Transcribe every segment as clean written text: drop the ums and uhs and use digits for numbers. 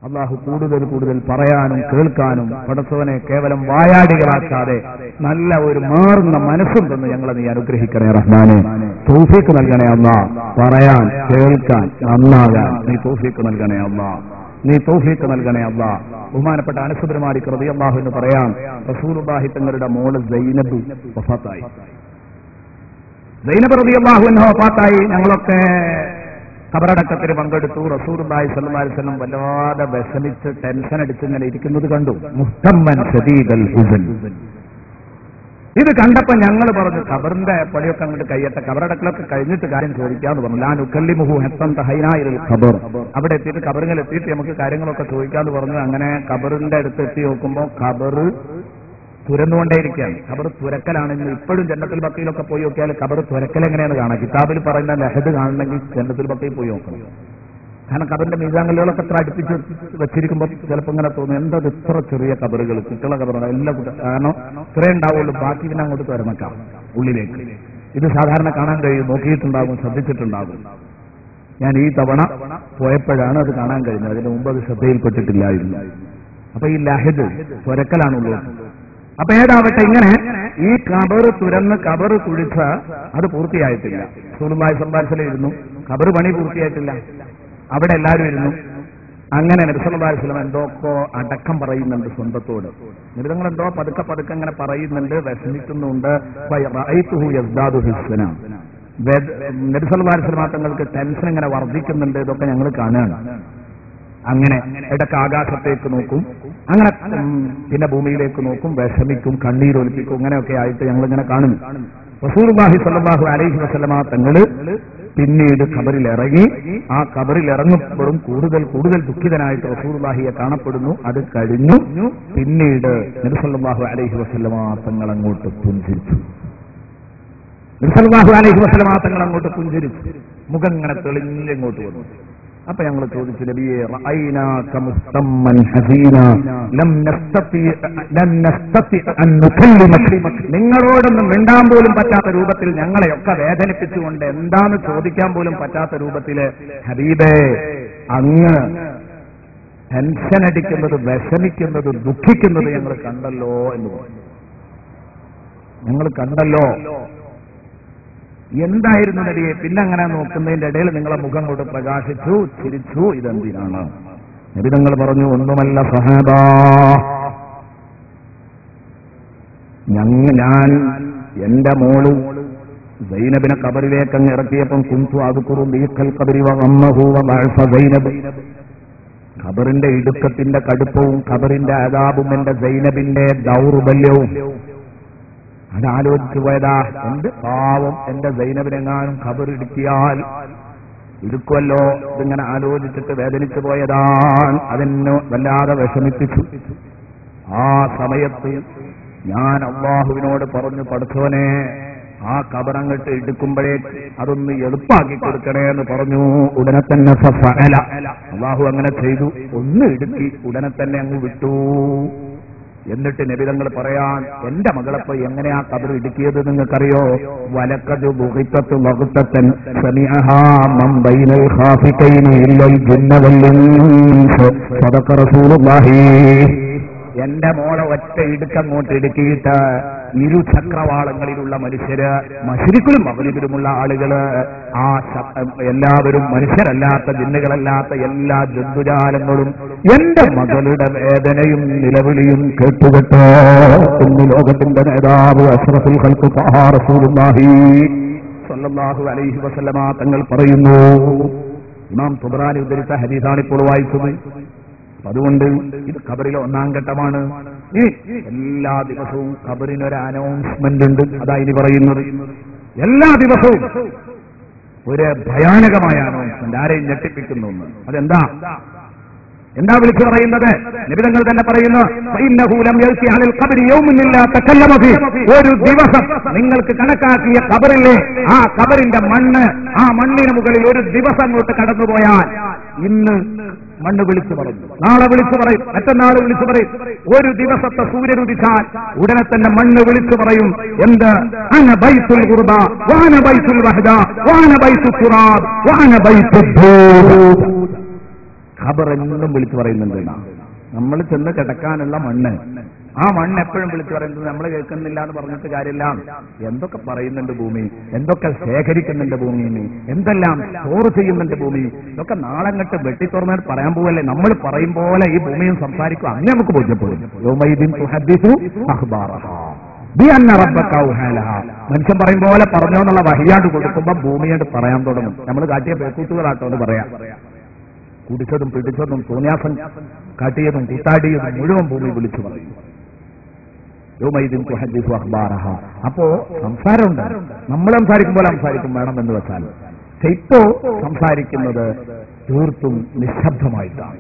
അള്ളാഹു കൂടുതൽ കൂടുതൽ പറയാനും കേൾക്കാനും പടച്ചവനെ കേവലം വായാടികളാക്കാതെ നല്ല ഒരു മാറുന്ന മനസ്സും തന്ന് ഞങ്ങളെ നീ അനുഗ്രഹിക്കണേ റഹ്മാനെ. തൗഫീഖ് നൽകണേ അല്ലാഹ്. പറയാൻ കേൾക്കാൻ നന്നാകാൻ നീ തൗഫീഖ് നൽകണേ അല്ലാഹ്. നീ തൗഫീഖ് നൽകണേ അല്ലാഹ്. ബഹുമാനപ്പെട്ട അനസ് ബിൻ മാലിക് റളിയല്ലാഹു അൻഹു പറയാം, റസൂലുള്ളാഹി തങ്ങളുടെ മോള് സൈനബ് വഫാത്തായി. സൈനബ് റളിയല്ലാഹു അൻഹ വഫാത്തായി. ഞങ്ങളൊക്കെ ഖബറടക്കത്തിന് പങ്കെടുത്തു. റസൂലുള്ളാഹി സ്വല്ലല്ലാഹു അലൈഹി വസല്ലം വല്ലാതെ വിഷമിച്ച് ടെൻഷൻ അടിച്ച് ഇങ്ങനെ ഇരിക്കുന്നത് കണ്ടു. മുഹ്തമ്മൻ ശദീദൽ ഹുസൻ. ഇത് കണ്ടപ്പോ ഞങ്ങൾ പറഞ്ഞു, ഖബറിന്റെ പണിയൊക്കെ അങ്ങോട്ട് കഴിയട്ടെ, ഖബറടക്കലൊക്കെ കഴിഞ്ഞിട്ട് കാര്യം ചോദിക്കാന്ന് പറഞ്ഞു. ലാ നുകല്ലിമുഹു ഹത്തൻ തഹൈനായിൽ ഖബർ. അവിടെ എത്തിയിട്ട് ഖബറിൽ എത്തിയിട്ട് നമുക്ക് കാര്യങ്ങളൊക്കെ ചോദിക്കാന്ന് പറഞ്ഞു. അങ്ങനെ ഖബറിന്റെ അടുത്ത് എത്തി നോക്കുമ്പോൾ ഖബർ തുരന്നുകൊണ്ടേയിരിക്കുകയാണ്. ഖബർ തുരക്കലാണെങ്കിൽ ഇപ്പോഴും ജന്നത്തുൽ ബഖീലൊക്കെ പോയി നോക്കിയാൽ ഖബർ തുരക്കൽ എങ്ങനെയാണ് കാണാം. കിതാബിൽ പറയുന്ന ലഹദ് കാണണമെങ്കിൽ ജന്നത്തുൽ ബഖീൽ പോയി നോക്കണം. കാരണം ഖബറിന്റെ മീസാങ്കല്ലുകളൊക്കെ എത്ര അടുപ്പിച്ച് വെച്ചിരിക്കുമ്പോൾ ചിലപ്പോൾ ഇങ്ങനെ തോന്നും, എന്തത് ഇത്ര ചെറിയ ഖബറുകൾ, കുട്ടികളെ ഖബറാണ് എല്ലാ കുട്ടി, കാരണം ഇത്രേ ഉണ്ടാവുള്ളൂ, ബാക്കി പിന്നെ അങ്ങോട്ട് തുറന്നേക്കാം ഉള്ളിലേക്ക്. ഇത് സാധാരണ കാണാൻ കഴിയും, നോക്കിയിട്ടുണ്ടാകും, ശ്രദ്ധിച്ചിട്ടുണ്ടാകും. ഞാൻ ഈ തവണ പോയപ്പോഴാണ് അത് കാണാൻ കഴിഞ്ഞത്. അതിന് മുമ്പ് അത് ശ്രദ്ധയിൽപ്പെട്ടിട്ടില്ലായിരുന്നു. അപ്പൊ ഈ ലഹദ് തുരക്കലാണുള്ളത്. അപ്പൊ ഏതാവട്ടെ, ഇങ്ങനെ ഈ ഖബർ തുരന്ന് ഖബർ കുഴിച്ച അത് പൂർത്തിയായിട്ടില്ല. റസൂലുള്ളാഹി സ്വല്ലല്ലാഹു അലൈഹി വസല്ലം ഇരുന്നു, ഖബർ പണി പൂർത്തിയായിട്ടില്ല. അവിടെ എല്ലാവരും ഇരുന്നു. അങ്ങനെ നബി സല്ലല്ലാഹു അലൈഹി വസല്ലം എന്തോക്കോ അടക്കം പറയുന്നുണ്ട് സ്വന്തത്തോട്. നിങ്ങൾ എന്തോ പതുക്കെ പതുക്കെ ഇങ്ങനെ പറയുന്നുണ്ട്, വിഷമിക്കുന്നുണ്ട്. റഅയ്തുഹു യസ്ദാദു ഹിസ്സന. നബി സല്ലല്ലാഹു അലൈഹി വസല്ലം തങ്ങൾക്ക് ടെൻഷൻ ഇങ്ങനെ വർദ്ധിക്കുന്നുണ്ട്. ഇതൊക്കെ ഞങ്ങൾ കാണുകയാണ്. അങ്ങനെ ഇടയ്ക്ക് ആകാശത്തേക്ക് നോക്കും, അങ്ങനെ പിന്നെ ഭൂമിയിലേക്ക് നോക്കും, വിഷമിക്കും, കണ്ണീരൊലിപ്പിക്കും. ഇങ്ങനെയൊക്കെ ആയിട്ട് ഞങ്ങൾ ഇങ്ങനെ കാണുന്നു. റസൂലുള്ളാഹി സ്വല്ലല്ലാഹു അലൈഹി വസല്ലം തങ്ങള് പിന്നീട് ഖബറിൽ ഇറങ്ങി. ആ ഖബറിൽ ഇറങ്ങുമ്പോഴും കൂടുതൽ കൂടുതൽ ദുഃഖിതനായിട്ട് റസൂലുള്ളാഹിയെ കാണപ്പെടുന്നു. അത് കഴിഞ്ഞു പിന്നീട് നബി സല്ലല്ലാഹു അലൈഹി വസല്ലം തങ്ങൾ അങ്ങോട്ട് പുഞ്ചിരിച്ചു. നബി സല്ലല്ലാഹു അലൈഹി വസല്ലം തങ്ങൾ അങ്ങോട്ട് പുഞ്ചിരിച്ചു. മുഖം ഇങ്ങനെ തെളിഞ്ഞിങ്ങോട്ട് വന്നു. അപ്പൊ ഞങ്ങൾ ചോദിച്ചു, നബിയെ റഅയ്നാക മുസ്തമ്മൻ ഹസീന ലം നസ്തതി അൻ നുകല്ലിമക. നിങ്ങളോടൊന്നും മിണ്ടാൻ പോലും പറ്റാത്ത രൂപത്തിൽ ഞങ്ങളെയൊക്കെ വേദനിപ്പിച്ചുകൊണ്ട് എന്താന്ന് ചോദിക്കാൻ പോലും പറ്റാത്ത രൂപത്തില് ഹബീബേ അങ്ങ് ടെൻഷൻ അടിക്കുന്നത്, വിഷമിക്കുന്നത്, ദുഃഖിക്കുന്നത് ഞങ്ങൾ കണ്ടല്ലോ എന്ന് പറഞ്ഞു. ഞങ്ങൾ കണ്ടല്ലോ. എന്തായിരുന്നു നബിയെ? പിന്നെ അങ്ങനെ നോക്കുന്നതിന്റെ ഇടയിൽ നിങ്ങളെ മുഖം കൊണ്ട് പ്രകാശിച്ചു, ചിരിച്ചു. ഇതെന്തിനാണ്? നബി തങ്ങൾ പറഞ്ഞു, ഒന്നുമല്ല സഹാബാ, ഞാൻ എന്റെ മോള് സൈനബിനെ ഖബറിലേക്ക് അങ്ങ് ഇറക്കിയപ്പം കുന്തു അദ്കുറു ബീഖൽ ഖബരി വഅമ്മഹു വബഅസ സൈനബ്. ഖബറിന്റെ ഇടുക്കത്തിന്റെ കടുപ്പവും ഖബറിന്റെ അദാബും എന്റെ സൈനബിന്റെ ദൗർബല്യവും അതാലോചിച്ചു പോയതാ. എന്ത് പാവം എന്റെ സൈനബിനെങ്ങാനും ഖബർ ഇടുക്കിയാൽ ഇടുക്കുമല്ലോ. ഇതിങ്ങനെ ആലോചിച്ചിട്ട് വേദനിച്ചു പോയതാണ്. അതെന്നെ വല്ലാതെ വിഷമിപ്പിച്ചു. ആ സമയത്ത് ഞാൻ അല്ലാഹുവിനോട് പറഞ്ഞു, പടച്ചവനെ ആ ഖബറങ്ങട്ട് ഇടുക്കുമ്പോഴേ അതൊന്ന് എളുപ്പാക്കി കൊടുക്കണേ എന്ന് പറഞ്ഞു. ഉടനെ തന്നെ ഫഅല. അല്ലാഹു അങ്ങനെ ചെയ്തു. ഒന്ന് ഇടുക്കി, ഉടനെ തന്നെ അങ്ങ് വിട്ടു. എന്നിട്ട് നബി തങ്ങൾ പറയാൻ, എന്റെ മകളെപ്പോ എങ്ങനെയാ ഖബർ ഇടുക്കിയത് നിങ്ങൾക്കറിയോ? വലഖദ് ബുഗിതതു വഖതൻ സമിഅഹാ മൻ ബൈനൽ ഖാഫികൈനി ഇല്ലൽ ജിന്ന വൽ ഇൻസ് സദഖ റസൂലുള്ളാഹി. എന്റെ മോളെ ഒറ്റ ഇടുക്കങ്ങോട്ട് ഇടുക്കിയിട്ട് ഇരുചക്രവാളങ്ങളിലുള്ള മനുഷ്യര്, മശ്രിഖിലും മഗ്രിബിലുമുള്ള ആളുകള്, ആ എല്ലാവരും മനുഷ്യരല്ലാത്ത ജിന്നുകളല്ലാത്ത എല്ലാ ജന്തുജാലങ്ങളും എന്റെ മകളുടെ വേദനയും നിലവിളിയും കേട്ടുകെട്ടോ എന്ന് ലോകത്തിന്റെ നേതാവ് അഷ്റഫുൽ ഖൽഖ് ത്വഹാ റസൂലുള്ളാഹി സ്വല്ലല്ലാഹു അലൈഹി വസല്ലമ തങ്ങൾ പറയുന്നു. ഇമാം തുബ്രാനി ഉദ്ധരിച്ച ഹദീസാണ് ഇപ്പോൾ വായിച്ചത്. അതുകൊണ്ട് ഇത് ഖബറിലെ ഒന്നാം ഘട്ടമാണ്. എല്ലാ ദിവസവും ഖബറിനൊരു അനൗൺസ്മെന്റ് ഉണ്ട്. അതാ ഇനി പറയുന്നത്. എല്ലാ ദിവസവും ഒരു ഭയാനകമായ അനൗൺസ്മെന്റ്, ആരെയും ഞെട്ടിപ്പിക്കുന്നു. അതെന്താ? എന്താ വിളിച്ചു പറയുന്നത്? നബി തങ്ങൾ തന്നെ പറയുന്നു, ഒരു ദിവസം നിങ്ങൾക്ക് കണക്കാക്കിയ ഖബറിലെ ആ ഖബറിന്റെ മണ്ണ്, ആ മണ്ണിന് മുകളിൽ ഒരു ദിവസം അങ്ങോട്ട് കടന്നുപോയാൽ, ഇന്ന് മണ്ണ് വിളിച്ചു പറയും, നാളെ വിളിച്ചു പറയും, മറ്റന്നാൾ വിളിച്ചു പറയും. ഒരു ദിവസത്തെ സൂര്യനുദിച്ചാൽ ഉടനെ തന്നെ മണ്ണ് വിളിച്ചു പറയും, എന്ത്? അന ബൈത്തുൽ ഖുർബ വാന ബൈത്തുൽ വഹദ വാന ബൈത്തുൽ തുറാബ് വാന ബൈത്തുൽ ധൂർ. ഖബർ എന്നും വിളിച്ചു പറയുന്നുണ്ട്. നമ്മൾ ചെന്ന് കിടക്കാനുള്ള മണ്ണ്, ആ മണ്ണ് എപ്പോഴും വിളിച്ചു പറയുന്നത് നമ്മൾ കേൾക്കുന്നില്ല എന്ന് പറഞ്ഞിട്ട് കാര്യമില്ല. എന്തൊക്കെ പറയുന്നുണ്ട് ഭൂമി, എന്തൊക്കെ ശേഖരിക്കുന്നുണ്ട് ഭൂമി, എന്തെല്ലാം സ്റ്റോർ ചെയ്യുന്നുണ്ട് ഭൂമി, ഇതൊക്കെ നാളെങ്ങട്ട് വെട്ടി തുറന്നിട്ട് പറയാൻ പോവല്ലേ. നമ്മൾ പറയും പോലെ ഈ ഭൂമിയും സംസാരിക്കും. അങ്ങനെ നമുക്ക് ബോധ്യപ്പെടും. മനുഷ്യൻ പറയും പോലെ പറഞ്ഞോ എന്നുള്ള വഹിയാണ്ട് കൊടുക്കുമ്പോ ഭൂമിയോട് പറയാൻ തുടങ്ങും. നമ്മൾ കാട്ടിയ പേക്കൂട്ടുകളാട്ടോ എന്ന് പറയാം. കുടിച്ചതും പിടിച്ചതും തോന്നിയാസം കാട്ടിയതും കൂട്ടാടിയതും മുഴുവൻ ഭൂമി വിളിച്ചു പറയും. അപ്പോ സംസാരമുണ്ട്. നമ്മൾ സംസാരിക്കും പോലെ സംസാരിക്കും വേണമെന്ന് വെച്ചാൽ. ഇപ്പോ സംസാരിക്കുന്നത് തീർത്തും നിശബ്ദമായിട്ടാണ്,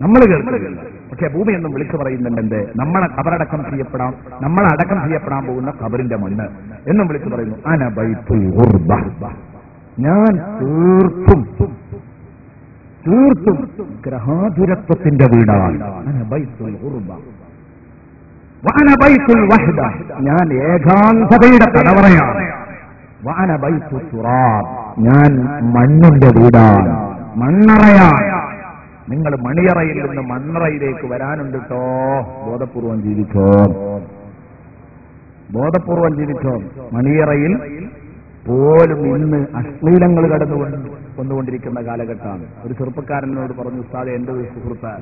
നമ്മൾ കേൾക്കുന്നില്ല. പക്ഷെ ഭൂമി എന്നും വിളിച്ചു പറയുന്നുണ്ട്. നമ്മളെ ഖബറടക്കം ചെയ്യപ്പെടാം, നമ്മളെ അടക്കം ചെയ്യപ്പെടാൻ പോകുന്ന ഖബറിന്റെ മണ്ണ് എന്നും വിളിച്ചു പറയുന്നു. അന ബൈത്തുൽ ഖുർബ, ഞാൻ തീർത്തും ഗ്രഹാതുരത്വത്തിന്റെ വീടാണ്. അന ബൈത്തുൽ ഖുർബ വഅന ബൈത്തുൽ വഹ്ദ, ഞാൻ ഏകാന്തതയുടെ തടവറയാണ്. വഅന ബൈത്തുൽ തുറാബ്, ഞാൻ മണ്ണിന്റെ വീടാണ്, മണ്ണറയാണ്. നിങ്ങൾ മണിയറയിൽ നിന്ന് മണ്ണറയിലേക്ക് വരാനുണ്ട് കേട്ടോ. ബോധപൂർവം ജീവിച്ചോ, ബോധപൂർവം ജീവിച്ചോ. മണിയറയിൽ പോലും ഇന്ന് അശ്ലീലങ്ങൾ കൊണ്ടുകൊണ്ടിരിക്കുന്ന കാലഘട്ടമാണ്. ഒരു ചെറുപ്പക്കാരനോട് പറഞ്ഞു, ഉസ്താദേ, എന്റെ ഒരു സുഹൃത്ത്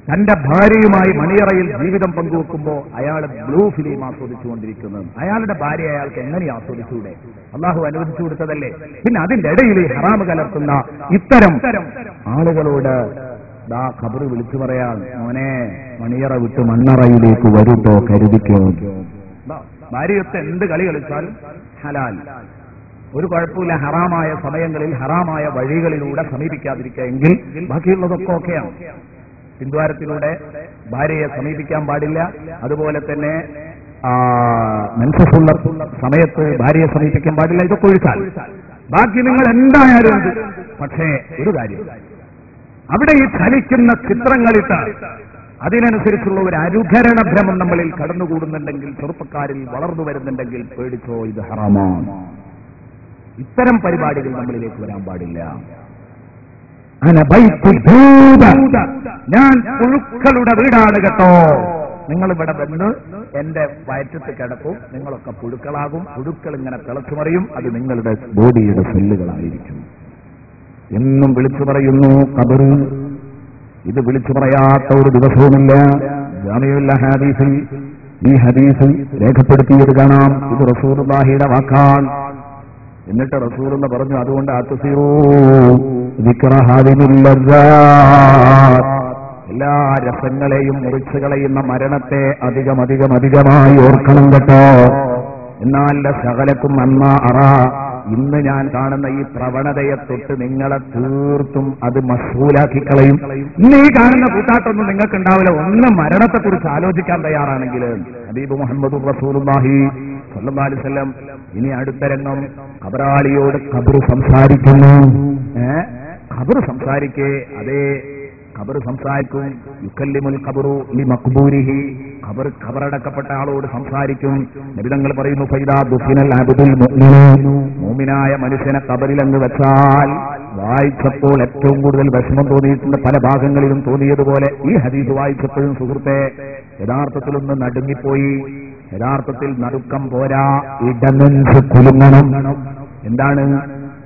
തന്റെ ഭാര്യയുമായി മണിയറയിൽ ജീവിതം പങ്കുവെക്കുമ്പോൾ അയാൾ ബ്ലൂ ഫിലിം ആസ്വദിച്ചുകൊണ്ടിരിക്കുന്നത്. അയാളുടെ ഭാര്യ അയാൾക്ക് എങ്ങനെ ആസ്വദിച്ചൂടെ? അള്ളാഹു അനുവദിച്ചു കൊടുത്തതല്ലേ. പിന്നെ അതിന്റെ ഇടയിൽ ഹറാമ് കലർത്തുന്ന ഇത്തരം ആളുകളോട് ദാ ഖബർ വിളിച്ചു പറയാൻ, മോനെ മണിയറ വിട്ട് മണ്ണറയിലേക്ക് വരുട്ടോ, കരുതിക്കോ. ഭാര്യയൊക്കെ എന്ത് കളി കളിച്ചാലും ഹലാൽ, ഒരു കുഴപ്പമില്ല. ഹറാമായ സമയങ്ങളിൽ ഹറാമായ വഴികളിലൂടെ സമീപിക്കാതിരിക്കുക എങ്കിൽ ബാക്കിയുള്ളതൊക്കെ ഓക്കെയാണ്. പിന്ദ്വാരത്തിലൂടെ ഭാര്യയെ സമീപിക്കാൻ പാടില്ല. അതുപോലെ തന്നെ മനസ്സുള്ള സമയത്ത് ഭാര്യയെ സമീപിക്കാൻ പാടില്ല. ഇതൊക്കെ ഒഴിച്ചാൽ ബാക്കി നിങ്ങൾ എന്തായാലും ഉണ്ട്. പക്ഷേ ഒരു കാര്യം, അവിടെ ഈ ചലിക്കുന്ന ചിത്രങ്ങളിട്ട് അതിനനുസരിച്ചുള്ള ഒരു അനുകരണ ഭ്രമം നമ്മളിൽ കടന്നുകൂടുന്നുണ്ടെങ്കിൽ, ചെറുപ്പക്കാരിൽ വളർന്നു വരുന്നുണ്ടെങ്കിൽ പേടിച്ചോ, ഇത് ഹറാമാണ്. ഇത്തരം പരിപാടികൾ നമ്മളിലേക്ക് വരാൻ പാടില്ല. ഞാൻ പുഴുക്കളുടെ വീടാണ് കേട്ടോ. നിങ്ങൾ ഇവിടെ വന്ന് എന്റെ വയറ്റത്ത് കിടക്കും, നിങ്ങളൊക്കെ പുഴുക്കളാകും. പുഴുക്കൾ ഇങ്ങനെ തിളച്ചുമറിയും. അത് നിങ്ങളുടെ ബോഡിയുടെ സെല്ലുകളായിരിക്കും എന്നും വിളിച്ചു പറയുന്നു ഖബർ. ഇത് വിളിച്ചു പറയാത്ത ഒരു ദിവസവുമില്ല. ജാമിഉൽ ഹദീസിൽ ഈ ഹദീസ് രേഖപ്പെടുത്തിയത് കാണാം. ഇത് റസൂലുള്ളാഹിയുടെ വാക്കാണ്. എന്നിട്ട് റസൂലുള്ള പറഞ്ഞു, അതുകൊണ്ട് എല്ലാ രസങ്ങളെയും മുറിച്ചു കളയുന്ന മരണത്തെ അധികമായി ഓർക്കണം കേട്ടോ. എന്നാൽ ശകലക്കും അന്നാ അറ, ഇന്ന് ഞാൻ കാണുന്ന ഈ പ്രവണതയെ തൊട്ട് നിങ്ങളെ തീർത്തും അത് മസ്ഹൂലാക്കി കളയും. ഇന്ന് ഈ കാണുന്ന കൂട്ടാട്ടൊന്നും നിങ്ങൾക്ക് ഉണ്ടാവില്ല. ഒന്ന് മരണത്തെക്കുറിച്ച് ആലോചിക്കാൻ തയ്യാറാണെങ്കിൽ. ഹബീബ് മുഹമ്മദ് റസൂലുള്ളാഹി സ്വല്ലല്ലാഹു അലൈഹി വസല്ലം ഇനി അടുത്ത രംഗം, ഖബറാളിയോട് ഖബർ സംസാരിക്കുന്നു. ഖബർ സംസാരിക്കേ, അതേ ഖബർ സംസാരിക്കും. യുക്കല്ലിമുൽ ഖബറു ലിമഖ്ബൂരിഹി, ഖബറടക്കപ്പെട്ട ആളോട് സംസാരിക്കും. നബി തങ്ങൾ പറയുന്നു, ഫൈദാ ദുഫിനൽ അബ്ദുൽ മുഅ്മിനു, മുഅ്മിനായ മനുഷ്യനെ ഖബറിൽ അങ്ങ് വെച്ചാൽ, വായിച്ചപ്പോൾ ഏറ്റവും കൂടുതൽ വിഷമം തോന്നിയിട്ടുണ്ട്. പല ഭാഗങ്ങളിലും തോന്നിയതുപോലെ ഈ ഹദീസ് വായിച്ചപ്പോഴും സുഹൃത്തെ യഥാർത്ഥത്തിലൊന്ന് നടുങ്ങിപ്പോയി. യഥാർത്ഥത്തിൽ നടുക്കം പോരാ, ഇടനെഞ്ച് കുലുങ്ങണം. എന്താണ്?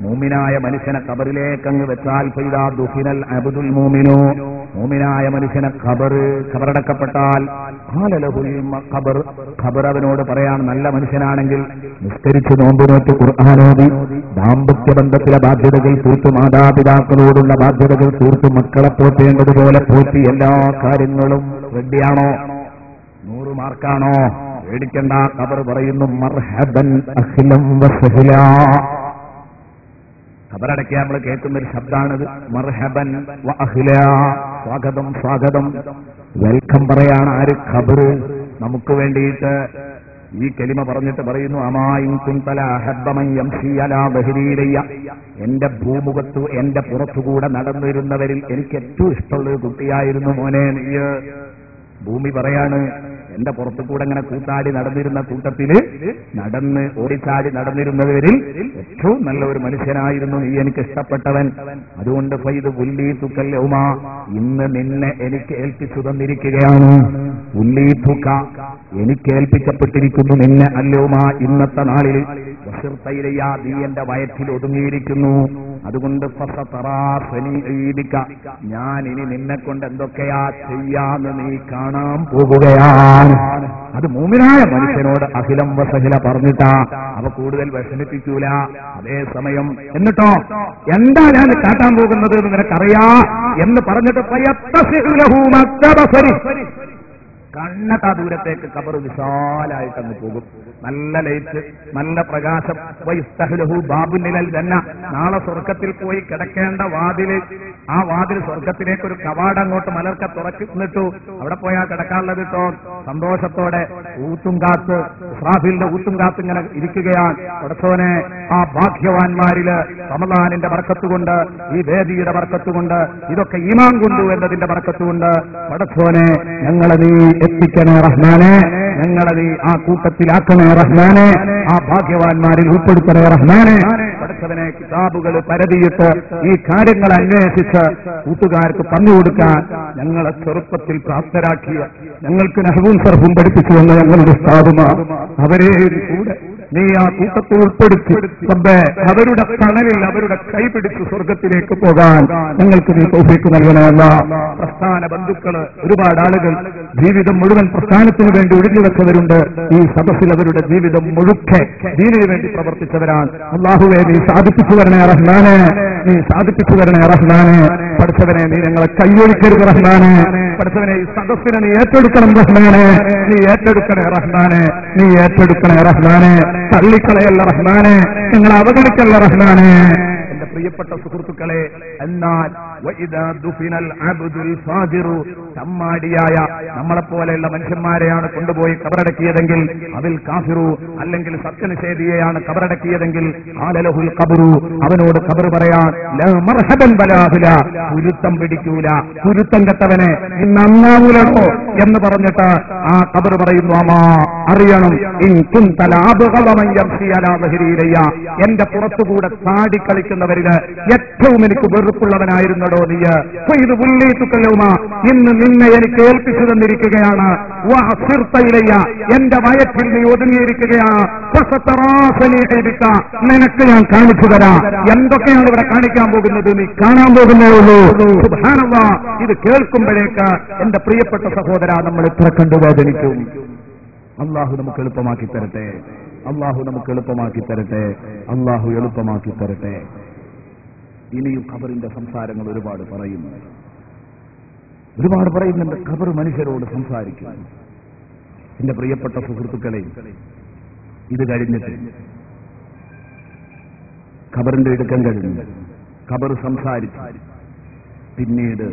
മൂമിനായ മനുഷ്യനെ ഖബറിലേക്ക് അങ്ങ് വെച്ചാൽ, ഫൈദാ ദുഫിനൽ അബ്ദുൽ മുഅ്മിനു, മൂമിനായ മനുഷ്യനെ ഖബറടക്കപ്പെട്ടാൽ, ഖബർ അവനോട് പറയാൻ, നല്ല മനുഷ്യനാണെങ്കിൽ നിസ്കരിച്ച് നോമ്പ് നോറ്റ് ഖുർആനോദി ദാമ്പത്യ ബന്ധത്തിലെ ബാധ്യതകൾ തീർത്തു, മാതാപിതാക്കളോടുള്ള ബാധ്യതകൾ തീർത്തു, മക്കളെ പോറ്റേണ്ടതുപോലെ പോറ്റി എല്ലാ കാര്യങ്ങളും റെഡിയാണോ? 100 മാർക്കാണോ? പേടിക്കണ്ട. ഖബർ പറയുന്നു, മർഹബൻ അഹ്ലൻ വസഹ്ലാ. ഖബറടക്കിയ നമ്മൾ കേൾക്കുന്നൊരു ശബ്ദമാണിത്. മർഹബൻ വ അഹ്ലാ, സ്വാഗതം സ്വാഗതം, വെൽക്കം പറയാണ്. ആര്? ഖബർ നമുക്ക് വേണ്ടിയിട്ട് ഈ കലിമ പറഞ്ഞിട്ട് പറയുന്നു, അമായിൻ കുന്തല അഹബ്ബമൻ യംശി അലാ ബഹരീലയ്യ, എന്റെ ഭൂമുഖത്തു എന്റെ പുറത്തുകൂടെ നടന്നിരുന്നവരിൽ എനിക്ക് ഏറ്റവും ഇഷ്ടമുള്ള കുട്ടിയായിരുന്നു മോനെ നീ. ഭൂമി പറയാണ്, എന്റെ പുറത്തു കൂടെ ഇങ്ങനെ കൂത്താടി നടന്നിരുന്ന കൂട്ടത്തില് ഓടിച്ചാടി നടന്നിരുന്നവരിൽ ഏറ്റവും നല്ല ഒരു മനുഷ്യനായിരുന്നു നീ എനിക്ക് ഇഷ്ടപ്പെട്ടവൻ. അതുകൊണ്ട് ഫൈദ് ഉല്ലീതുക യൗമ, ഇന്ന് നിന്നെ എനിക്ക് ഏൽപ്പിച്ചു തന്നിരിക്കുകയാണ്. ഉല്ലീതുക, എനിക്ക് ഏൽപ്പിക്കപ്പെട്ടിരിക്കുന്നു നിന്നെ അല്യൗമ, ഇന്നത്തെ നാളിൽ. വസിർതൈലയ, നീ എന്റെ വയറ്റിൽ ഒതുങ്ങിയിരിക്കുന്നു. അതുകൊണ്ട് ഞാൻ ഇനി നിന്നെ കൊണ്ട് എന്തൊക്കെയാ ചെയ്യാന്ന് നീ കാണാൻ പോകുകയാണ്. അത് മൂമിനായ മനുഷ്യനോട് അഖിലം വസഹില പറഞ്ഞിട്ടാ, അവ കൂടുതൽ വിഷമിപ്പിക്കൂല. അതേസമയം എന്നിട്ടോ എന്താ ഞാൻ കാട്ടാൻ പോകുന്നത് എന്ന് നിനക്കറിയാ എന്ന് പറഞ്ഞിട്ട് കണ്ണട്ടാ ദൂരത്തേക്ക് ഖബർ വിശാലായിട്ടങ്ങ് പോകും. നല്ല ലൈറ്റ്, നല്ല പ്രകാശം. വയസ്തഹ്ലഹു ബാബുനിലൽ ജന്ന, നാളെ സ്വർഗത്തിൽ പോയി കിടക്കേണ്ട വാതില്, ആ വാതിൽ സ്വർഗത്തിലേക്ക് ഒരു കവാടം അങ്ങോട്ട് മലർക്ക തുറന്നിട്ടു. അവിടെ പോയാൽ കിടക്കാനുള്ളത് കേട്ടോ. സന്തോഷത്തോടെ ഊത്തും കാത്ത്, ഇസ്രാഫീലിന്റെ ഊത്തും കാത്ത് ഇങ്ങനെ ഇരിക്കുകയാണ്. പടച്ചോനെ, ആ ഭാഗ്യവാന്മാരില് റമളാനിന്റെ ബർക്കത്തുകൊണ്ട്, ഈ വേദിയുടെ ബർക്കത്തുകൊണ്ട്, ഇതൊക്കെ ഈമാൻ കൊണ്ടു എന്നതിന്റെ ബർക്കത്തുകൊണ്ട് പടച്ചോനെ ഞങ്ങളെ നീ എത്തിക്കണേ റഹ്മാനെ, ഞങ്ങളെ നീ ആ കൂട്ടത്തിലാക്കണേ റഹ്മാനെ, ആ ഭാഗ്യവാന്മാരിൽ ഉൾപ്പെടുത്തണേ റഹ്മാനെ. പഠിച്ചവനെ, കിതാബുകൾ പരതിയിട്ട് ഈ കാര്യങ്ങൾ അന്വേഷിച്ച് കൂട്ടുകാർക്ക് പറഞ്ഞുകൊടുക്കാൻ ഞങ്ങളെ ചെറുപ്പത്തിൽ പ്രാപ്തരാക്കിയ, ഞങ്ങൾക്ക് നഹ്വും സർഫും പഠിപ്പിച്ചു വന്ന ഞങ്ങളുടെ ഉസ്താദുമാർ, അവരെ കൂടെ നീ ആ കൂട്ടത്തിൽ ഉൾപ്പെടുത്തി അവരുടെ തണലിൽ അവരുടെ കൈപിടിച്ച് സ്വർഗത്തിലേക്ക് പോകാൻ ഞങ്ങൾക്ക് നീ തൗഫീഖ് നൽകണമെന്ന പ്രസ്ഥാന ബന്ധുക്കള്, ഒരുപാട് ആളുകൾ ജീവിതം മുഴുവൻ പ്രസ്ഥാനത്തിന് വേണ്ടി ഒഴിഞ്ഞുവെച്ചവരുണ്ട്. ഈ സദസ്സിൽ അവരുടെ ജീവിതം മുഴുക്കെ ദീനിനു വേണ്ടി പ്രവർത്തിച്ചവരാണ്. അല്ലാഹുവേ, നീ സാധിപ്പിച്ചു വരണേ റഹ്മാനെ, നീ സാധിപ്പിച്ചു വരണേ റഹ്മാനെ. പഠിച്ചവനെ, നീ ഞങ്ങളെ കൈയൊഴിക്കരുത് റഹ്മാനെ. പഠിച്ചവനെ, ഈ സദസ്സിനെ നീ ഏറ്റെടുക്കണം റഹ്മാനെ, നീ ഏറ്റെടുക്കണേ റഹ്മാനെ, നീ ഏറ്റെടുക്കണേ റഹ്മാനെ. തള്ളിക്കളയല്ല റഹ്മാനെ, ഞങ്ങളെ അവഗണിക്കല്ല റഹ്മാനെ. എന്റെ പ്രിയപ്പെട്ട സുഹൃത്തുക്കളെ, എന്നാൽ ചമ്മാടിയായ നമ്മളെപ്പോലെയുള്ള മനുഷ്യന്മാരെയാണ് കൊണ്ടുപോയി കബറടക്കിയതെങ്കിൽ, അതിൽ കാഫിറു അല്ലെങ്കിൽ സത്യനിഷേധിയെയാണ് കബറടക്കിയതെങ്കിൽ, ആലലഹുൽ ഖബറു, അവനോട് ഖബർ പറയാൻ മർഹബൻ ബലാഹുല, കുരുത്തം പിടിക്കൂല, കുരുത്തം കെട്ടവനെ നന്നാവൂലോ എന്ന് പറഞ്ഞിട്ട് ആ ഖബർ പറയുന്നു, അമാ അറിയണം, എന്റെ പുറത്തുകൂടെ ചാടിക്കളിക്കുന്നവരില് ഏറ്റവും എനിക്ക് വെറുപ്പുള്ളവനായിരുന്നടോ നീ. ഇത് ഉല്ലീതുക്കല്ലുമ, ഇന്ന് നിന്നെ എനിക്ക് ഏൽപ്പിച്ചു തന്നിരിക്കുകയാണ്. എന്റെ വയറ്റിൽ നീ ഒതുങ്ങിയിരിക്കുകയാണ്. നിനക്ക് ഞാൻ കാണിച്ചു തരാം. എന്തൊക്കെയാണ് ഇവിടെ കാണിക്കാൻ പോകുന്നത് നീ കാണാൻ പോകുന്നേ ഉള്ളൂ. സുബ്ഹാനല്ലാഹ്, ഇത് കേൾക്കുമ്പോഴേക്ക് എന്റെ പ്രിയപ്പെട്ട സഹോദര, നമ്മൾ എത്ര കണ്ടു വേദനിക്കും. അള്ളാഹു നമുക്ക് എളുപ്പമാക്കി തരട്ടെ, അള്ളാഹു നമുക്ക് എളുപ്പമാക്കി തരട്ടെ, അള്ളാഹു എളുപ്പമാക്കി തരട്ടെ. ഇനിയും ഖബറിന്റെ സംസാരങ്ങൾ ഒരുപാട് പറയുന്നുണ്ട്. ഖബർ മനുഷ്യരോട് സംസാരിക്കും. എന്റെ പ്രിയപ്പെട്ട സുഹൃത്തുക്കളെ, ഇത് കഴിഞ്ഞിട്ട് ഖബറിന്റെ ഇടുക്കം കഴിഞ്ഞു, ഖബർ സംസാരിച്ചു. പിന്നീട്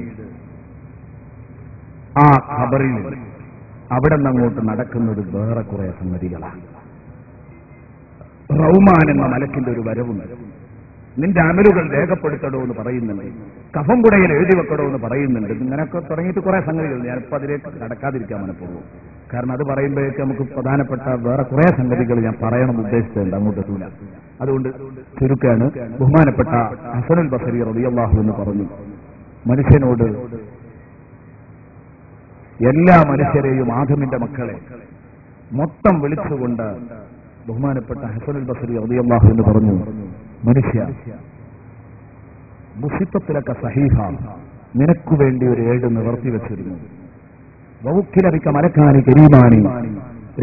ആ ഖബറിൽ അവിടെ നിന്നങ്ങോട്ട് നടക്കുന്നത് വേറെ കുറെ സംഗതികളാണ്. റൗമാൻ എന്ന മലക്കിന്റെ ഒരു വരവുണ്ട്. നിന്റെ അമലുകൾ രേഖപ്പെടുത്തടോ എന്ന് പറയുന്നുണ്ട്, കഫം കുടയിൽ എഴുതി വെക്കടോ എന്ന് പറയുന്നുണ്ട്. ഇങ്ങനെയൊക്കെ തുടങ്ങിയിട്ട് കുറെ സംഗതികൾ. ഞാനിപ്പോൾ അതിലേക്ക് കടക്കാതിരിക്കാൻ മനഃപൂർവ്വം, കാരണം അത് പറയുമ്പോഴേക്ക് നമുക്ക് പ്രധാനപ്പെട്ട വേറെ കുറെ സംഗതികൾ ഞാൻ പറയണം ഉദ്ദേശിച്ചിട്ടുണ്ട്, അങ്ങോട്ട് എത്തൂല. അതുകൊണ്ട് ചുരുക്കാണ്. ബഹുമാനപ്പെട്ട ഹസനുൽ ബസരി റളിയല്ലാഹു എന്ന് പറഞ്ഞു, മനുഷ്യനോട്, എല്ലാ മനുഷ്യരെയും ആദമിന്റെ മക്കളെ മൊത്തം വിളിച്ചുകൊണ്ട് ബഹുമാനപ്പെട്ട ഹസനുൽ ബസരി റളിയല്ലാഹു എന്ന് പറഞ്ഞു, മനുഷ്യ, മുസിത്തത്തിലൊക്കെ സഹീഹ, നിനക്കു വേണ്ടി ഒരു ഏട് നിവർത്തി വെച്ചിരുന്നു. വൗക്കിലറിക്ക മലക്കാനി കരീമാനി,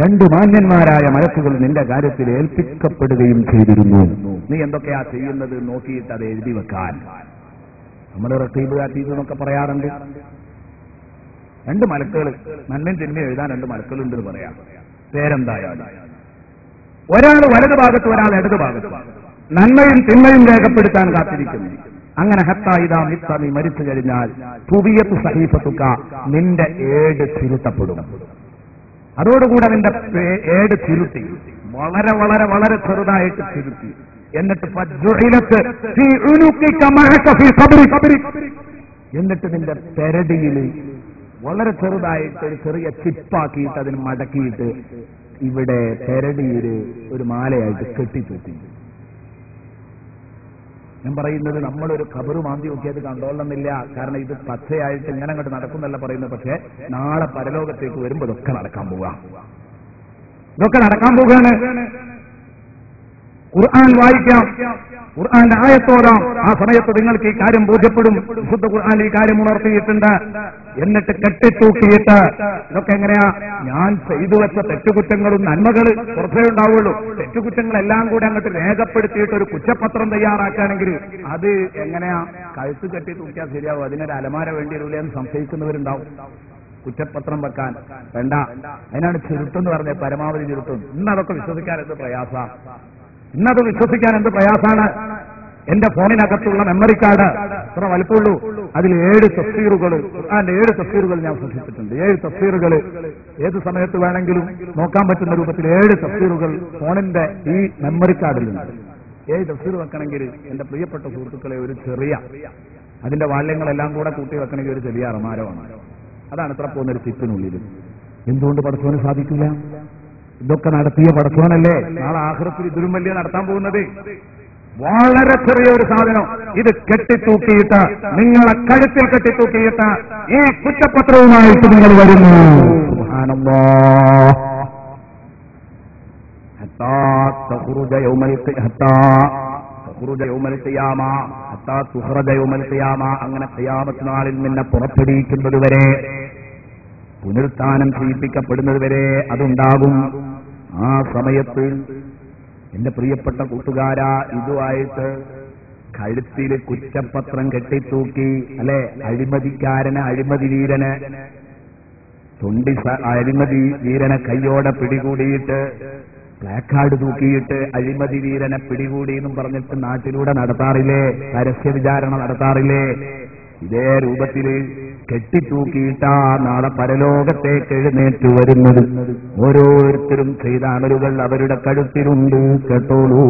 രണ്ട് മാന്യന്മാരായ മലക്കുകൾ നിന്റെ കാര്യത്തിൽ ഏൽപ്പിക്കപ്പെടുകയും ചെയ്തിരുന്നു. നീ എന്തൊക്കെയാ ചെയ്യുന്നത് നോക്കിയിട്ട് അത് എഴുതി വെക്കാൻ. നമ്മൾ റത്തീബ് അത്തീബ് എന്നൊക്കെ പറയാറുണ്ട്. രണ്ട് മലക്കുകൾ, നന്മയും തിന്മയും എഴുതാൻ രണ്ട് മലക്കുകളുണ്ടെന്ന് പറയാം. പേരെന്തായാലും ഒരാൾ വലതു ഭാഗത്ത്, ഒരാൾ ഇടതു ഭാഗത്ത്, നന്മയും തിന്മയും രേഖപ്പെടുത്താൻ കാത്തിരിക്കുന്നു. അങ്ങനെ ഹത്തായിതാ മിത്ത, നീ മരിച്ചു കഴിഞ്ഞാൽ പുതിയത്ത് സഹീഫത്തുക, നിന്റെ ഏട് തിരുത്തപ്പെടും. അതോടുകൂടെ നിന്റെ ഏട് തിരുത്തി, വളരെ വളരെ വളരെ ചെറുതായിട്ട് തിരുത്തി. എന്നിട്ട് എന്നിട്ട് നിന്റെ പെരടിയിൽ വളരെ ചെറുതായിട്ട് ഒരു ചെറിയ ചിപ്പാക്കിയിട്ട് അതിന് മടക്കിയിട്ട് ഇവിടെ പെരടിയിൽ ഒരു മാലയായിട്ട് കെട്ടിത്തൂക്കി. ഞാൻ പറയുന്നത് നമ്മളൊരു ഖബറ് മാന്തി നോക്കിയത് കണ്ടോളണമെന്നില്ല. കാരണം ഇത് പച്ചയായിട്ട് ഇങ്ങനെ അങ്ങോട്ട് നടക്കുന്നല്ല പറയുന്നത്. പക്ഷേ നാളെ പരലോകത്തേക്ക് വരുമ്പോൾ ഇതൊക്കെ നടക്കാൻ പോവുക. ഇതൊക്കെ നടക്കാൻ പോവുകയാണ്. ഖുർആൻ വായിക്കാം, ഖുർആന്റെ ആയത്തോടാം. ആ സമയത്ത് നിങ്ങൾക്ക് ഈ കാര്യം ബോധ്യപ്പെടും. വിശുദ്ധ ഖുർആൻ ഈ കാര്യം ഉണർത്തിയിട്ടുണ്ട്. എന്നിട്ട് കെട്ടിത്തൂക്കിയിട്ട് ഇതൊക്കെ എങ്ങനെയാ? ഞാൻ ചെയ്തു വെച്ച തെറ്റുകുറ്റങ്ങളും നന്മകൾ പുറത്തേ ഉണ്ടാവുള്ളൂ. തെറ്റുകുറ്റങ്ങളെല്ലാം കൂടെ അങ്ങോട്ട് രേഖപ്പെടുത്തിയിട്ട് ഒരു കുറ്റപത്രം തയ്യാറാക്കുകയാണെങ്കിൽ അത് എങ്ങനെയാ? കഴുത്ത് കെട്ടി തൂക്കിയാൽ ശരിയാവും. അതിനൊരു അലമാര വേണ്ടി വരില്ല എന്ന് സംശയിക്കുന്നവരുണ്ടാവും. കുറ്റപത്രം വെക്കാൻ വേണ്ട. അതിനാണ് ചുരുട്ടെന്ന് പറഞ്ഞത്, പരമാവധി ചുരുട്ടും. ഇന്നതൊക്കെ വിശ്വസിക്കാൻ എന്ത് പ്രയാസ, ഇന്നത് വിശ്വസിക്കാൻ എന്ത് പ്രയാസാണ്. എന്റെ ഫോണിനകത്തുള്ള മെമ്മറി കാർഡ് എത്ര വലുപ്പമുള്ളൂ. അതിൽ 7 തഫ്സീറുകൾ, ഖുർആന്റെ 7 തഫ്സീറുകൾ ഞാൻ സൂക്ഷിച്ചിട്ടുണ്ട്. 7 തഫ്സീറുകൾ ഏത് സമയത്ത് വേണമെങ്കിലും നോക്കാൻ പറ്റുന്ന രൂപത്തിൽ 7 തഫ്സീറുകൾ ഫോണിന്റെ ഈ മെമ്മറി കാർഡിലുണ്ട്. 7 തഫ്സീർ വെക്കണമെങ്കിൽ എന്റെ പ്രിയപ്പെട്ട സുഹൃത്തുക്കളെ ഒരു ചെറിയ അതിന്റെ വാള്യങ്ങളെല്ലാം കൂടെ കൂട്ടി വെക്കണമെങ്കിൽ ഒരു ചെറിയ അറമാരമാണ്. അതാണ് ഇത്ര പോകുന്നൊരു ചിപ്പിനുള്ളിൽ. എന്തുകൊണ്ട് പടച്ചോന് സാധിക്കില്ല? ഇതൊക്കെ നടത്തിയ പടച്ചോനല്ലേ നാളെ ആഖിറത്തിൽ ഇതിലും വലിയ നടത്താൻ പോകുന്നത്. വളരെ ചെറിയ ഒരു സാധനം ഇത് കെട്ടിത്തൂക്കിയിട്ട്, നിങ്ങളെ കഴുത്തിൽ കെട്ടിത്തൂക്കിയിട്ട് ഈ കുറ്റപത്രവുമായിട്ട് നിങ്ങൾ വരുന്നു. സുബ്ഹാനല്ലാഹ്. ഹത്താ തഖ്റുജ യൗമൽ ഖിയാമ ഹത്താ തുഖ്റജ യൗമൽ ഖിയാമ. അങ്ങനെ ഖിയാമത്ത് നാളിൽ നിന്നെ പുറപ്പെടുവിക്കുന്നതുവരെ, പുനരുത്ഥാനം ചെയ്യിപ്പിക്കപ്പെടുന്നതുവരെ അതുണ്ടാകും. ആ സമയത്ത് എന്റെ പ്രിയപ്പെട്ട കൂട്ടുകാരാ, ഇതുമായിട്ട് കഴുത്തിൽ കുറ്റപത്രം കെട്ടിത്തൂക്കി, അല്ലെ, അഴിമതിക്കാരന്, അഴിമതി വീരന്, അഴിമതി വീരനെ കയ്യോടെ പിടികൂടിയിട്ട് പ്ലാക്കാർഡ് തൂക്കിയിട്ട് അഴിമതി വീരനെ പിടികൂടി എന്നും പറഞ്ഞിട്ട് നാട്ടിലൂടെ നടത്താറില്ലേ? പരസ്യ വിചാരണ നടത്താറില്ലേ? ഇതേ രൂപത്തിൽ കെട്ടിത്തൂക്കിയിട്ടാ നാളെ പരലോകത്തേക്ക് എഴുന്നേറ്റ് വരുന്നത്. ഓരോരുത്തരും ചെയ്ത അമലുകൾ അവരുടെ കഴുത്തിലുണ്ട്. കേട്ടോളൂ,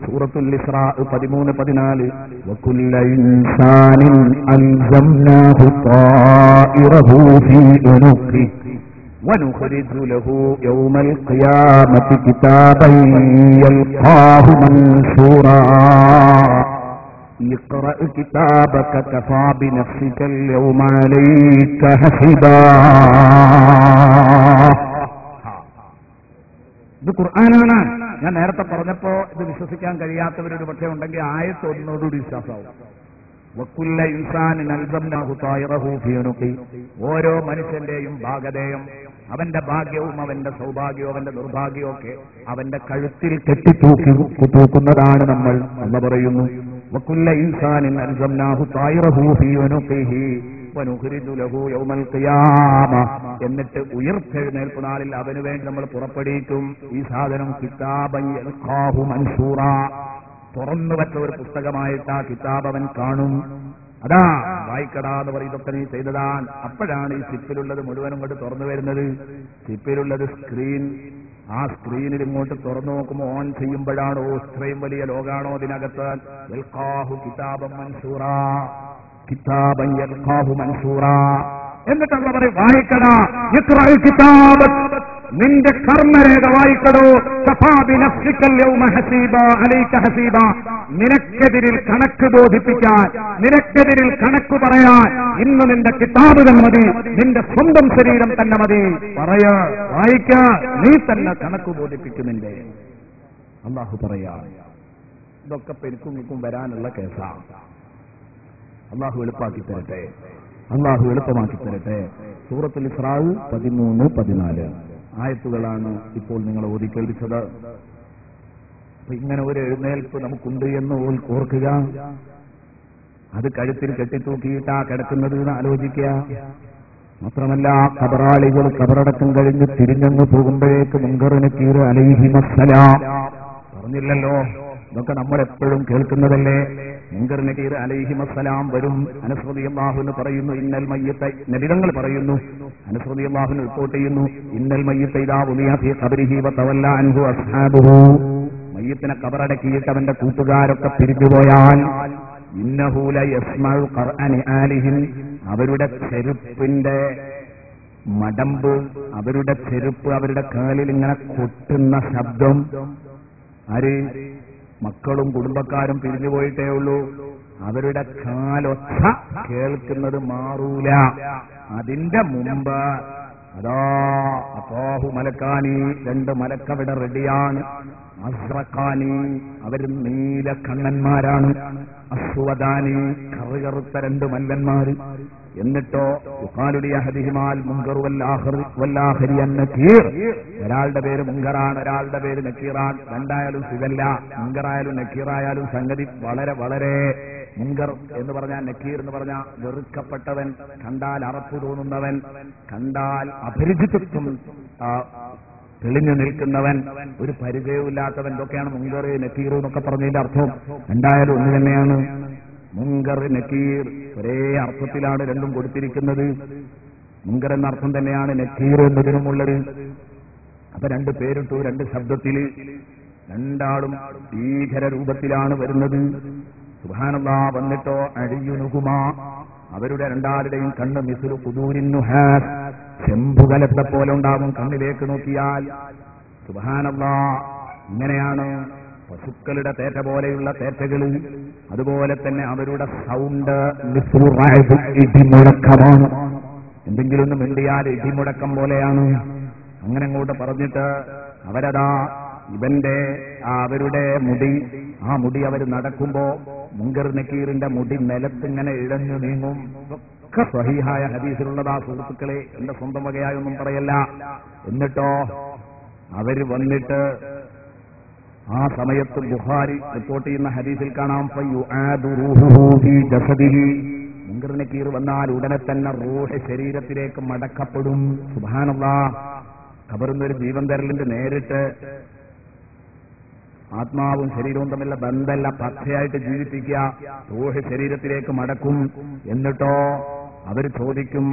സൂറത്തുൽ ഇസ്രാ 13-14. വകുല്ല ഇൻസാനിൻ അൽസംനാഹു ത്വാഇറഹു ഫീ ഉനുഖി വനുഖ്രിജു ലഹു യൗമൽ ഖിയാമത്തി കിതാബൻ യൽഖാഹു മൻശൂറാ اقرأ كتابك كفى بنفسك اليوم عليك حسيبا. ഇത് ഖുർആനാണ്. ഞാൻ നേരത്തെ പറഞ്ഞപ്പോ ഇത് വിശ്വസിക്കാൻ കഴിയാത്തവരൊരു പക്ഷേ ഉണ്ടെങ്കിൽ ആയത്ത് ഒന്നോടുകൂടി വിശ്വാസമാവും. വകുല്ല ഇൻസാനിൻ അൽസംനാഹു ത്വാഇറഹു ഫീ ഉനുഖി. ഓരോ മനുഷ്യന്റെയും ഭാഗധേയം, അവന്റെ ഭാഗ്യവും അവന്റെ സൗഭാഗ്യവും അവന്റെ നിർഭാഗ്യവും ഒക്കെ അവന്റെ കഴുത്തിൽ കെട്ടിത്തൂക്കുന്നതാണ് നമ്മൾ എന്ന് പറയുന്നു. വകുല്ല ഇൻസാനിൻ അൽസംനാഹു ത്വാഇറഹു ഫീ ഉനുഖിഹി വനുഖ്രിജു ലഹു യൗമൽ ഖിയാമ. എന്നിട്ട് ഉയർത്തെഴുന്നേൽപ്പ് നാളിൽ അവന് വേണ്ടി നമ്മൾ പുറപ്പെടുവിക്കും ഈ സാധനം. കിതാബൻ യൽഖാഹു മൻശൂറാ. തുറന്നു വെച്ച ഒരു പുസ്തകമായിട്ട് ആ കിതാബ് അവൻ കാണും. അതാ വായിക്കടാ എന്ന് പറയും, ഇതൊക്കെ നീ ചെയ്തതാണ്. അപ്പോഴാണ് ഈ ചിപ്പിലുള്ളത് മുഴുവനും കൊണ്ട് തുറന്നു വരുന്നത്. ചിപ്പിലുള്ളത് സ്ക്രീൻ. ആ സ്ക്രീനിൽ ഇങ്ങോട്ട് തുറന്നു നോക്കുമ്പോൾ ഓൺ ചെയ്യുമ്പോഴാണോ ഇത്രയും വലിയ ലോകാണോ അതിനകത്ത്. യൽഖാഹു കിതാബൻ മൻശൂറാ, കിതാബൻ യൽഖാഹു മൻശൂറാ. എന്നിട്ട് അല്ലാഹു പറയും, വായിക്കടാ, ഇഖ്റഅ കിതാബക്, നിന്റെ കർമ്മരേഖ വായിക്കടോ. കഫാ ബിനഫ്സിക്കൽ യൗമ ഹസീബാ അലൈക ഹസീബാ. നിനക്കെതിരിൽ കണക്ക് ബോധിപ്പിക്കാൻ, നിനക്കെതിരിൽ കണക്ക് പറയാൻ ഇന്ന് നിന്റെ കിതാബ് തന്നെ മതി, നിന്റെ സ്വന്തം ശരീരം തന്നെ മതി. പറയാ, വായിക്ക, നീ തന്നെ കണക്ക് ബോധിപ്പിക്കുന്നില്ലേ. അല്ലാഹു പറയാ, ഇതൊക്കെ പെരുക്കും വരാനുള്ള കേസാണ്. അല്ലാഹു എളുപ്പാക്കി തരട്ടെ, അല്ലാഹു എളുപ്പമാക്കി തരട്ടെ. സൂറത്തുൽ ഇസ്രാ 13-14 ആയത്തുകളാണ് ഇപ്പോൾ നിങ്ങൾ ഓതി കേൾപ്പിച്ചത്. അപ്പൊ ഇങ്ങനെ ഒരു എഴുന്നേൽപ്പ് നമുക്കുണ്ട് എന്ന് ഓർക്കുക. അത് കഴുത്തിൽ കെട്ടിത്തൂക്കിയിട്ടാ കിടക്കുന്നത് എന്ന് ആലോചിക്കുക. മാത്രമല്ല, ഖബറാളികൾ ഖബറടക്കം കഴിഞ്ഞ് തിരിഞ്ഞങ്ങ് പോകുമ്പോഴേക്ക് മുൻകർ നക്കീർ അലൈഹിമസ്സലാം പറഞ്ഞില്ലല്ലോ. ഇതൊക്കെ നമ്മൾ എപ്പോഴും കേൾക്കുന്നതല്ലേ. മുൻകർ നക്കീർ അലൈഹിമസ്സലാം വരും. അനസ് റളിയല്ലാഹു അൻഹു പറയുന്നു, ഇന്നൽ മയ്യിത, നബിതങ്ങൾ പറയുന്നു, അനസ് റളിയല്ലാഹു അൻഹു റിപ്പോർട്ട് ചെയ്യുന്നു, ഇന്നൽ മയ്യിത ഇദാ ഉളിയ ഫീ ഖബരിഹി വതവല്ല അൻഹു അസ്ഹാബുഹു. മയ്യിത്തിനെ ഖബറടക്കിയിട്ട് അവന്റെ കൂട്ടുകാരൊക്കെ പിരിഞ്ഞുപോയാൽ, ഇന്നഹു ലയസ്മഉ ഖർഅനി ആലിഹിൻ, അവരുടെ ചെരുപ്പിന്റെ മടമ്പ്, അവരുടെ ചെരുപ്പ് അവരുടെ കാലിൽ ഇങ്ങനെ കൊട്ടുന്ന ശബ്ദം. ആര്? മക്കളും കുടുംബക്കാരും പിരിഞ്ഞുപോയിട്ടേ ഉള്ളൂ. അവരുടെ കാലൊച്ച കേൾക്കുന്നത് മാറൂല. അതിന്റെ മുമ്പ് അതാ അതാഹു മലക്കാനി, 2 മലക്കവിടെ റെഡിയാണ്. അസ്രഖാനി, അവർ നീല കണ്ണന്മാരാണ്. അസ്വദാനി, കറുകറുത്ത 2 മല്ലന്മാര്. എന്നിട്ടോ ഒരാളുടെ പേര് മുങ്കറാണ്, ഒരാളുടെ പേര് നക്കീറാൻ. രണ്ടായാലും സുഖല്ല. മുങ്കറായാലും നക്കീറായാലും സംഗതി വളരെ വളരെ. മുങ്കർ എന്ന് പറഞ്ഞാൽ, നക്കീർ എന്ന് പറഞ്ഞാൽ വെറുക്കപ്പെട്ടവൻ, കണ്ടാൽ അറപ്പ് തോന്നുന്നവൻ, കണ്ടാൽ അപരിചിതത്വം തെളിഞ്ഞു നിൽക്കുന്നവൻ, ഒരു പരിചയമില്ലാത്തവൻ. ഇതൊക്കെയാണ് മുങ്കർ നക്കീർ എന്നൊക്കെ പറഞ്ഞതിന്റെ അർത്ഥം. രണ്ടായാലും ഒന്ന് തന്നെയാണ്. മുങ്കർ നക്കീർ ഒരേ അർത്ഥത്തിലാണ് രണ്ടും കൊടുത്തിരിക്കുന്നത്. മുങ്കർ എന്ന അർത്ഥം തന്നെയാണ് നക്കീർ എന്നതിനുമുള്ളത്. അപ്പൊ 2 പേരിട്ടു, 2 ശബ്ദത്തിൽ. രണ്ടാളും ഭീകര രൂപത്തിലാണ് വരുന്നത്. സുബ്ഹാനല്ലാഹ്. വന്നിട്ടോ അഴിയുനുകുമാ, അവരുടെ രണ്ടാളുടെയും കണ്ണ് മിസ്ലു ഖുദൂരിൻ നുഹാസ്, ചെമ്പുകലത്തെ പോലെ ഉണ്ടാകും കണ്ണിലേക്ക് നോക്കിയാൽ. സുബ്ഹാനല്ലാഹ്. ഇങ്ങനെയാണ് പശുക്കളുടെ തേറ്റ പോലെയുള്ള തേറ്റകള്. അതുപോലെ തന്നെ അവരുടെ സൗണ്ട് ഇടിമുഴക്കമാണ്. എന്തെങ്കിലും ഒന്ന് മിണ്ടിയാൽ ഇടിമുഴക്കം പോലെയാണ്. അങ്ങനെ അങ്ങോട്ട് പറഞ്ഞിട്ട് അവരതാ ഇവന്റെ അവരുടെ മുടി, ആ മുടി അവർ നടക്കുമ്പോ മുങ്കർ നക്കീറിന്റെ മുടി നിലത്തിങ്ങനെ ഇഴഞ്ഞു നീങ്ങും. ഒക്കെ സ്വഹീഹായ ഹദീസിലുള്ളതാ സുഹൃത്തുക്കളെ, എന്റെ സ്വന്തം വകയായൊന്നും പറയല്ല. എന്നിട്ടോ അവര് വന്നിട്ട് ആ സമയത്ത് ബുഖാരി റിപ്പോർട്ട് ചെയ്യുന്ന ഹദീസിൽ കാണാം, മുങ്കർ നക്കീർ വന്നാൽ ഉടനെ തന്നെ റൂഹ് ശരീരത്തിലേക്ക് മടക്കപ്പെടും. സുബ്ഹാനല്ലാഹ്. ഖബറിന്നൊരു ജീവൻ തരലിന്റെ നേരിട്ട് ആത്മാവും ശരീരവും തമ്മിലുള്ള ബന്ധമല്ല, പച്ചയായിട്ട് ജീവിപ്പിക്കുക. റൂഹ് ശരീരത്തിലേക്ക് മടക്കും. എന്നിട്ടോ അവർ ചോദിക്കും,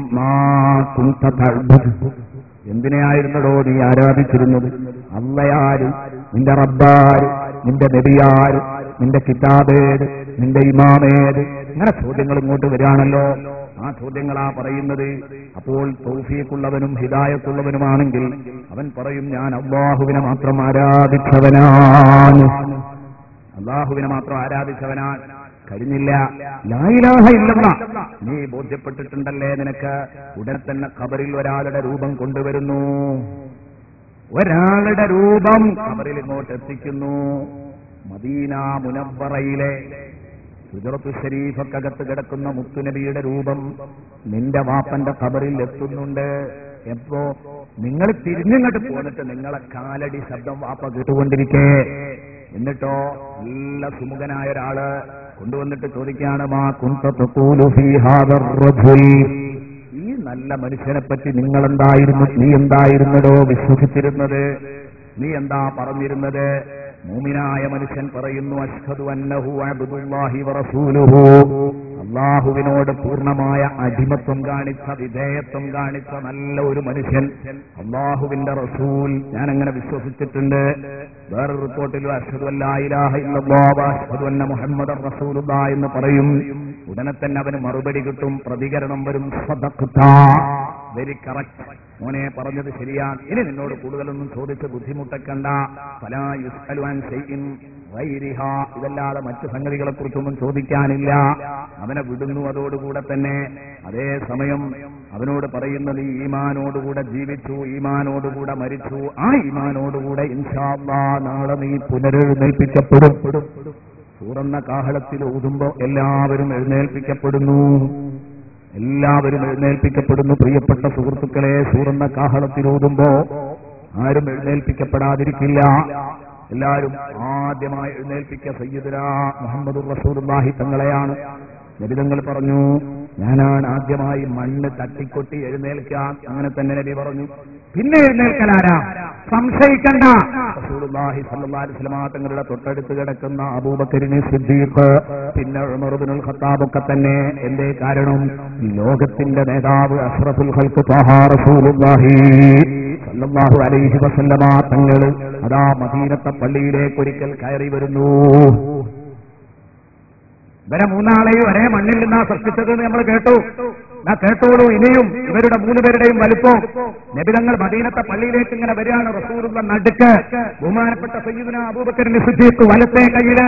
എന്തിനെയായിരുന്നടോ നീ ആരാധിച്ചിരുന്നത്? അള്ളയാര്? നിന്റെ റബ്ബാര്? നിന്റെ നബിയാര്? നിന്റെ കിതാബേത്? നിന്റെ ഇമാമേത്? ഇങ്ങനെ ചോദ്യങ്ങൾ ഇങ്ങോട്ട് വരികയാണല്ലോ. ആ ചോദ്യങ്ങളാ പറയുന്നത്. അപ്പോൾ തൗഫീഖുള്ളവനും ഹിദായത്തുള്ളവനുമാണെങ്കിൽ അവൻ പറയും, ഞാൻ അല്ലാഹുവിനെ മാത്രം ആരാധിച്ചവനാണ്. അല്ലാഹുവിനെ മാത്രം ആരാധിച്ചവനാണ്. കഴിഞ്ഞില്ല, ലാ ഇലാഹ ഇല്ലല്ലാഹ് നീ ബോധ്യപ്പെട്ടിട്ടുണ്ടല്ലേ നിനക്ക്. ഉടൻ തന്നെ ഖബറിൽ ഒരാളുടെ രൂപം കൊണ്ടുവരുന്നു. ഒരാളുടെ രൂപം ഖബറിൽ ഇങ്ങോട്ട് എത്തിക്കുന്നു. മദീന മുനവ്വറയിലെ ഹുജറത്തു ശരീഫക്കകത്ത് കിടക്കുന്ന മുത്തുനബിയുടെ രൂപം നിന്റെ വാപ്പന്റെ ഖബറിൽ എത്തുന്നുണ്ട്. എപ്പോ? നിങ്ങൾ തിരിഞ്ഞിങ്ങോട്ട് പോന്നിട്ട് നിങ്ങളെ കാലടി ശബ്ദം വാപ്പ കേട്ടുകൊണ്ടിരിക്കേ. എന്നിട്ടോ നല്ല സുമുഖനായ ഒരാള് കൊണ്ടുവന്നിട്ട് ചോദിക്കുകയാണ്, മാ കുന്ത തഖൂലു ഫീ ഹാദർ റജുൽ, ഈ നല്ല മനുഷ്യനെ പറ്റി നിങ്ങൾ എന്തായിരുന്നു, നീ എന്തായിരുന്നതോ വിശ്വസിച്ചിരുന്നത്? നീ എന്താ പറഞ്ഞിരുന്നത്? മൂമിനായ മനുഷ്യൻ പറയുന്നു, അഷ്ഹദു അന്നഹു അബ്ദുല്ലാഹി വറസൂലുഹു, അല്ലാഹുവിനോട് പൂർണ്ണമായ അടിമത്വം കാണിച്ച, വിധേയത്വം കാണിച്ച നല്ല ഒരു മനുഷ്യൻ, അല്ലാഹുവിന്റെ റസൂൽ, ഞാൻ അങ്ങനെ വിശ്വസിച്ചിട്ടുണ്ട്. വേറൊരു റിപ്പോർട്ടിൽ അഷ്ഹദു അല്ലാ ഇലാഹ ഇല്ലല്ലാഹ് വ അഷ്ഹദു അന്ന മുഹമ്മദൻ റസൂലുള്ളാഹ് എന്ന് പറയും. ഉടനെ തന്നെ അവന് മറുപടി കിട്ടും, പ്രതികരണം വരും, സദഖ്ത, വെരി കറക്റ്റ്, മോനെ പറഞ്ഞത് ശരിയാണ്. ഇനി നിന്നോട് കൂടുതലൊന്നും ചോദിച്ച് ബുദ്ധിമുട്ടക്കണ്ട. ഫലാ യുസ്അലു അൻ ശൈഇൻ ഗൈരിഹാ, ഇതല്ലാതെ മറ്റു സംഗതികളെ കുറിച്ചൊന്നും ചോദിക്കാനില്ല. അവനെ വിടുന്നു. അതോടുകൂടെ തന്നെ അതേ സമയം അവനോട് പറയുന്നത്, ഈ ഈമാനോടുകൂടെ ജീവിച്ചു, ഈമാനോടുകൂടെ മരിച്ചു, ആ ഈമാനോടുകൂടെ ഇൻഷാ അല്ലാഹ് നാളെ നീ പുനരെഴുന്നേൽപ്പിക്കപ്പെടും. തുറന്ന കാഹളത്തിൽ ഊതുമ്പോ എല്ലാവരും എഴുന്നേൽപ്പിക്കപ്പെടുന്നു. എല്ലാവരും എഴുന്നേൽപ്പിക്കപ്പെടുന്നു. പ്രിയപ്പെട്ട സുഹൃത്തുക്കളെ, തുറന്ന കാഹളത്തിൽ ഊതുമ്പോ ആരും എഴുന്നേൽപ്പിക്കപ്പെടാതിരിക്കില്ല. എല്ലാവരും ആദ്യമായി എഴുന്നേൽപ്പിക്കുക സയ്യിദുനാ മുഹമ്മദുർ റസൂലുള്ളാഹി തങ്ങളെയാണ്. നബിതങ്ങൾ പറഞ്ഞു, ഞാനാണ് ആദ്യമായി മണ്ണ് തട്ടിക്കൊട്ടി എഴുന്നേൽക്കാൻ. അങ്ങനെ തന്നെ നബി പറഞ്ഞു. പിന്നെ എഴുന്നേൽക്കലാരാ? സംശയിക്കണ്ട. റസൂലുള്ളാഹി സ്വല്ലല്ലാഹു അലൈഹി വസല്ലം തങ്ങളുടെ തൊട്ടടുത്ത് കിടക്കുന്ന അബൂബക്കറിനെ സിദ്ദീഖ്, പിന്നെ ഉമർ ഇബ്നുൽ ഖത്താബ് ഒക്കെ തന്നെ. എന്തേ കാരണം? ലോകത്തിന്റെ നേതാവ് അഷ്റഫുൽ ഖൽഖ് ത്വഹ റസൂലുള്ളാഹി സ്വല്ലല്ലാഹു അലൈഹി വസല്ലം തങ്ങൾ അതാ മദീനത്തെ പള്ളിയിലേക്ക് ഒരിക്കൽ കയറി വരുന്നു. ഇവരെ മൂന്നാളെയും ഒരേ മണ്ണിൽ നിന്നാ സൃഷ്ടിച്ചത് നമ്മൾ കേട്ടു. കേട്ടോളൂ, ഇനിയും ഇവരുടെ 3 പേരുടെയും വലിപ്പം. നബിതങ്ങൾ മദീനത്തെ പള്ളിയിലേക്ക് ഇങ്ങനെ വരികയാണ്. റസൂലുള്ള നടുക്ക്, ബഹുമാനപ്പെട്ട സയ്യിദുനാ അബൂബക്കർ സിദ്ദീഖ് വലത്തെ കയ്യില്,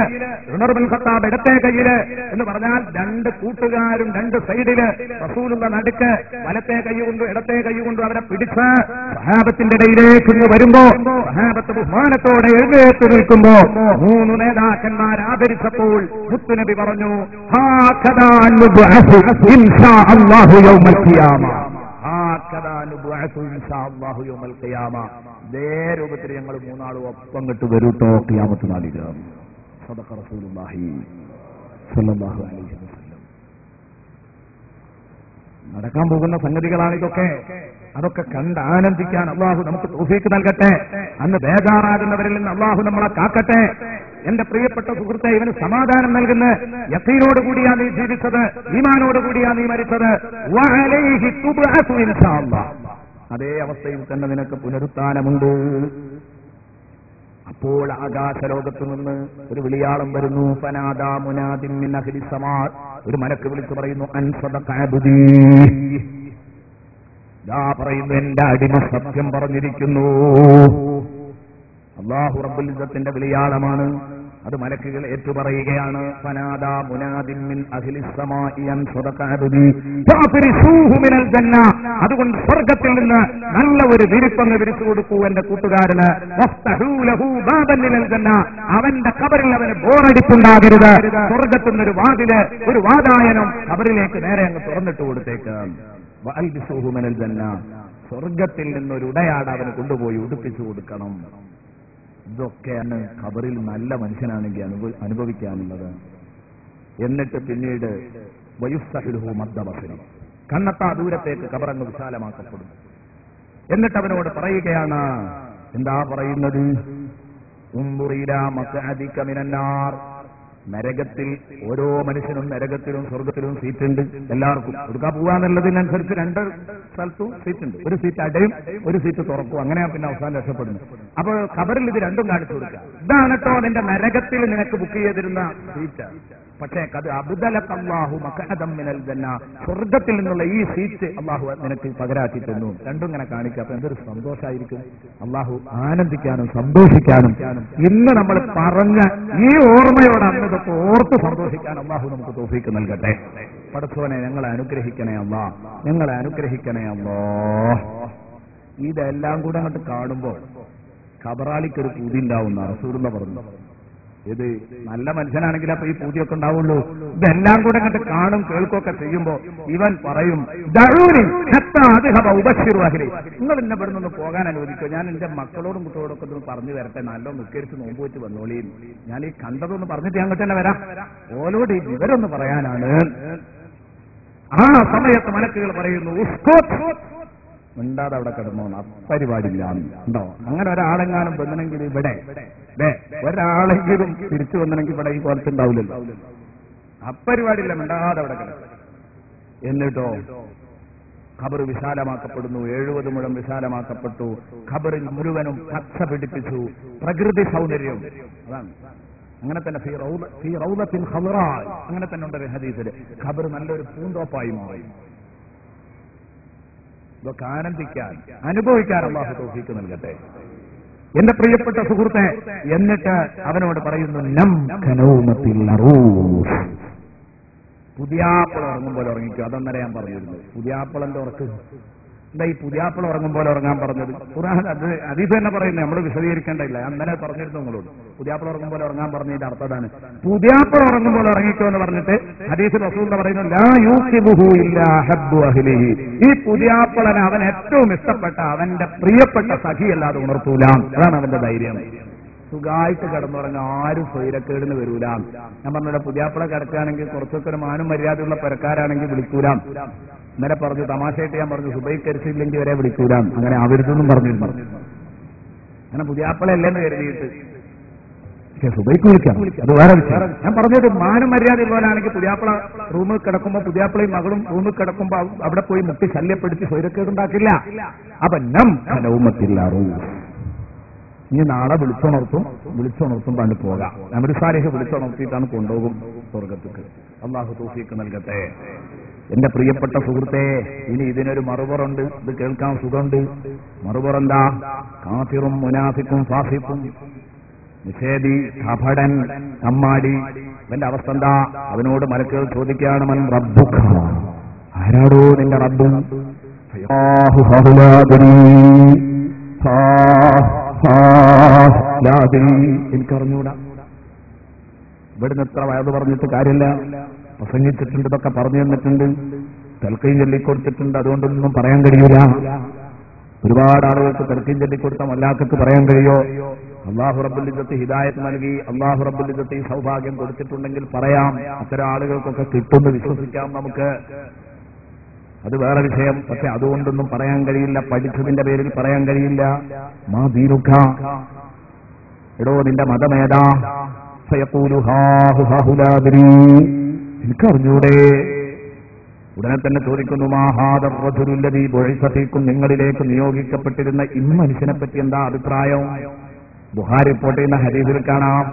ഉമർ ഇബ്നുൽ ഖത്താബ് ഇടത്തെ കയ്യില് എന്ന് പറഞ്ഞാൽ 2 കൂട്ടുകാരും 2 സൈഡില്. റസൂലുള്ള നടുക്ക്, വലത്തെ കൈ കൊണ്ടും ഇടത്തെ കൈ കൊണ്ടും അവരെ പിടിച്ച് സഹാബത്തിന്റെ ഇടയിലേക്ക് ഇന്ന് വരുമ്പോ സഹാബത്ത് ബഹുമാനത്തോടെ എഴുന്നേറ്റ് നിൽക്കുമ്പോ 3 നേതാക്കന്മാർ ആദരിച്ചപ്പോൾ മുത്തുനബി പറഞ്ഞു, ഇതേ രൂപത്തിൽ ഞങ്ങൾ 3 ആളും ഒപ്പം കിട്ടു വരൂട്ടോ ഖിയാമത്ത് നാളിൽ. സദഖ റസൂലുള്ളാഹി സ്വല്ലല്ലാഹു അലൈഹി വസല്ലം. നടക്കാൻ പോകുന്ന സംഗതികളാണ് ഇതൊക്കെ. അതൊക്കെ കണ്ട് ആനന്ദിക്കാൻ അള്ളാഹു നമുക്ക് തൗഫീഖ് നൽകട്ടെ. അന്ന് ബേജാറാകുന്നവരിൽ നിന്ന് അള്ളാഹു നമ്മളെ കാക്കട്ടെ. എന്റെ പ്രിയപ്പെട്ട സുഹൃത്തെ, ഇവന് സമാധാനം നൽകുന്ന യഖീനോടുകൂടിയാ നീ ജീവിച്ചത്, ഈമാനോടുകൂടിയാ നീ മരിച്ചത്. വഅലൈഹി തുബ്അസു ഇൻഷാഅല്ലാഹ്. അതേ അവസ്ഥയിൽ തന്നെ നിനക്ക് പുനരുത്ഥാനമുണ്ട്. അപ്പോൾ ആകാശലോകത്തു നിന്ന് ഒരു വിളിയാളം വരുന്നു. ഫനാദാ മുനാദിൻ മിൻ അഹ്ലിസ് സമാ. ഒരു മലക്ക് വിളിച്ചു പറയുന്നു, അൻ സദഖ അബ്ദീ. പറയുന്നു, എന്റെ അടിമ സത്യം പറഞ്ഞിരിക്കുന്നു. അല്ലാഹു റബ്ബുൽ ഇസ്സത്തിന്റെ വിളിയാളമാണ്. അത് മലക്കുകൾ ഏറ്റുപറയുകയാണ്. ഫനാദാ മുനാദിൻ മിൻ അഹ്ലിസ് സമാഇ അൻ സദഖ അബ്ദീ ഫഅഫരിസൂഹു മിനൽ ജന്ന. അതുകൊണ്ട് സ്വർഗ്ഗത്തിൽ നിന്ന് നല്ല ഒരു വിരിപ്പങ്ങ് വിരിച്ചു കൊടുക്കൂ എന്റെ കൂട്ടുകാരന്. വഫ്തഹൂ ലഹു ബാബൻ മിനൽ ജന്ന. അവന്റെ ഖബറിൽ അവന് ബോറടിപ്പുണ്ടാകരുത്. സ്വർഗ്ഗത്തിൽ നിന്നൊരു വാതില്, ഒരു വാതായനം ഖബറിലേക്ക് നേരെ അങ്ങ് തുറന്നിട്ട് കൊടുത്തേക്കാം. വഅൽബിസൂഹു മിനൽ ജന്ന. സ്വർഗ്ഗത്തിൽ നിന്നൊരു ഉടയാട അവന് കൊണ്ടുപോയി ഉടുപ്പിച്ചു കൊടുക്കണം. ഇതൊക്കെയാണ് ഖബറിൽ നല്ല മനുഷ്യനാണെങ്കിൽ അനുഭവിക്കാനുള്ളത്. എന്നിട്ട് പിന്നീട് വയുസ്തഹിലുഹു മദ്ദബസരി. കണ്ണത്താ ദൂരത്തേക്ക് ഖബറങ്ങ് വിശാലമാക്കപ്പെടും. എന്നിട്ട് അവനോട് പറയുകയാണ്, എന്താ പറയുന്നത്? ഉംദുറിലാ മഖഅദിക മിനന്നാർ. നരകത്തിൽ ഓരോ മനുഷ്യനും നരകത്തിലും സ്വർഗത്തിലും സീറ്റുണ്ട്. എല്ലാവർക്കും കൊടുക്കാൻ പോവാന്നുള്ളതിനനുസരിച്ച് 2 സ്ഥലത്തും സീറ്റുണ്ട്. ഒരു സീറ്റ് അടയും, ഒരു സീറ്റ് തുറക്കും. അങ്ങനെയാ പിന്നെ അവസാനം രക്ഷപ്പെടുന്നു. അപ്പൊ ഖബറിൽ ഇത് രണ്ടും കാണിച്ചു കൊടുക്കുക. ഇതാണ് കേട്ടോ നിന്റെ നരകത്തിൽ നിനക്ക് ബുക്ക് ചെയ്തിരുന്ന സീറ്റ്. പക്ഷേ അത് അബ്ദലക്കല്ലാഹു മഖഅദം മിനൽ ജന്ന. സ്വർഗത്തിൽ നിന്നുള്ള ഈ സീറ്റ് അള്ളാഹു നിനക്ക് പകരാക്കി തന്നു. രണ്ടും ഇങ്ങനെ കാണിക്കുക. അപ്പൊ എന്തൊരു സന്തോഷമായിരിക്കും. അള്ളാഹു ആനന്ദിക്കാനും സന്തോഷിക്കാനും ഇന്ന് നമ്മൾ പറഞ്ഞ ഈ ഓർമ്മയോടെ അന്ന് ഇതൊക്കെ ഓർത്ത് സന്തോഷിക്കാൻ അള്ളാഹു നമുക്ക് തൗഫീഖ് നൽകട്ടെ. പടച്ചോനെ, ഞങ്ങളെ അനുഗ്രഹിക്കണേ അല്ലാ, ഞങ്ങളെ അനുഗ്രഹിക്കണേ അല്ലാ. ഇതെല്ലാം കൂടെ അങ്ങോട്ട് കാണുമ്പോ ഖബറാളിക്കൊരു പൂതി ഉണ്ടാവുന്ന റസൂലുള്ള പറഞ്ഞു. ഇത് നല്ല മനുഷ്യനാണെങ്കിൽ അപ്പൊ ഈ പൂതിയൊക്കെ ഉണ്ടാവുള്ളൂ. ഇതെല്ലാം കൂടെ അങ്ങോട്ട് കാണും കേൾക്കുകയൊക്കെ ചെയ്യുമ്പോ ഇവൻ പറയും, നിങ്ങൾ എന്നെ ഇവിടെ നിന്ന് പോകാൻ അനുവദിക്കോ? ഞാൻ എന്റെ മക്കളോടും കുട്ടികളോടൊക്കെ ഒന്ന് പറഞ്ഞു വരട്ടെ, നല്ല നിസ്കരിച്ച് നോമ്പ് വെച്ച് വന്നോളിയും. ഞാൻ ഈ കണ്ടതൊന്ന് പറഞ്ഞിട്ട് അങ്ങോട്ട് തന്നെ വരാം. ഓലോട് ഈ വിവരമൊന്ന് പറയാനാണ്. ആ സമയത്ത് മലക്കുകൾ പറയുന്നു, മിണ്ടാതെ അവിടെ കിടന്നോ, പരിപാടിയില്ല ഉണ്ടോ? അങ്ങനെ ഒരാളെങ്ങാനും വന്നെങ്കിൽ ഇവിടെ ഒരാളെങ്കിലും തിരിച്ചു വന്നെങ്കിൽ ഇവിടെ ഈ പോലത്തെ ഉണ്ടാവില്ലല്ലോ. അപ്പരിപാടിയില്ല, മിണ്ടാതെ അവിടെ കിടക്കും. എന്നിട്ടോ ഖബർ വിശാലമാക്കപ്പെടുന്നു. 70 മുഴം വിശാലമാക്കപ്പെട്ടു. ഖബറിൽ മുഴുവനും പച്ച പിടിപ്പിച്ചു. പ്രകൃതി സൗന്ദര്യം. അതാണ് അങ്ങനെ തന്നെ ഫീ റൗളത്തിൻ ഖദറാ. അങ്ങനെ തന്നെ ഉണ്ട് ഹദീസിൽ. ഖബർ നല്ലൊരു പൂന്തോപ്പായി മാറി. ഇതൊക്കെ ആനന്ദിക്കാൻ, അനുഭവിക്കാൻ അല്ലാഹു തൗഫീഖ് നൽകട്ടെ. എന്റെ പ്രിയപ്പെട്ട സുഹൃത്തെ, എന്നിട്ട് അവനോട് പറയുന്നു, നം കനൗമത്തിൽ അറൂസ്. പുതിയാപ്പിള ഉറങ്ങുമ്പോൾ ഉറങ്ങിക്കോ. അതെന്നരെ ഞാൻ പറഞ്ഞിരുന്നു. പുതിയാപ്പിളന്റെ ഉറക്ക് എന്താ ഈ പുതിയാപ്പിള ഉറങ്ങുമ്പോൾ ഉറങ്ങാൻ പറഞ്ഞത്? ഖുർആൻ അത് ഹദീസ് തന്നെ പറയുന്നത്, നമ്മൾ വിശദീകരിക്കേണ്ടതില്ല. ഞാൻ ഇന്നലെ പറഞ്ഞിരുന്നു നിങ്ങളോട്. പുതിയാപ്പിള ഉറങ്ങുമ്പോൾ ഉറങ്ങാൻ പറഞ്ഞതിന്റെ അർത്ഥമാണ് പുതിയാപ്പിള ഉറങ്ങുമ്പോൾ ഉറങ്ങിക്കോ എന്ന് പറഞ്ഞിട്ട് ഹദീസ് റസൂൽ പറയുന്നു, ലാ യൂഖിബുഹു ഇല്ലാ ഹബ്ബു അഹ്ലിഹി. ഈ പുതിയാപ്പിളനെ അവൻ ഏറ്റവും ഇഷ്ടപ്പെട്ട അവന്റെ പ്രിയപ്പെട്ട സഖിയല്ലാതെ ഉണർത്തൂല. അതാണ് അവന്റെ ധൈര്യം. സുഖമായിട്ട് കിടന്നുറങ്ങാൻ ആരും സ്വൈരക്കേടിന് വരൂല. ഞാൻ പറഞ്ഞ പുതിയാപ്പിള കിടക്കുകയാണെങ്കിൽ കുറച്ചൊക്കെ ഒരു മാനും മര്യാദയുള്ള പെരക്കാരാണെങ്കിൽ വിളിക്കൂല. ഇന്നലെ പറഞ്ഞു, തമാശയായിട്ട് ഞാൻ പറഞ്ഞു, സുബൈക്കരിച്ചില്ലെങ്കിൽ വരെ വിളിക്കൂല. അങ്ങനെ അവരുതൊന്നും പറഞ്ഞിരുന്നു. അങ്ങനെ പുതിയാപ്പിളയല്ലെന്ന് കരുതിയിട്ട് സുബൈക്ക് വിളിക്കാം, അത് വേറെ വിഷയം. ഞാൻ പറഞ്ഞത് മാനും മര്യാദ പോലാണെങ്കിൽ പുതിയാപ്പിള റൂമിൽ കിടക്കുമ്പോൾ പുതിയാപ്പിളയും മകളും റൂമിൽ കിടക്കുമ്പോൾ അവിടെ പോയി മുട്ടി ശല്യപ്പെടുത്തി സ്വൈരക്കേടുണ്ടാക്കില്ല. അപ്പൊ നം കനൗമത്തില്ല റൂസ്. ഇനി നാളെ വിളിച്ചുണർത്തും പണ്ട് പോകാം. നമ്മുടെ സാലിഹ് വിളിച്ചുണർത്തിയിട്ടാണ് കൊണ്ടുപോകും സ്വർഗത്തേക്ക്. അല്ലാഹു തൗഫീഖ് നൽകട്ടെ. എന്റെ പ്രിയപ്പെട്ട സുഹൃത്തെ, ഇനി ഇതിനൊരു മറുപുറുണ്ട്. ഇത് കേൾക്കാൻ സുഖമുണ്ട്. മറുപുറെന്താ? കാഫിറും മുനാഫിക്കും ഫാസിക്കും, നിഷേധി, കപടൻ, കമ്മാടി. ഇവന്റെ അവസ്ഥ എന്താ? അവനോട് മലക്കുകൾ ചോദിക്കുകയാണ്, മൻ റബ്ബുക, ആരാടോ നിന്റെ റബ്ബ്? എനിക്കറിഞ്ഞൂടാ. ഇവിടുന്ന് എത്ര വയത് പറഞ്ഞിട്ട് കാര്യമില്ല. പ്രസംഗിച്ചിട്ടുണ്ട്, ഇതൊക്കെ പറഞ്ഞു തന്നിട്ടുണ്ട്, തൽക്കയും ചൊല്ലിക്കൊടുത്തിട്ടുണ്ട്. അതുകൊണ്ടൊന്നും പറയാൻ കഴിയൂല. ഒരുപാട് ആളുകൾക്ക് തൽക്കയും ചൊല്ലിക്കൊടുത്ത മല്ലാക്കൾക്ക് പറയാൻ കഴിയോ? അല്ലാഹു റബ്ബുൽ ഇസ്സത്ത് ഹിദായത്ത് നൽകി, അല്ലാഹു റബ്ബുൽ ഇസ്സത്ത് ഈ സൗഭാഗ്യം കൊടുത്തിട്ടുണ്ടെങ്കിൽ പറയാം. അത്തരം ആളുകൾക്കൊക്കെ കിട്ടുമെന്ന് വിശ്വസിക്കാം നമുക്ക്. അത് വേറെ വിഷയം. പക്ഷെ അതുകൊണ്ടൊന്നും പറയാൻ കഴിയില്ല. പഠിച്ചതിന്റെ പേരിൽ പറയാൻ കഴിയില്ല. മാ ദീനുക, എടോ നിന്റെ മതമേതാ? ഫയഖൂലു ഹാഹു ഹാഹുലാദരി, എനിക്കറിഞ്ഞൂടെ. ഉടനെ തന്നെ ചോദിക്കുന്നു, മാ ഹാദർ റജുലുല്ലദീ ബുഇസ ഫീകും, നിങ്ങളിലേക്ക് നിയോഗിക്കപ്പെട്ടിരുന്ന മനുഷ്യനെ പറ്റി എന്താ അഭിപ്രായം? ബുഖാരി റിപ്പോർട്ട് ചെയ്യുന്ന ഹദീസിൽ കാണാം.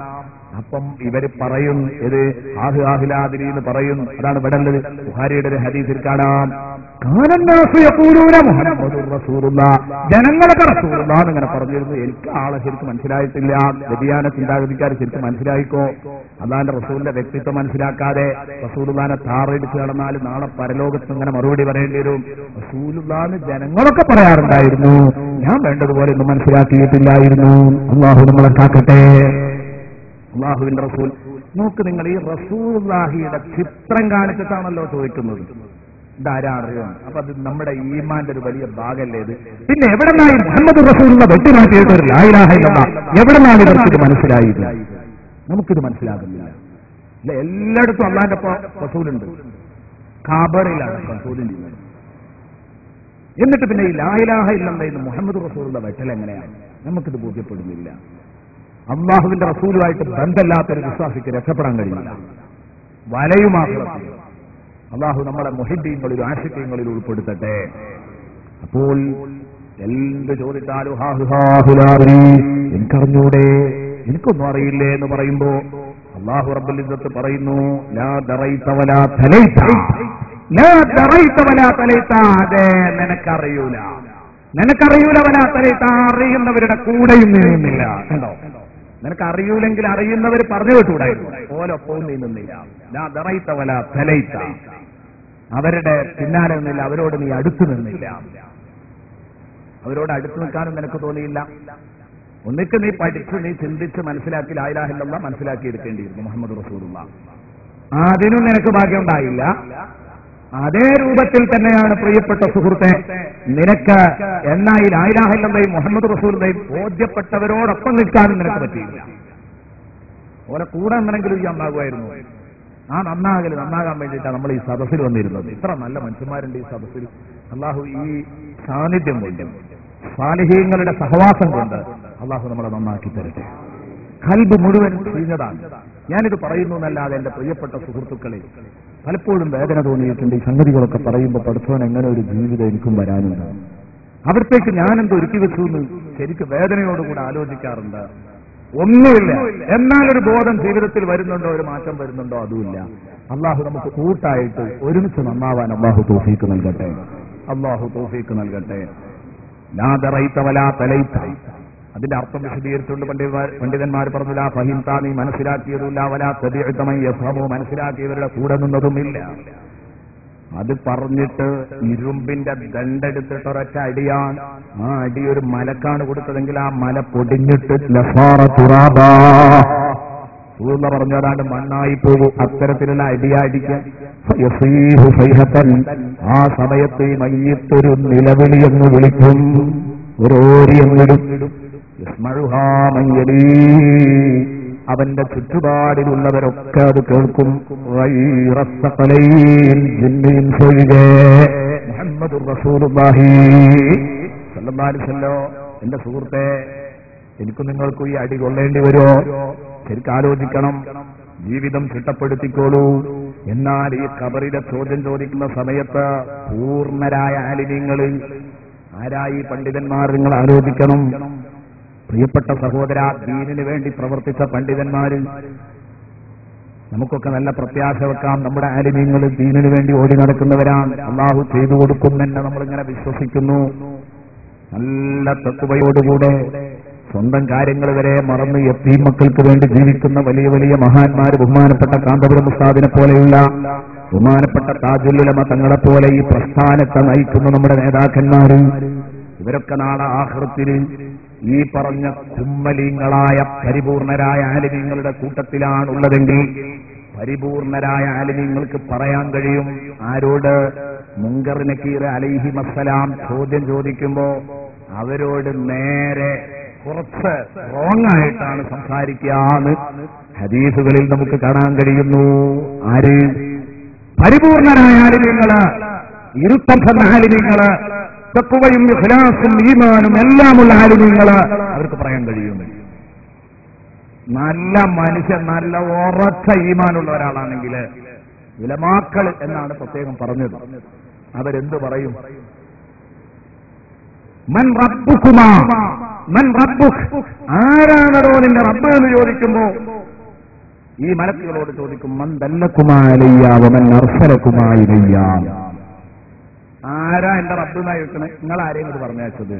അപ്പം ഇവര് പറയും, ഇത് ആഹു ആഹുലാദിരി എന്ന് പറയും. അതാണ് ഇവിടെ ഉള്ളത്. ബുഖാരിയുടെ ഒരു ഹദീസിൽ കാണാം, ജനങ്ങളൊക്കെ റസൂലുള്ളാഹ് ഇങ്ങനെ പറഞ്ഞിരുന്നു. എനിക്ക് ആളെ ശരിക്കും മനസ്സിലായിട്ടില്ല. വ്യതിയാന ചിന്താഗതിക്കാർ ശരിക്കും മനസ്സിലായിക്കോ. അള്ളാന്റെ റസൂലിന്റെ വ്യക്തിത്വം മനസ്സിലാക്കാതെ റസൂലുള്ളാഹിനെ താറടിച്ച് നടന്നാൽ നാളെ പരലോകത്ത് ഇങ്ങനെ മറുപടി പറയേണ്ടി വരും. റസൂലുള്ളാഹിന് ജനങ്ങളൊക്കെ പറയാറുണ്ടായിരുന്നു, ഞാൻ വേണ്ടതുപോലെ ഒന്നും മനസ്സിലാക്കിയിട്ടില്ലായിരുന്നു. അള്ളാഹു നമ്മളെ കാക്കട്ടെ. അള്ളാഹുവിന്റെ റസൂൽ നോക്ക്, നിങ്ങൾ ഈ റസൂലുള്ളാഹിയുടെ ചിത്രം കാണിച്ചിട്ടാണല്ലോ ചോദിക്കുന്നത്. ഇതാരറിയോ? അപ്പൊ അത് നമ്മുടെ ഈമാന്റെ ഒരു വലിയ ഭാഗമല്ലേ ഇത്? പിന്നെ എവിടെ നിന്നായി മുഹമ്മദ് റസൂലുള്ള വെട്ടിമാറ്റിയിട്ട് ഒരു ലാ ഇലാഹ ഇല്ലല്ലാഹ് എവിടെ നിന്നാണ് ഇവർക്കിത് മനസ്സിലായത്? നമുക്കിത് മനസ്സിലാകുന്നില്ല. അല്ലെ, എല്ലായിടത്തും അള്ളാന്റെ റസൂലുണ്ട്, ഖബറിലാണ് റസൂലും ചെയ്യുന്നത്. എന്നിട്ട് പിന്നെ ഈ ലാ ഇലാഹ ഇല്ലല്ലാഹ് മുഹമ്മദ് റസൂലുള്ള വെട്ടൽ എങ്ങനെയാണ്? നമുക്കിത് ബോധ്യപ്പെടുന്നില്ല. അള്ളാഹുവിന്റെ റസൂലുമായിട്ട് ബന്ധമില്ലാത്തൊരു വിശ്വാസിക്ക് രക്ഷപ്പെടാൻ കഴിയില്ല. വലയുമാക്കി അള്ളാഹു നമ്മളെ മുഹിദ്ദീങ്ങളിലും ആശിക്കങ്ങളിലും ഉൾപ്പെടുത്തട്ടെ. അപ്പോൾ എന്ത് ചോദിച്ചാലും എനിക്കറിഞ്ഞൂടെ, എനിക്കൊന്നും അറിയില്ലേ എന്ന് പറയുമ്പോ അള്ളാഹു റബ്ബുൽ ഇസ്സത്ത് പറയുന്നു, ലാ ദറൈത വലാ തലൈത, ലാ ദറൈത വലാ തലൈത, അതെ നിനക്കറിയൂല, നിനക്കറിയൂല. വലാ തലൈത, അറിയുന്നവരുടെ കൂടെയും നീങ്ങുന്നില്ല. കണ്ടോ? നിനക്ക് അറിയൂലെങ്കിൽ അറിയുന്നവർ പറഞ്ഞു കേട്ടുകൂടായിരുന്നു, ഓലൊപ്പവും നീങ്ങുന്നില്ല. ലാ ദറൈത വലാ തലൈത, അവരുടെ പിന്നാലെ നിന്നില്ല, അവരോട് നീ അടുത്തു നിന്നില്ല. അവരോട് അടുത്തു നിൽക്കാനും നിനക്ക് തോന്നിയില്ല. ഒന്നിക്ക് നീ പഠിച്ച്, നീ ചിന്തിച്ച് മനസ്സിലാക്കി ലാ ഇലാഹ ഇല്ലല്ലാഹ് മനസ്സിലാക്കിയെടുക്കേണ്ടിയിരുന്നു മുഹമ്മദ് റസൂലുള്ളാഹ്. അതിനും നിനക്ക് ഭാഗ്യം ഉണ്ടായില്ല. അതേ രൂപത്തിൽ തന്നെയാണ് പ്രിയപ്പെട്ട സുഹൃത്തെ, നിനക്ക് എന്നായി ലാ ഇലാഹ ഇല്ലല്ലാഹ് മുഹമ്മദ് റസൂലുള്ളാഹി ബോധ്യപ്പെട്ടവരോടൊപ്പം നിൽക്കാനും നിനക്ക് പറ്റിയില്ല. ഓലെ കൂടെ നിന്നെങ്കിലും ഈ നന്നാകുമായിരുന്നു. ആ നന്നാകാൻ വേണ്ടിയിട്ടാണ് നമ്മൾ ഈ സദസ്സിൽ വന്നിരുന്നത്. ഇത്ര നല്ല മനുഷ്യന്മാരുണ്ട് ഈ സദസ്സിൽ. അള്ളാഹു ഈ സാന്നിധ്യം കൊണ്ട്, സാലിഹീങ്ങളുടെ സഹവാസം കൊണ്ട് അള്ളാഹു നമ്മളെ നന്നാക്കി തരട്ടെ. ഖൽബ് മുഴുവൻ ചീഞ്ഞതാണ്. ഞാനിത് പറയുന്നു എന്നല്ലാതെ എന്റെ പ്രിയപ്പെട്ട സുഹൃത്തുക്കളെ, പലപ്പോഴും വേദന തോന്നിയിട്ടുണ്ട് ഈ സംഗതികളൊക്കെ പറയുമ്പോൾ. പഠിച്ചവൻ എങ്ങനെ ഒരു ജീവിതം എനിക്കും വരാനുണ്ട്, അവിടത്തേക്ക് ഞാനെന്തോ ഒരുക്കി വെച്ചു എന്ന് ശരിക്കും വേദനയോടുകൂടെ ആലോചിക്കാറുണ്ട്. ഒന്നുമില്ല, എന്നാലൊരു ബോധം ജീവിതത്തിൽ വരുന്നുണ്ടോ, ഒരു മാറ്റം വരുന്നുണ്ടോ? അതുമില്ല. അള്ളാഹു നമുക്ക് കൂട്ടായിട്ട് ഒരുമിച്ച് നന്നാവാൻ അള്ളാഹു തൗഫീഖ് നൽകട്ടെ. അള്ളാഹു തൗഫീഖ് നൽകട്ടെ. ലാ ദറൈത വലാ തലൈത, അതിന്റെ അർത്ഥം വിശദീകരിച്ചുകൊണ്ട് പണ്ഡിതന്മാർ പറഞ്ഞു, ലാ ഫഹിംത, നീ മനസ്സിലാക്കിയതുമില്ല, വലാ തബിഅത മൻ യഫ്ഹമു, മനസ്സിലാക്കിയവരുടെ കൂടെ നിന്നതുമില്ല. അത് പറഞ്ഞിട്ട് ഇരുമ്പിന്റെ ദണ്ടെടുത്തിട്ട് ഒരൊറ്റ അടിയാണ്. ആ അടി ഒരു മലക്കാണ് കൊടുത്തതെങ്കിൽ ആ മല പൊടിഞ്ഞിട്ട് പറഞ്ഞു അതാണ്ട് മണ്ണായി പോകും. അത്തരത്തിലുള്ള അടിയാടിക്കാൻ ആ സമയത്ത് ഈ മയ്യത്തൊരു നിലവിളി എന്ന് വിളിക്കും, ഒരു ഓരി എന്നിടും. അവന്റെ ചുറ്റുപാടിലുള്ളവരൊക്കെ അത് കേൾക്കും. മുഹമ്മദുർ റസൂലുള്ളാഹി സ്വല്ലല്ലാഹു അലൈഹി വസല്ലം. എന്റെ സുഹൃത്തെ, എനിക്കും നിങ്ങൾക്കും ഈ അടി കൊള്ളേണ്ടി വരുമോ? ശരിക്കും ആലോചിക്കണം. ജീവിതം ചിട്ടപ്പെടുത്തിക്കോളൂ. എന്നാൽ ഈ ഖബറിലെ ചോദ്യം ചോദിക്കുന്ന സമയത്ത് പൂർണ്ണരായ ആലിമീങ്ങൾ, ആരായി പണ്ഡിതന്മാർ, നിങ്ങൾ ആലോചിക്കണം. പ്രിയപ്പെട്ട സഹോദര, ദീനിന് വേണ്ടി പ്രവർത്തിച്ച പണ്ഡിതന്മാര്, നമുക്കൊക്കെ നല്ല പ്രത്യാശ വെക്കാം. നമ്മുടെ ആലിമീങ്ങൾ ദീനിനു വേണ്ടി ഓടി നടക്കുന്നവരാണ്. അള്ളാഹു ചെയ്തു കൊടുക്കുമെന്ന് നമ്മളിങ്ങനെ വിശ്വസിക്കുന്നു. നല്ല തത്വയോടുകൂടെ സ്വന്തം കാര്യങ്ങൾ വരെ മറന്ന് യത്തീം മക്കൾക്ക് വേണ്ടി ജീവിക്കുന്ന വലിയ വലിയ മഹാന്മാർ, ബഹുമാനപ്പെട്ട കാന്തപുരം ഉസ്താദിനെ പോലെയുള്ള, ബഹുമാനപ്പെട്ട താജുൽ ഉലമ തങ്ങളെ പോലെ ഈ പ്രസ്ഥാനത്തെ നയിക്കുന്ന നമ്മുടെ നേതാക്കന്മാർ, ഇവരൊക്കെ നാളെ ആഖിറത്തിൽ ഈ പറഞ്ഞ കുമ്മലീങ്ങളായ പരിപൂർണരായ ആലിമീങ്ങളുടെ കൂട്ടത്തിലാണുള്ളതെങ്കിൽ പരിപൂർണരായ ആലിമീങ്ങൾക്ക് പറയാൻ കഴിയും. ആരോട്? മുങ്കർ നക്കീർ അലൈഹിമസ്സലാം ചോദ്യം ചോദിക്കുമ്പോ അവരോട് നേരെ കുറച്ച് റോങ് ആയിട്ടാണ് സംസാരിക്കാന്ന് ഹദീസുകളിൽ നമുക്ക് കാണാൻ കഴിയുന്നു. ആര്? പരിപൂർണരായ ആലിമീങ്ങള്, ഇരുത്തം ചെന്ന ആലിമീങ്ങള്, തഖ്വയും ഇഖ്ലാസും ഈമാനും എല്ലാമുള്ള ആലിമീങ്ങള് അവർക്ക് പറയാൻ കഴിയുന്നു. നല്ല മനുഷ്യൻ, നല്ല ഉറച്ച ഈമാനുള്ള ഒരാളാണെങ്കിൽ ഉലമാക്കൾ എന്നാണ് പ്രത്യേകം പറഞ്ഞത്. അവരെന്ത് പറയും? മൻ റബ്ബുകുമാ, മൻ റബ്ബുക്, ആരാണോ നിന്റെ റബ്ബ് എന്ന് ചോദിക്കുമ്പോ ഈ മലക്കുകളോട് ചോദിക്കും, മൻ ദല്ലകുമാ അലയ്യ വമൻ അർസലകുമാ ഇലയ്യ. ആരാ എന്റെ റബ്ബ് എന്നാ ചോദിക്കണേ? നിങ്ങൾ ആരെയും ഇത് പറഞ്ഞയച്ചത്?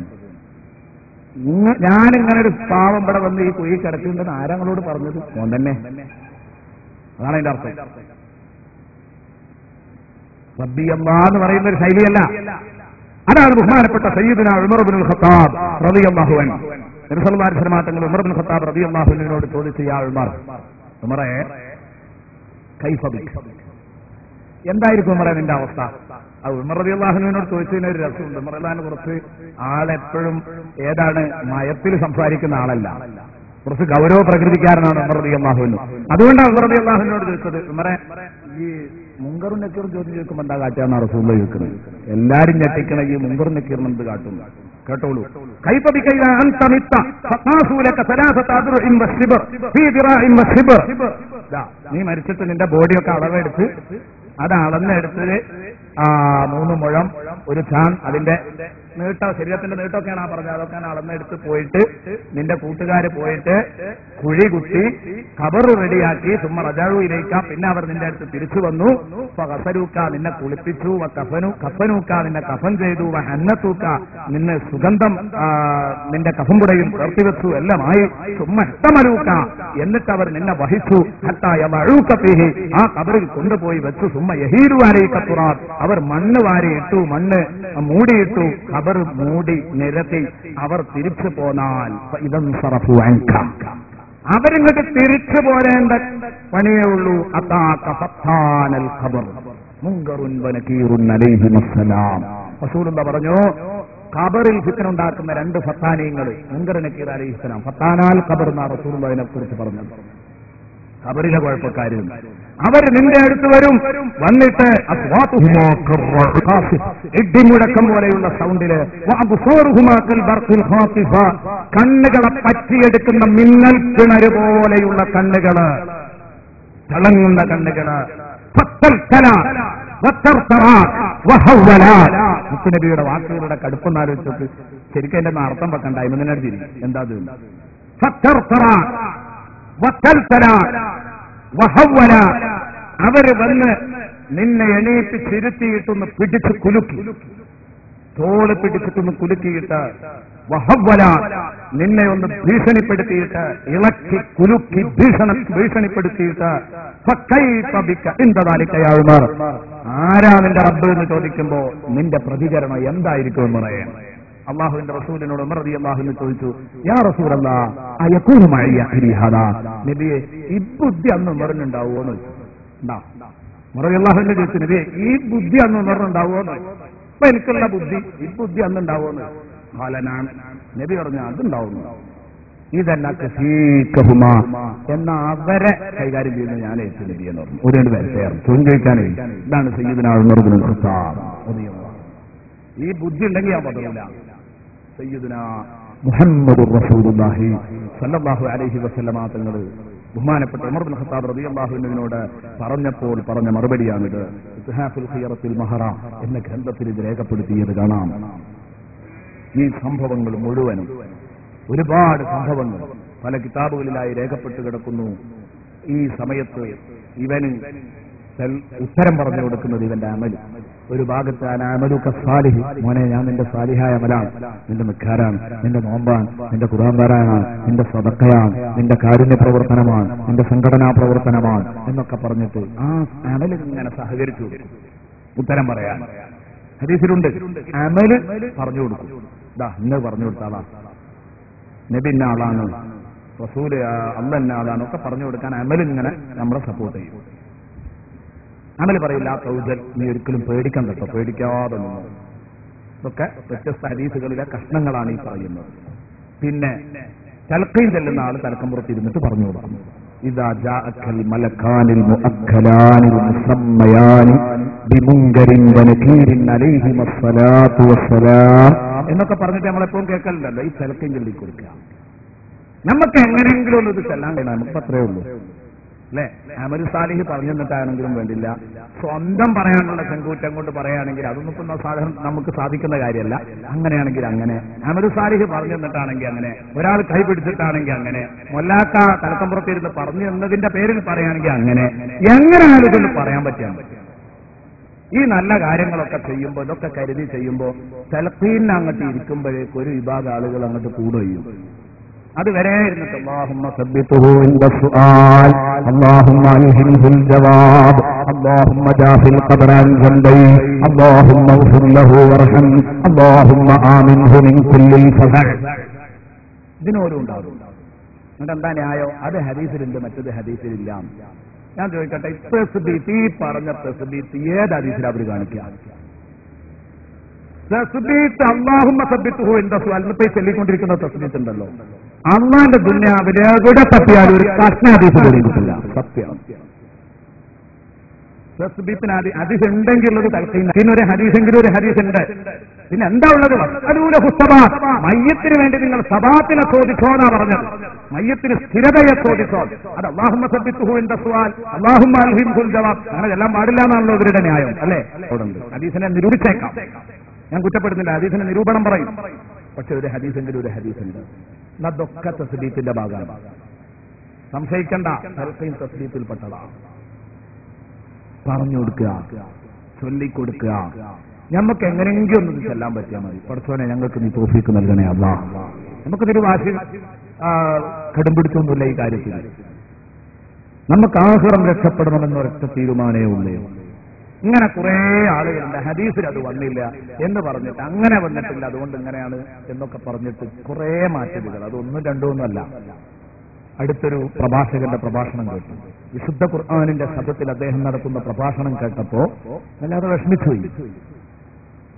ഞാനിങ്ങനെ ഒരു പാവം ഇവിടെ വന്ന് ഈ കുഴി കിടക്കുന്നുണ്ടെന്ന് ആരാങ്ങളോട് പറഞ്ഞത്? ഓൻ തന്നെ. അതാണ് അതിന്റെ അർത്ഥം. റബ്ബി അല്ലാഹ് എന്ന് പറയുന്ന ഒരു ശൈലിയല്ല. അതാണ് ബഹുമാനപ്പെട്ട സയ്യിദുനാ ഉമർ ഇബ്നുൽ ഖത്താബ് റളിയല്ലാഹു അൻഹു. നബി സല്ലല്ലാഹു അലൈഹി വസല്ലം തങ്ങൾ ഉമർ ഇബ്നുൽ ഖത്താബ് റളിയല്ലാഹു അൻഹുവിനോട് ചോദിച്ചു, യാ ഉമർ, ഉമറേ കൈഫ ബിക്, എന്തായിരിക്കും ഉമറേ നിന്റെ അവസ്ഥ? അത് ഉമർ റളിയല്ലാഹു അൻഹുവിനോട് ചോദിച്ചതിന് ഒരു രസമുണ്ട്. ഉമർ റളിയല്ലാഹു കുറച്ച് ആളെപ്പോഴും ഏതാണ് മയത്തിൽ സംസാരിക്കുന്ന ആളല്ല, കുറച്ച് ഗൗരവ പ്രകൃതിക്കാരനാണ് ഉമർ റളിയല്ലാഹു അൻഹു. അതുകൊണ്ടാണ് ഉമർ റളിയല്ലാഹു അൻഹുവിനോട് ചോദിച്ചത്, ഉമറേ ഈ മുങ്കറും നക്കീറും ചോദ്യം ചോദിക്കുമ്പോൾ എന്താ കാട്ടാന്ന് റസൂലുള്ളാഹി ചോദിക്കുന്നത്? എല്ലാരും ഞെട്ടിക്കണ ഈ മുങ്കറും നക്കീറും എന്ത് കാട്ടും? കേട്ടോളൂ. കൈഫ ബിക ഇദാ അൻത മിത്ത ഫഖാസുലക സലാസത അദ്റുഇൻ വശിബർ ഫീ ദിറാഇൻ വശിബർ. നീ മരിച്ചിട്ട് നിന്റെ ബോഡിയൊക്കെ അളവെടുത്ത് അത് അളന്നെടുത്ത് 3 മുഴം ഒരു ചാൻ അതിന്റെ നീട്ടം, ശരീരത്തിന്റെ നീട്ടമൊക്കെയാണ് പറഞ്ഞത്, അതൊക്കെ അളന്നെടുത്ത് പോയിട്ട് നിന്റെ കൂട്ടുകാര് പോയിട്ട് കുഴി കുത്തി ഖബർ റെഡിയാക്കി സുമ്മ റജാഉയിലേക്ക, പിന്നെ അവർ നിന്റെ അടുത്ത് തിരിച്ചു വന്നു. ഫഗസലൂക, നിന്നെ കുളിപ്പിച്ചു, കഫനൂക്ക, നിന്നെ കഫൻ ചെയ്തു, ഹന്നത്തൂക്ക, നിന്നെ സുഗന്ധം നിന്റെ കഫംപുടയിൽ ചേർത്തിവെച്ചു, എല്ലാമായി. സുമ്മ ഹത്തമലൂക്ക, എന്നിട്ട് അവർ നിന്നെ വഹിച്ചു, ഹത്താ യദഊക ഫീഹി, ആ ഖബറിൽ കൊണ്ടുപോയി വെച്ചു. സുമ്മ യഹീലു അലൈക തുറാബ്, അവർ മണ്ണ് വാരിയിട്ടു, മണ്ണ് മൂടിയിട്ടു, ഖബർ മൂടി നിരത്തി അവർ തിരിച്ചു പോന്നാൽ ഇദൻ സറഫു അൻക, അവരിങ്ങോട്ട് തിരിച്ചു പോരേണ്ട പണിയേ ഉള്ളൂ. അതാക ഫത്താനൽ ഖബർ മുങ്കറുൻ വനകീറുൻ അലൈഹിമസ്സലാം. റസൂലുള്ളാഹി പറഞ്ഞു, ഖബറിൽ ഫിത്ന ഉണ്ടാക്കുന്ന 2 ഫത്താനീങ്ങൾ മുങ്കർ നകീർ അലൈഹിസ്സലാം. ഫത്താനാൽ ഖബർ എന്നാ റസൂലുള്ളാഹിനെ കുറിച്ച് പറഞ്ഞത്. ഖബറിലെ കുഴപ്പക്കാരും അവർ നിന്റെ അടുത്ത് വരും, വന്നിട്ട് ഇടിമുഴക്കം പോലെയുള്ള സൗണ്ടില്, കണ്ണുകളെ പറ്റിയെടുക്കുന്ന മിന്നൽ കിണര് പോലെയുള്ള കണ്ണുകള്, തിളങ്ങുന്ന കണ്ണുകള്, മുത്തുനബിയുടെ വാക്കുകളുടെ കടുപ്പെന്നാലോചിച്ചോക്ക്. ശരിക്കും എന്റെ അർത്ഥം വെക്കണ്ട, ഇമെന്നിനോട് തിരി എന്താ അവര് വന്ന് നിന്നെ എണീപ്പിച്ചിരുത്തിയിട്ടൊന്ന് പിടിച്ച് കുലുക്കി, തോള് പിടിച്ചിട്ടൊന്ന് കുലുക്കിയിട്ട്, വഹവ്വല, നിന്നെ ഒന്ന് ഭീഷണിപ്പെടുത്തിയിട്ട്, ഇളക്കി കുലുക്കി ഭീഷണിപ്പെടുത്തിയിട്ട്, ആരാ നിന്റെ റബ്ബ് എന്ന് ചോദിക്കുമ്പോ നിന്റെ പ്രതികരണം എന്തായിരിക്കും എന്ന് പറയാൻ. അള്ളാഹുവിന്റെ റസൂലിനോട് ഉമർ റളിയല്ലാഹു അൻഹു ചോദിച്ചു, യാ റസൂലല്ലാഹ് അയകൂനു മഅയ അഖിരി ഹാദാ, നബിയെ ഈ ബുദ്ധി അന്ന് ഉമറിനുണ്ടാവുമോന്ന് ചോദിച്ചു. ഉമർ റളിയല്ലാഹു അൻഹു ചോദിച്ചു, നബിയെ ഈ ബുദ്ധി അന്ന് ഉമറിനുണ്ടാവുമോന്ന്. അപ്പൊ എനിക്കുള്ള ബുദ്ധി ഈ ബുദ്ധി അന്ന് ഉണ്ടാവുമെന്ന്. ഖാലനാൻ, നബി പറഞ്ഞു അതുണ്ടാവുന്നു. ഇതല്ല കസീകഹുമാ, എന്നാ അവരെ കൈകാര്യം ചെയ്യുന്നത് ഞാൻ ഏറ്റു നബി എന്ന് പറഞ്ഞു. ഒരു 2 പേരെ ചേർന്ന് ചോദ്യം ചോദിക്കാനേ. ഇതാണ് സയ്യിദുനാ ഉമർ ഇബ്നുൽ ഖത്താബ് റളിയല്ലാഹു അൻഹു. ഈ ബുദ്ധി ഉണ്ടെങ്കിൽ ഞാൻ പതിവില്ല. സയ്യിദുനാ മുഹമ്മദുർ റസൂലുള്ളാഹി സ്വല്ലല്ലാഹു അലൈഹി വസല്ലമ തങ്ങൾ ബഹുമാനപ്പെട്ട ഉമർ ഇബ്നുൽ ഖത്താബ് റളിയല്ലാഹു അൻഹുവിനോട് പറഞ്ഞപ്പോൾ പറഞ്ഞ മറുപടിയാണിത്. ഇത്ഹാഫുൽ ഖിയറത്തുൽ മഹറ എന്ന ഗ്രന്ഥത്തിൽ ഇത് രേഖപ്പെടുത്തിയത് കാണാം. ഈ സംഭവങ്ങൾ മുഴുവനും, ഒരുപാട് സംഭവങ്ങൾ പല കിതാബുകളിലായി രേഖപ്പെട്ട് കിടക്കുന്നു. ഈ സമയത്ത് ഇവന് ഉത്തരം പറഞ്ഞു കൊടുക്കുന്നത് ഇവന്റെ അമൽ. ഒരു ഭാഗത്ത് അമലുക സാലിഹ്, മോനെ ഞാൻ നിന്റെ സാലിഹായ അമലാണ്, നിന്റെ നിക്കാരാണ്, നിന്റെ നോമ്പാണ്, നിന്റെ ഖുർആൻ പാരായണമാണ്, നിന്റെ സദഖയാണ്, നിന്റെ കാരുണ്യ പ്രവർത്തനമാണ്, നിന്റെ സംഘടനാ പ്രവർത്തനമാണ് എന്നൊക്കെ പറഞ്ഞിട്ട് ആ അമൽ ഇങ്ങനെ സഹകരിച്ചു ഉത്തരം പറയാൻ. ഹദീസിലുണ്ട് അമല് പറഞ്ഞു കൊടുക്കും. ഇന്ന് പറഞ്ഞു കൊടുത്താളാ, നബി ഇന്ന ആളാണ്, റസൂല് അല്ലാഹ് ഇന്ന ആളാണ് ഒക്കെ പറഞ്ഞു കൊടുക്കാൻ അമലിങ്ങനെ നമ്മളെ സപ്പോർട്ട് ചെയ്യും. അമൽ പറയില്ല കൗജൽ, നീ ഒരിക്കലും പേടിക്കാൻ കേട്ടോ, പേടിക്കാതെ നിന്നു. ഇതൊക്കെ വ്യത്യസ്ത ഹദീസുകളിലെ കഷ്ണങ്ങളാണ് ഈ പറയുന്നത്. പിന്നെ തൽഖീൻ ചെല്ലുന്ന ആൾ തലക്കമ്പുറത്ത് ഇരുന്നിട്ട് പറഞ്ഞു കൊടുക്കും, ഇദാ ജാഅക്കൽ മലകാനിൽ മുഅക്കലാനിൽ മുസമ്മയാനി ബിമുൻകരിൻ വനകീരിൻ അലൈഹിമസ് സ്വലാത്തു വസ്സലാം എന്നൊക്കെ പറഞ്ഞിട്ട് നമ്മളെപ്പോഴും കേൾക്കലുണ്ടല്ലോ. ഈ തൽഖീൻ ചൊല്ലി കൊടുക്കുക. നമുക്ക് എങ്ങനെയെങ്കിലും ഒന്ന് ഇത് ചെല്ലാൻ കഴിയണം, നമുക്ക് അത്രേ ഉള്ളൂ അല്ലെ. അമൽ സാലിഹ് പറഞ്ഞു തന്നിട്ടാണെങ്കിലും വേണ്ടില്ല, സ്വന്തം പറയാനുള്ള ചെങ്കൂറ്റം കൊണ്ട് പറയുകയാണെങ്കിൽ അതൊന്നും ഇപ്പം സാധാരണ നമുക്ക് സാധിക്കുന്ന കാര്യമല്ല. അങ്ങനെയാണെങ്കിൽ അങ്ങനെ, അമൽ സാലിഹ് പറഞ്ഞു തന്നിട്ടാണെങ്കിൽ അങ്ങനെ, ഒരാൾ കൈ പിടിച്ചിട്ടാണെങ്കിൽ അങ്ങനെ, മൊല്ലാക്ക തലക്കമ്പുറത്തിരുന്ന് പറഞ്ഞു എന്നതിന്റെ പേരിൽ പറയുകയാണെങ്കിൽ അങ്ങനെ, എങ്ങനെ ആളുകൾ പറയാൻ പറ്റാൻ പറ്റും. ഈ നല്ല കാര്യങ്ങളൊക്കെ ചെയ്യുമ്പോൾ, ഇതൊക്കെ കരുതി ചെയ്യുമ്പോൾ തലഖീനിന് അങ്ങോട്ട് ഇരിക്കുമ്പോഴേക്ക് ഒരു വിഭാഗം ആളുകൾ അങ്ങോട്ട് കൂടുകയും അതുവരെ ഇരുന്നിട്ട് അല്ലാഹുമ്മ സബ്ബിതുഹു ഇൻദ സുആൽ, അല്ലാഹുമ്മ അൽഹിംഹുൽ ജവാബ്, അല്ലാഹുമ്മ ജാഫിൽ ഖബറൻ ജംബൈ, അല്ലാഹുമ്മ ഗ്ഫിർ ലഹു വർഹം, അല്ലാഹുമ്മ ആമിൻഹു മിൻ കുല്ലിൽ ഫസൽ. ഇതിനോരും ഉണ്ടാകും. എന്നിട്ട് എന്താ ന്യായം? അത് ഹദീസിലുണ്ട്, മറ്റത് ഹദീസിലില്ല. ഞാൻ ചോദിക്കട്ടെ, തസ്ബീത്ത്, ഈ പറഞ്ഞ തസ്ബീത്ത് ഏത് ഹദീസിൽ അവർ കാണിക്കുക? തസ്ബീത്ത് അല്ലാഹുമ്മ സബ്ബിതുഹു ഇൻദ സുആൽ എന്ന് ചൊല്ലിക്കൊണ്ടിരിക്കുന്ന തസ്ബീത്ത് ഉണ്ടല്ലോ, അള്ളാന്റെ ദുനിയാവിൽ എവിടെ തപ്പിയാലും ഒരു കഷ്ണ ഹദീസ് കിട്ടില്ല. സത്യം. തസ്ബീത്തിന് ഹദീസ് ഉണ്ടെങ്കിലുള്ളത് പിന്നെ ഹദീസെങ്കിലും ഒരു ഹദീസ് ഉണ്ട്. പിന്നെ എന്താ ഉള്ളത്? മയ്യത്തിന് വേണ്ടി നിങ്ങൾ സബാത്തിനെ ചോദിച്ചോന്നാ പറഞ്ഞത്. മയ്യത്തിന് സ്ഥിരതയെ ചോദിച്ചോ. അത് അല്ലാഹുമ്മ സബ്ബിതുഹു ഇൻദ സുആൽ, അല്ലാഹുമ്മ അൽഹിംഹുൽ ജവാബ്, അങ്ങനെ എല്ലാം പാടില്ല എന്നാണല്ലോ ഇവരുടെ ന്യായം അല്ലേ? ഹദീസിനെ നിരൂപിച്ചേക്കാം, ഞാൻ കുറ്റപ്പെടുന്നില്ല, ഹദീസിന് നിരൂപണം പറയും. പക്ഷെ ഒരു ഹദീസെങ്കിലും ഒരു ഹദീസുണ്ട്. അതൊക്കെ തസ്ബീത്തിന്റെ ഭാഗമാണ്. സംശയിക്കണ്ട, തൽഖീൻ തസ്ബീത്തിൽപ്പെട്ടതാണ്. പറഞ്ഞു കൊടുക്കുക, ചൊല്ലിക്കൊടുക്കുക. നമുക്ക് എങ്ങനെയെങ്കിലും ഒന്നും ചെല്ലാൻ പറ്റിയാൽ മതി. പഠിച്ചോനെ ഞങ്ങൾക്ക് നീ തൗഫീഖ് നൽകണേ അല്ലാഹ്. നമുക്കിതൊരു വാശി കടുംപിടിച്ചൊന്നുമില്ല ഈ കാര്യത്തിൽ. നമുക്ക് ആഖിറം രക്ഷപ്പെടണമെന്നൊരൊറ്റ തീരുമാനമേ ഉള്ളൂ. ഇങ്ങനെ കുറെ ആളുകളുണ്ട് ഹദീസിൽ അത് വന്നില്ല എന്ന് പറഞ്ഞിട്ട്, അങ്ങനെ വന്നിട്ടില്ല അതുകൊണ്ട് ഇങ്ങനെയാണ് എന്നൊക്കെ പറഞ്ഞിട്ട് കുറെ മാറ്റലുകൾ. അതൊന്നും രണ്ടൊന്നുമല്ല. അടുത്തൊരു പ്രഭാഷകന്റെ പ്രഭാഷണം കേട്ടു. വിശുദ്ധ ഖുർആനിന്റെ ശബ്ദത്തിൽ അദ്ദേഹം നടത്തുന്ന പ്രഭാഷണം കേട്ടപ്പോ വല്ലാതെ വിഷമിച്ചുപോയി.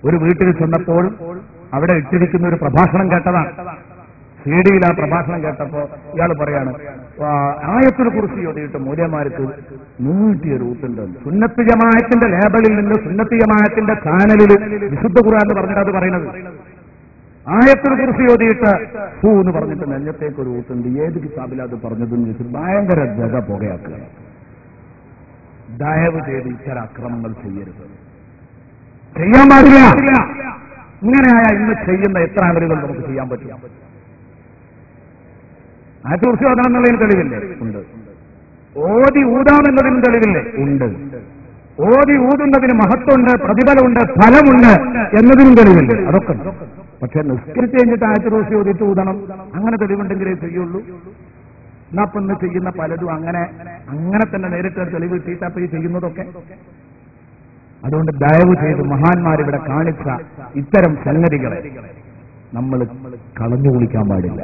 ഒരു വീട്ടിൽ ചെന്നപ്പോൾ അവിടെ ഇട്ടിരിക്കുന്ന ഒരു പ്രഭാഷണം കേട്ടതാണ്. സീഡിയിൽ ആ പ്രഭാഷണം കേട്ടപ്പോ ഇയാൾ പറയാണ്, ആയത്തുൽ കുർസി ഓതിയിട്ട് മൂല്യന്മാർക്ക് നീട്ടിയൊരു ഊത്തുണ്ട്. സുന്നത്ത് ജമാഅത്തിന്റെ ലേബലിൽ നിന്ന് സുന്നത്ത് ജമാഅത്തിന്റെ ചാനലിൽ വിശുദ്ധ ഖുർആൻ എന്ന് പറഞ്ഞിട്ട് അത് പറയുന്നത്. ആയത്തുൽ കുർസി ഓതിയിട്ട് ഹൂ എന്ന് പറഞ്ഞിട്ട് നെഞ്ഞത്തേക്ക് ഒരു ഊത്തുണ്ട്. ഏത് കിതാബിലാണ് അത് പറഞ്ഞതെന്ന് ചോദിച്ചിട്ട് ഭയങ്കര ജഗ പുകയാക്കുക. ദയവ് ചെയ്ത് ഇത്തരം അക്രമങ്ങൾ ചെയ്യരുത്, ചെയ്യാൻ പാടില്ല. ഇങ്ങനെയായ ഇന്ന് ചെയ്യുന്ന എത്ര അമലുകൾ നമുക്ക് ചെയ്യാൻ പറ്റില്ല. ആയത്തുൽ കുർസി ഓതണം എന്നുള്ളതിന് തെളിവില്ലേ? ഉണ്ട്. ഓതി ഊതാമെന്നതിനും തെളിവില്ലേ? ഉണ്ട്. ഓതി ഊതുന്നതിന് മഹത്വമുണ്ട്, പ്രതിഫലമുണ്ട്, ഫലമുണ്ട് എന്നതിനും തെളിവില്ലേ? അതൊക്കെ. പക്ഷെ നിസ്കരിച്ച് കഴിഞ്ഞിട്ട് ആയത്തുൽ കുർസി ഓതിയിട്ട് ഊതണം, അങ്ങനെ തെളിവുണ്ടെങ്കിലേ ചെയ്യുള്ളൂ. എന്നാ ഇന്ന് ചെയ്യുന്ന പലതും അങ്ങനെ തന്നെ നേരിട്ട് തെളിവ് കിട്ടിയിട്ടപ്പോ ഈ ചെയ്യുന്നതൊക്കെ. അതുകൊണ്ട് ദയവ് ചെയ്ത് മഹാന്മാരിവിടെ കാണിച്ച ഇത്തരം സംഗതികളെ നമ്മൾ കളഞ്ഞു കുളിക്കാൻ പാടില്ല.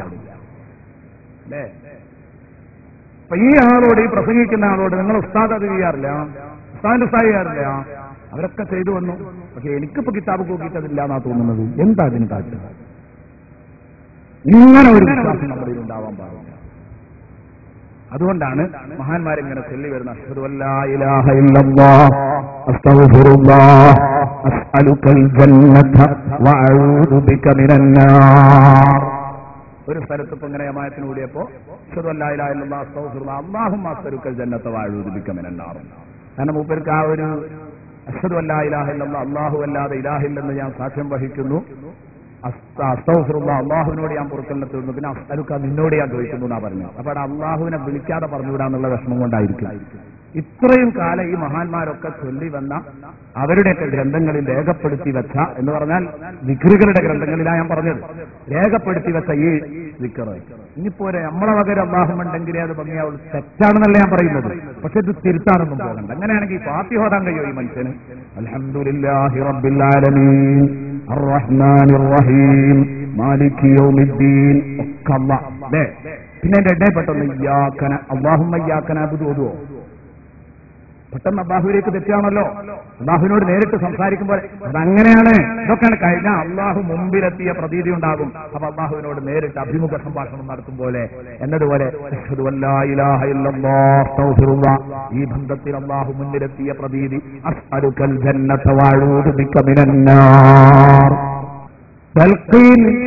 അപ്പൊ ഈ ആളോട്, ഈ പ്രസംഗിക്കുന്ന ആളോട് നിങ്ങൾ ഉസ്താദ് അത് ചെയ്യാറില്ല, ഉസ്താദിന്റെ ഉസ്താദ് ചെയ്യാറില്ല, അവരൊക്കെ ചെയ്തു വന്നു. പക്ഷെ എനിക്കിപ്പോ കിതാബ് നോക്കിയിട്ടതില്ല എന്നാ തോന്നുന്നത്. എന്താ അതിന് കാര്യം? ഇങ്ങനെ ഒരു വിശ്വാസം നമ്മുടെ ഉണ്ടാവാൻ പാടില്ല. അതുകൊണ്ടാണ് മഹാന്മാരിങ്ങനെ ചൊല്ലി വരുന്ന അശ്ഹദു അല്ലാ ഇലാഹ ഇല്ലല്ലാഹ് അസ്തഗ്ഫിറുല്ലാഹ് അസ്അലുകൽ ജന്നത വഅഊദു ബിക മിനന്നാർ. ഒരു സ്ഥലത്ത് ഇപ്പൊ ഇങ്ങനെ ജമാഅത്തിന് കൂടിയപ്പോ അശ്ഹദു അല്ലാ ഇലാഹ ഇല്ലല്ലാഹ് അസ്തഗ്ഫിറുല്ലാഹ് അല്ലാഹുമ്മ അസ്അലുകൽ ജന്നത വഅഊദു ബിക മിനന്നാർ. കാരണം മൂപ്പർക്ക് ആ ഒരു അശ്ഹദു അല്ലാ ഇലാഹ ഇല്ലല്ലാഹ്, അല്ലാഹു അല്ലാതെ ഇലാഹില്ലെന്ന് ഞാൻ സാക്ഷ്യം വഹിക്കുന്നു, അസ്തഗ്ഫിറുല്ലാഹ്, അള്ളാഹുവിനോട് ഞാൻ പൊറുക്കലിനെ തേടുന്നു, പിന്നെ അസ്അലുക, നിന്നോട് ഞാൻ ചോദിക്കുന്നു എന്നാ പറഞ്ഞു. അപ്പൊ അവിടെ അള്ളാഹുവിനെ വിളിക്കാതെ പറഞ്ഞുവിടാന്നുള്ള വിഷമം കൊണ്ടായിരിക്കും. ഇത്രയും കാലം ഈ മഹാന്മാരൊക്കെ ചൊല്ലി വന്ന അവരുടെയൊക്കെ ഗ്രന്ഥങ്ങളിൽ രേഖപ്പെടുത്തി വെച്ച എന്ന് പറഞ്ഞാൽ ദിക്റുകളുടെ ഗ്രന്ഥങ്ങളിലാണ് ഞാൻ പറഞ്ഞത്, രേഖപ്പെടുത്തി വെച്ച ഈ ദിക്റ് ഇനിയിപ്പോലെ നമ്മളെ വകരം അല്ലാഹുണ്ടെങ്കിലേ അത് ഭംഗിയാവുള്ളൂ. തെറ്റാണെന്നല്ല ഞാൻ പറയുന്നത്, പക്ഷെ ഇത് തിരുത്താനൊന്നും പോകണ്ട. അങ്ങനെയാണെങ്കിൽ ഫാത്തിഹ ഓതാൻ കഴിയോ ഈ മനുഷ്യന്? അൽഹംദുലില്ലാഹി റബ്ബിൽ ആലമീൻ അർറഹ്മാനിർ റഹീം മാലികി യൗമിദ്ദീൻ ഒക്കെ അല്ലാഹ് അല്ലേ. പിന്നെ എന്റെ ഇടയിൽപ്പെട്ടൊന്ന് ഇയ്യാക അല്ലാഹുമ്മ ഇയ്യാക നഅ്ബുദു ഓതുവോ? പെട്ടെന്ന് അള്ളാഹുവിലേക്ക് തെറ്റാണല്ലോ. അള്ളാഹുവിനോട് നേരിട്ട് സംസാരിക്കുമ്പോൾ അതങ്ങനെയാണ്. ഇതൊക്കെയാണ് കഴിഞ്ഞാൽ അള്ളാഹു മുമ്പിലെത്തിയ പ്രതീതി ഉണ്ടാകും. അപ്പൊ അള്ളാഹുവിനോട് നേരിട്ട് അഭിമുഖ സംഭാഷണം നടത്തും പോലെ എന്നതുപോലെ ഈ ബന്ധത്തിൽ അള്ളാഹു മുന്നിലെത്തിയ പ്രതീതി അസ്അലുകൽ ജന്നത വഅഊദു ബിക മിനന്നാർ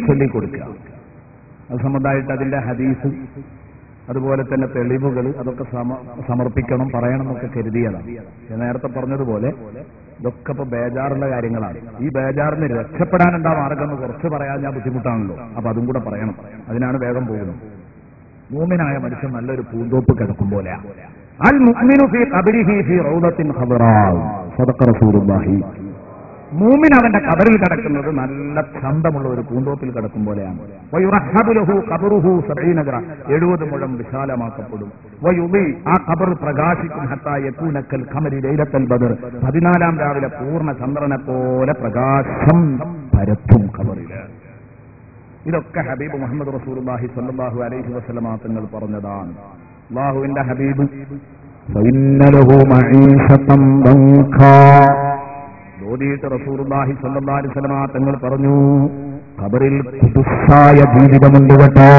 ചൊല്ലിക്കൊടുക്കുക. അത് സംബന്ധമായിട്ട് അതിന്റെ ഹദീസ് അതുപോലെ തന്നെ തെളിവുകൾ അതൊക്കെ സമർപ്പിക്കണം, പറയണം എന്നൊക്കെ കരുതിയതാണ്. ഞാൻ നേരത്തെ പറഞ്ഞതുപോലെ ഇതൊക്കെ ഇപ്പൊ ബേജാറുള്ള കാര്യങ്ങളാണ്. ഈ ബേജാറിന് രക്ഷപ്പെടാൻ എന്താ മാർഗം എന്ന് കുറച്ച് പറയാൻ ഞാൻ ബുദ്ധിമുട്ടാണല്ലോ. അപ്പൊ അതും കൂടെ പറയണം. അതിനാണ് വേഗം പോകുന്നത്. മൂമിനായ മനുഷ്യൻ നല്ലൊരു പൂന്തോപ്പ് കിടക്കും പോലെ. അൽ മുഅ്മിനു ഫീ ഖബരിഹി ഫീ റൗദത്തിൻ ഖദറാ സദഖ റസൂലുള്ളാഹി. മൂമിൻ അവന്റെ കബറിൽ കിടക്കുന്നത് നല്ല ചന്തമുള്ള ഒരു പൂന്തോപ്പിൽ കിടക്കും പോലെയാണ്. 70 മുഴം വിശാലമാക്കപ്പെടും. ആ കബർ പ്രകാശിക്കും ഹത്താ യകൂന കൽ ഖമരി ലൈലത്തുൽ ബദർ. 14 രാവിലെ പൂർണ്ണ ചന്ദ്രനെ പോലെ പ്രകാശം പരത്തും കബറിൽ. ഇതൊക്കെ ഹബീബ് മുഹമ്മദ് റസൂലുള്ളാഹി സ്വല്ലല്ലാഹു അലൈഹി വസല്ലം തങ്ങൾ പറഞ്ഞതാണ്. അല്ലാഹുവിന്റെ ഹബീബ് ഫഇന്നലഹു മഈശതൻ ദൻകാ ഓതിയിട്ട് റസൂലുള്ളാഹി സ്വല്ലല്ലാഹു അലൈഹി വസല്ലം തങ്ങൾ പറഞ്ഞു, ഖബറിൽ ഖുദുസായ ജീവിതമുണ്ട് കേട്ടോ.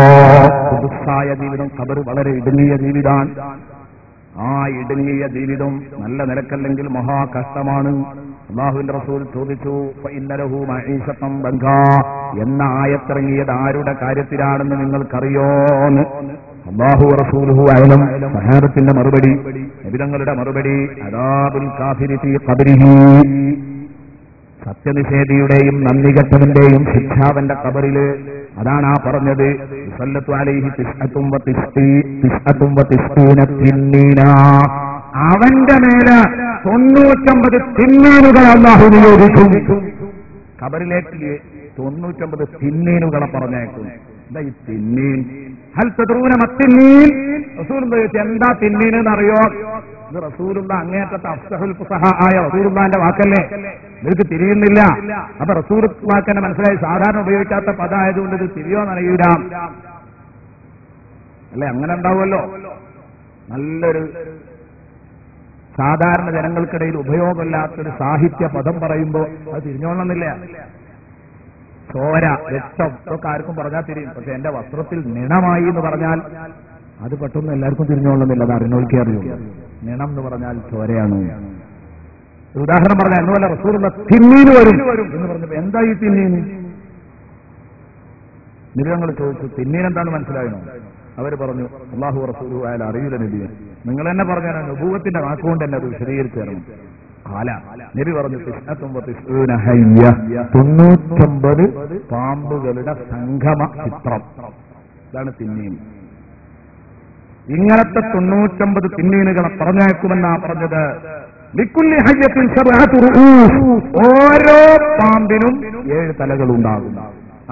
ഖുദുസായ ജീവിതം, ഖബർ വളരെ ഇടുങ്ങിയ ജീവിതമാണ്. ആ ഇടുങ്ങിയ ജീവിതം നല്ല നിലക്കല്ലെങ്കിൽ മഹാ കഷ്ടമാണ്. അല്ലാഹുവിന്റെ റസൂൽ ചോദിച്ചു, ഫഇന്നലഹു മഈശതൻ ദൻകാ എന്ന ആയത്തിറങ്ങിയത് ആരുടെ കാര്യത്തിലാണെന്ന് നിങ്ങൾക്കറിയോന്ന്? അല്ലാഹു റസൂലുഹു അഅലം. സഹാബത്തിന്റെ മറുപടി, നബിതങ്ങളുടെ മറുപടി, അദാബുൽ കാഫിരി ഫീ ഖബരിഹി, സത്യനിഷേധിയുടെയും നന്ദികെട്ടവന്റെയും ശിക്ഷാവന്റെ ഖബറില്. അതാണ് ആ പറഞ്ഞത്, യുസല്ലത്തു അലൈഹി തിസ്അത്തും വതിസ്ഈന തിന്നീന. അവന്റെ മേലെ 99 തിന്നീനുകൾ അല്ലാഹു നിയോഗിക്കും. ഖബറിലേക്ക് 99 തിന്നീനുകളെ പറഞ്ഞേക്കും. എന്താ ഈ തിന്നീൻ? ഹൽ തദ്റൂന മത്തിന്നീൻ? റസൂലുള്ളാഹി ചോദിച്ചു, എന്താ തിന്നീൻ എന്നറിയോ? ഇത് റസൂലുള്ള അങ്ങേറ്റത്തെ അഫ്സഹുൽ ഫുസഹ ആയ റസൂലുള്ളാഹിന്റെ വാക്കല്ലേ, നിങ്ങൾക്ക് തിരിയുന്നില്ല. അപ്പൊ റസൂലുള്ളാഹിനെ മനസ്സിലായി, സാധാരണ ഉപയോഗിക്കാത്ത പദമായതുകൊണ്ട് ഇത് തിരിയോന്നറിയൂല അല്ലെ? അങ്ങനെ ഉണ്ടാവുമല്ലോ. നല്ലൊരു സാധാരണ ജനങ്ങൾക്കിടയിൽ ഉപയോഗമില്ലാത്തൊരു സാഹിത്യ പദം പറയുമ്പോൾ അത് തിരിഞ്ഞോളണമെന്നില്ല. ചോര, രക്തം ഇതൊക്കെ ആർക്കും പറഞ്ഞാൽ തിരിയും. പക്ഷെ എന്റെ വസ്ത്രത്തിൽ നിണമായി എന്ന് പറഞ്ഞാൽ അത് പെട്ടെന്ന് എല്ലാവർക്കും തിരിഞ്ഞോളുന്നില്ല. അത് അറിഞ്ഞോൾക്കേ അറിയൂ. നിണം എന്ന് പറഞ്ഞാൽ ചോരയാണ്. ഉദാഹരണം പറഞ്ഞാൽ എന്നുമല്ല, റസൂലുള്ള തിന്നീന് വരും എന്ന് പറഞ്ഞപ്പോ എന്താ ഈ തിന്നീന്? നിരങ്ങൾ ചോദിച്ചു, തിന്നീൻ എന്താണെന്ന് മനസ്സിലായണോ? അവര് പറഞ്ഞു, അല്ലാഹു റസൂലുഹു അയാൾ അറിയില്ല നബിയെ, നിങ്ങൾ തന്നെ പറഞ്ഞാൽ നുബൂവത്തിന്റെ വാക്കുകൊണ്ട് തന്നെ അത് വിശദീകരിച്ചു തരണം. നബി പറഞ്ഞു, 99 പാമ്പുകളുടെ സംഗമ ചിത്രം. ഇതാണ് തിന്നീൻ. ഇങ്ങനത്തെ 99 തിന്നീനുകളെ പറഞ്ഞേക്കുമെന്നാ പറഞ്ഞത്. ലിക്കുല്ലി ഹയ്യത്തിൻ സബ്അതു റൂസ്, ഓരോ പാമ്പിനും 7 തലകളുണ്ടാകും.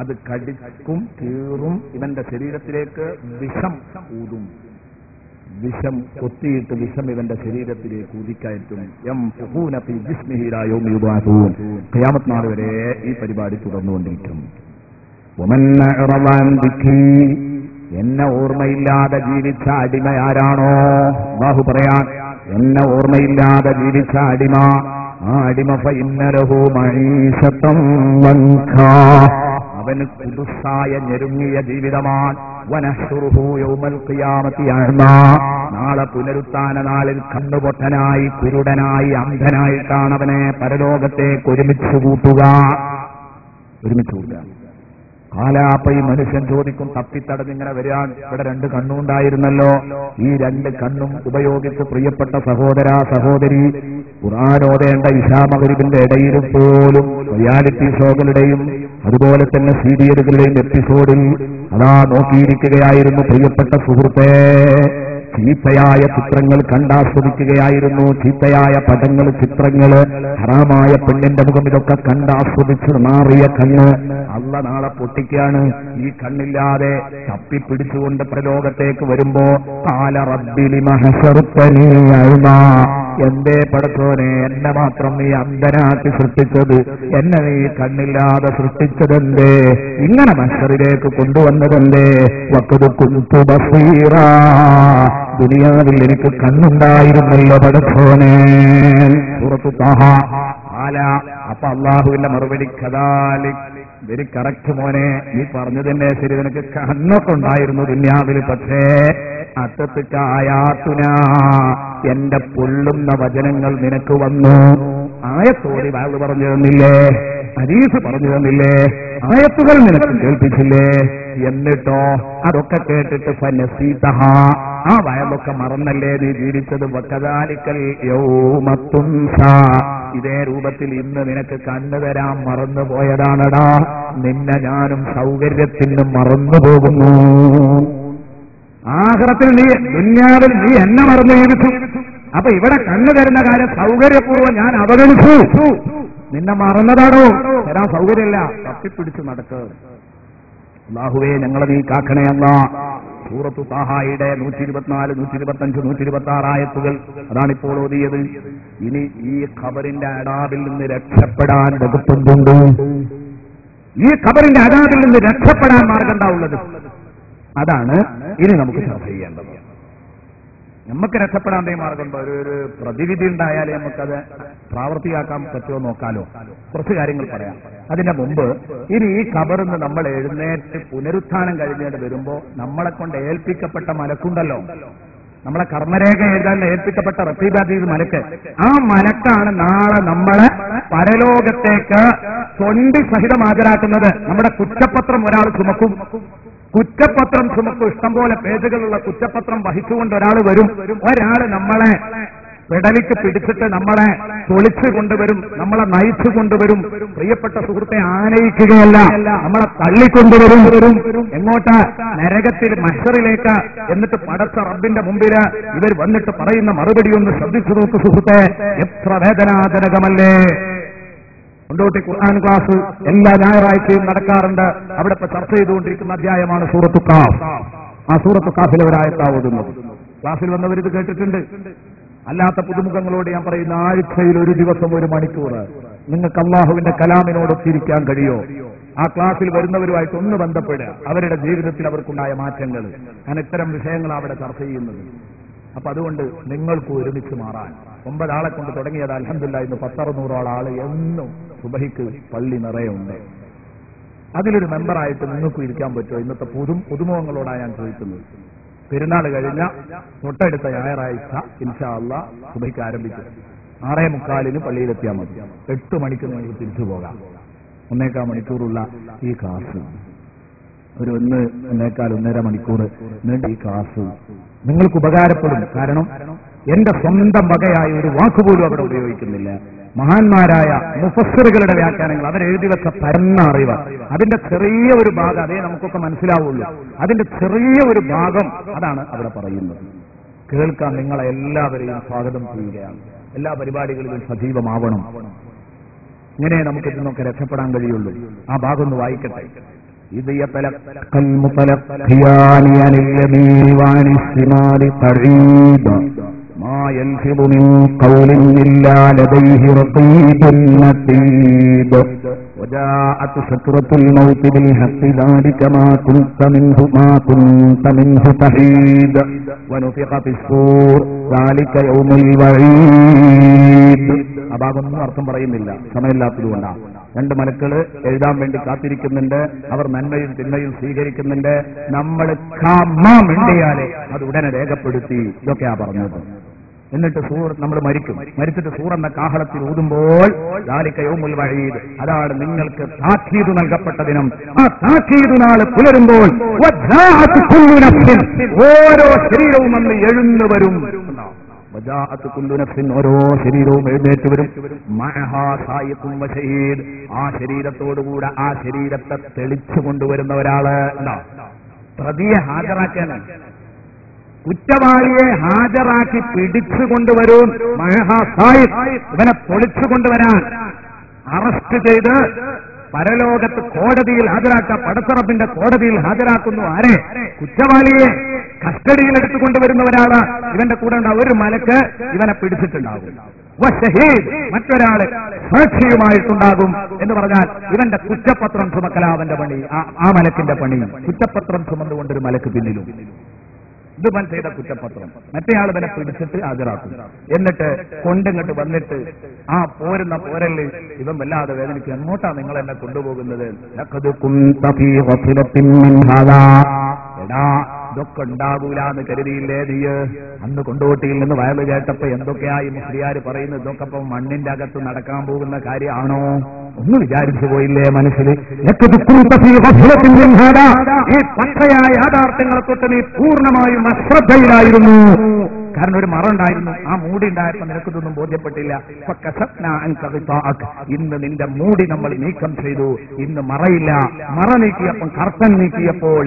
അത് കടിക്കും, കീറും, ഇവന്റെ ശരീരത്തിലേക്ക് വിഷം ഊതും. വിഷം കൊത്തിയിട്ട് വിഷം ഇവന്റെ ശരീരത്തിലേക്ക് ഊതിക്കയറ്റും. ഖിയാമത്ത് നാൾ വരെ ഈ പരിപാടി തുടർന്നുകൊണ്ടിരിക്കും. എന്നെ ഓർമ്മയില്ലാതെ ജീവിച്ച അടിമ ആരാണോ? അല്ലാഹു പറയാൻ, എന്നെ ഓർമ്മയില്ലാതെ ജീവിച്ച അടിമ, ആ അടിമ ഫഇന്നലഹു മഈശതൻ ദൻകാ, അവന് ഖുദുസായ ഞെരുങ്ങിയ ജീവിതമാണ്. വനഹ്ശുറുഹു യൗമൽ ഖിയാമത്തി അഅ്മാ, നാളെ പുനരുത്ഥാന നാളിൽ കണ്ണുപൊട്ടനായി, കുരുടനായി, അന്ധനായിട്ടാണ് അവനെ പരലോകത്തേക്ക് ഒരുമിച്ച് കൂട്ടുക. കാലാപ്പ ഈ മനുഷ്യൻ ചോദിക്കും, തപ്പിത്തടഞ്ഞിങ്ങനെ വരാൻ, ഇവിടെ 2 കണ്ണുണ്ടായിരുന്നല്ലോ, ഈ 2 കണ്ണും ഉപയോഗിച്ച് പ്രിയപ്പെട്ട സഹോദര സഹോദരി, ഖുർആൻ ഓതേണ്ട ഇശാ മഗ്രിബിന്റെ ഇടയിൽ പോലും റിയാലിറ്റി ഷോകളുടെയും അതുപോലെ തന്നെ സീരിയലുകളുടെയും എപ്പിസോഡിൽ അതാ നോക്കിയിരിക്കുകയായിരുന്നു പ്രിയപ്പെട്ട സുഹൃത്തേ. ചീത്തയായ ചിത്രങ്ങൾ കണ്ടാസ്വദിക്കുകയായിരുന്നു, ചീത്തയായ പടങ്ങൾ, ചിത്രങ്ങൾ, ഹറാമായ പെണ്ണിന്റെ മുഖം, ഇതൊക്കെ കണ്ടാസ്വദിച്ച് മാറിയ കണ്ണ് അള്ള നാളെ പൊട്ടിക്കാണ്. ഈ കണ്ണില്ലാതെ തപ്പിപ്പിടിച്ചുകൊണ്ട് പ്രലോകത്തേക്ക് വരുമ്പോ കാല റബ്ബി ലിമ ഹശർതനീ അഅ്മാ, എന്തേ പടച്ചോനെ എന്നെ മാത്രം നീ അന്ധനാക്കി സൃഷ്ടിച്ചത്, എന്നെ നീ കണ്ണില്ലാതെ സൃഷ്ടിച്ചതെന്തേ, ഇങ്ങനെ മഹ്ശറിലേക്ക് കൊണ്ടുവന്നതെന്തേ, വഖദ് കുന്തു ബസീറാ, ദുനിയാവിൽ എനിക്ക് കണ്ണുണ്ടായിരുന്നല്ലോ പടച്ചോനെ. സൂറത്തു താഹ. അപ്പൊ അള്ളാഹുവിന്റെ മറുപടി കദാലിക്, വെരി കറക്റ്റ് മോനെ, നീ പറഞ്ഞു തന്നെ ശരി, നിനക്ക് കണ്ണൊക്കെ ഉണ്ടായിരുന്നു ദുനിയാവിൽ, പക്ഷേ അത്തത്തിക്കായാത്തുന, എന്റെ പൊള്ളുന്ന വചനങ്ങൾ നിനക്ക് വന്നു. ആയത്തോടി വാഴ് പറഞ്ഞു തന്നില്ലേ, ഹദീസ് പറഞ്ഞു തന്നില്ലേ, ആയത്തുകൾ നിനക്ക് കേൾപ്പിച്ചില്ലേ, എന്നിട്ടോ അതൊക്കെ കേട്ടിട്ട് ഫനസീതഹ, ആ വയലൊക്കെ മറന്നല്ലേ നീ ജീവിച്ചത്. വകദാലിക്കൽ യൗമ തുൻസാ, ഇതേ രൂപത്തിൽ ഇന്ന് നിനക്ക് കണ്ണുതരാൻ മറന്നുപോയതാണടാ, നിന്നെ ഞാനും സൗകര്യത്തിന് മറന്നുപോകുന്നു. ആഖിറത്തിൽ നീ, ദുനിയാവിൽ നീ എന്നെ മറന്നു ജീവിച്ചു, അപ്പൊ ഇവിടെ കണ്ണു തരുന്ന കാര്യം സൗകര്യപൂർവ്വം ഞാൻ അവഗണിച്ചു. നിന്നെ മറന്നതാണോ? തരാൻ സൗകര്യമില്ല, തപ്പിപ്പിടിച്ച് നടക്കുക. അല്ലാഹുവേ ഞങ്ങളെ നീ കാക്കണേ അല്ലാ. സൂറത്തു താഹായുടെ 124, 125, 126 ആയത്തുകൾ അതാണിപ്പോൾ ഓതിയത്. ഇനി ഈ ഖബറിന്റെ അടാബിൽ നിന്ന് രക്ഷപ്പെടാൻ വകുപ്പുണ്ട്. ഈ ഖബറിന്റെ അടാബിൽ നിന്ന് രക്ഷപ്പെടാൻ മാർഗം എന്താ ഉള്ളത്? അതാണ് ഇനി നമുക്ക് ചർച്ച ചെയ്യേണ്ടത്. നമുക്ക് രക്ഷപ്പെടാൻ മാർഗമുണ്ടോ? ഒരു പ്രതിവിധി ഉണ്ടായാലേ നമുക്കത് പ്രാവർത്തിയാക്കാൻ പറ്റുമോ നോക്കാലോ. കുറച്ച് കാര്യങ്ങൾ പറയാം. അതിന്റെ മുമ്പ് ഇനി ഈ ഖബറിന്ന് നമ്മൾ എഴുന്നേറ്റ് പുനരുത്ഥാനം കഴിഞ്ഞിട്ട് വരുമ്പോ നമ്മളെ കൊണ്ട് ഏൽപ്പിക്കപ്പെട്ട മലക്കുണ്ടല്ലോ, നമ്മളെ കർമ്മരേഖ എഴുതാൻ ഏൽപ്പിക്കപ്പെട്ട റഖീബ് അതീദ് മലക്ക്, ആ മലക്കാണ് നാളെ നമ്മളെ പരലോകത്തേക്ക് തൊണ്ടി സഹിതം ഹാജരാക്കുന്നത്. നമ്മുടെ കുറ്റപത്രം ഒരാൾ ചുമക്കും, കുറ്റപത്രം ചുമക്കും, ഇഷ്ടംപോലെ പേജുകളുള്ള കുറ്റപത്രം വഹിച്ചുകൊണ്ട് ഒരാൾ വരും. ഒരാൾ നമ്മളെ പെടലിക്ക് പിടിച്ചിട്ട് നമ്മളെ പൊളിച്ചു കൊണ്ടുവരും, നമ്മളെ നയിച്ചു കൊണ്ടുവരും. പ്രിയപ്പെട്ട സുഹൃത്തെ, ആനയിക്കുകയല്ല, നമ്മളെ തള്ളിക്കൊണ്ടുവരും. എങ്ങോട്ട്? നരകത്തിൽ, മഹ്ശറിലേക്ക്. എന്നിട്ട് പടച്ച റബ്ബിന്റെ മുമ്പിൽ ഇവർ വന്നിട്ട് പറയുന്ന മറുപടി ഒന്ന് ശ്രദ്ധിച്ചു നോക്കൂ സുഹൃത്തെ, എത്ര വേദനാജനകമല്ലേ. കൊണ്ടോട്ടി ഖുർആൻ ക്ലാസ് എല്ലാ ഞായറാഴ്ചയും നടക്കാറുണ്ട്. അവിടെ ഇപ്പൊ ചർച്ച ചെയ്തുകൊണ്ടിരിക്കുന്ന അധ്യായമാണ് സൂറത്തു ഖാഫ്. ആ സൂറത്തു ഖാഫിലെ ഒരായത്താ ഓതുന്നത്. ക്ലാസ്സിൽ വന്നവരിത് കേട്ടിട്ടുണ്ട്. അല്ലാത്ത പുതുമുഖങ്ങളോട് ഞാൻ പറയുന്ന, ആഴ്ചയിൽ ഒരു ദിവസം 1 മണിക്കൂർ നിങ്ങൾക്ക് അള്ളാഹുവിന്റെ കലാമിനോട് ഒത്തിരിക്കാൻ കഴിയോ? ആ ക്ലാസ്സിൽ വരുന്നവരുമായിട്ട് ഒന്ന് ബന്ധപ്പെടുക, അവരുടെ ജീവിതത്തിൽ അവർക്കുണ്ടായ മാറ്റങ്ങൾ. ഞാൻ ഇത്തരം വിഷയങ്ങൾ അവിടെ ചർച്ച ചെയ്യുന്നത്. അപ്പൊ അതുകൊണ്ട് നിങ്ങൾക്ക് ഒരുമിച്ച് മാറാൻ 9 ആളെ കൊണ്ട് തുടങ്ങിയത് അൽഹംദുലില്ലാഹ് ഇന്ന് 10-600 ആള് എന്നും സുബഹിക്ക് പള്ളി നിറയുണ്ട്. അതിലൊരു മെമ്പറായിട്ട് നിങ്ങൾക്കും ഇരിക്കാൻ പറ്റുമോ? ഇന്നത്തെ പുതുമുഖങ്ങളോടാണ് ഞാൻ ചോദിക്കുന്നത്. പെരുന്നാൾ കഴിഞ്ഞ തൊട്ടടുത്ത ഞായറാഴ്ച ഇൻഷാ അല്ലാഹ് സുബഹിക്ക് ആരംഭിക്കും. 6:45 പള്ളിയിലെത്തിയാൽ മതി. 8 മണിക്ക് നിങ്ങൾക്ക് തിരിച്ചു പോകാം. 1.25 മണിക്കൂറുള്ള ഈ ക്ലാസ്, ഒരു 1.25-1.5 മണിക്കൂർ നീണ്ട ഈ ക്ലാസ് നിങ്ങൾക്ക് ഉപകാരപ്പെടും. കാരണം എന്റെ സ്വന്തം വകയായ ഒരു വാക്കുപോലും അവിടെ ഉപയോഗിക്കുന്നില്ല. മഹാന്മാരായ മുഫസ്സിറുകളുടെ വ്യാഖ്യാനങ്ങൾ, അവരെഴുതി വെച്ച പരന്ന അറിവ്, അതിന്റെ ചെറിയ ഒരു ഭാഗം അതേ നമുക്കൊക്കെ മനസ്സിലാവുള്ളൂ. അതിന്റെ ചെറിയ ഒരു ഭാഗം അതാണ് അവിടെ പറയുന്നത്. കേൾക്കാൻ നിങ്ങളെ എല്ലാവരെയും സ്വാഗതം ചെയ്യുകയാണ്. എല്ലാ പരിപാടികളിലും സജീവമാവണം. ഇങ്ങനെ നമുക്ക് ഇതിനൊക്കെ രക്ഷപ്പെടാൻ കഴിയുള്ളൂ. ആ ഭാഗം ഒന്ന് വായിക്കട്ടെ. ഇത് യതലഖൽ മുതലഖിയാനി അനിൽ യമീനി വഅനി ശിമാലി ഖരീബ മാ യൽഫിദു മിൻ ഖൗലിൻ ഇല്ലാ ലദൈഹി റഖീബുൻ അതീദ് വജാഅത് സക്റത്തുൽ മൗത് ബിൽ ഹഖ് ദാലിക മാ കുൻത മിൻഹു തഹീദ് വനുഫിഖ ഫിസ്സൂർ ദാലിക യൗമുൽ വഈദ്. ആ ഭാഗമൊന്നും അർത്ഥം പറയുന്നില്ല, സമയമില്ലാത്തതുകൊണ്ടാണ്. 2 മലക്കള് എഴുതാൻ വേണ്ടി കാത്തിരിക്കുന്നുണ്ട്. അവർ നന്മയും തിന്മയും സ്വീകരിക്കുന്നുണ്ട്. നമ്മൾ മിണ്ടിയാലേ അത് ഉടനെ രേഖപ്പെടുത്തി. ഇതൊക്കെയാ പറഞ്ഞത്. എന്നിട്ട് നമ്മൾ മരിച്ചിട്ട് സൂറെന്ന കാഹളത്തിൽ ഊതുമ്പോൾ ദാലിക യൗമുൽ വഈദ്, അതാണ് നിങ്ങൾക്ക് താക്കീത് നൽകപ്പെട്ട ദിനം. ആ താക്കീത് നാൾ പുലരുമ്പോൾ ഓരോ ശരീരവും അന്ന് എഴുന്നു വരും. വജാഅത്ത് കുല്ലു നഫ്സിൻ, ഓരോ ശരീരവും എഴുന്നേറ്റ് വരും. മഅഹാ സായിഖും വശഹീദ്, ആ ശരീരത്തോടുകൂടെ ആ ശരീരത്തെ തെളിച്ചു കൊണ്ടുവരുന്ന ഒരാള്. എന്താ പ്രതിയെ ഹാജരാക്കാനാണ്, കുറ്റവാളിയെ ഹാജരാക്കി പിടിച്ചു കൊണ്ടുവരും. മഅഹാ സായിഖ്, ഇവനെ പൊളിച്ചു കൊണ്ടുവരാൻ അറസ്റ്റ് ചെയ്ത് പരലോകത്ത് കോടതിയിൽ ഹാജരാക്കുക. പടച്ചറപ്പിന്റെ കോടതിയിൽ ഹാജരാക്കുന്നു. ആരെ? കുറ്റവാളിയെ കസ്റ്റഡിയിൽ എടുത്തുകൊണ്ടുവരുന്ന ഒരാള്. ഇവന്റെ കൂടെ ഉണ്ടാവും ഒരു മലക്ക്, ഇവനെ പിടിച്ചിട്ടുണ്ടാകും. മറ്റൊരാള് സാക്ഷിയുമായിട്ടുണ്ടാകും എന്ന് പറഞ്ഞാൽ ഇവന്റെ കുറ്റപത്രം ചുമക്കല അവന്റെ പണി, ആ മലക്കിന്റെ പണി. കുറ്റപത്രം ചുമന്നുകൊണ്ടൊരു മലക്ക് പിന്നിലും ഇതുവൻ ചെയ്ത കുറ്റപത്രം മറ്റേയാൾ ഇവനെ പിടിച്ചിട്ട് ഹാജരാക്കും. എന്നിട്ട് കൊണ്ടിങ്ങോട്ട് വന്നിട്ട് ആ പോരുന്ന പോരല് ഇവൻ വല്ലാതെ വേദനിക്കും. എങ്ങോട്ടാ നിങ്ങൾ എന്നെ കൊണ്ടുപോകുന്നത്? എടാ ഇതൊക്കെ ഉണ്ടാകൂലെന്ന് കരുതിയില്ലേ നീ? അന്ന് കൊണ്ടോട്ടിയിൽ നിന്ന് വയല് കേട്ടപ്പോ എന്തൊക്കെയായി മുസ്ലിയാര് പറയുന്നത്? ഇതൊക്കെ ഇപ്പൊ മണ്ണിന്റെ അകത്ത് നടക്കാൻ പോകുന്ന കാര്യമാണോ? ഒന്ന് വിചാരിച്ചു പോയില്ലേ മനസ്സിൽ? ഈ പച്ചയായ യാഥാർത്ഥ്യങ്ങളെ തൊട്ട് നീ പൂർണ്ണമായും അശ്രദ്ധയിലായിരുന്നു. കാരണം ഒരു മറ ഉണ്ടായിരുന്നു, ആ മൂടി ഉണ്ടായപ്പോ നിനക്കിതൊന്നും ബോധ്യപ്പെട്ടില്ല. ഇന്ന് നിന്റെ മൂടി നമ്മൾ നീക്കം ചെയ്തു. ഇന്ന് മറയില്ല. മറ നീക്കിയപ്പോൾ, കർത്തൻ നീക്കിയപ്പോൾ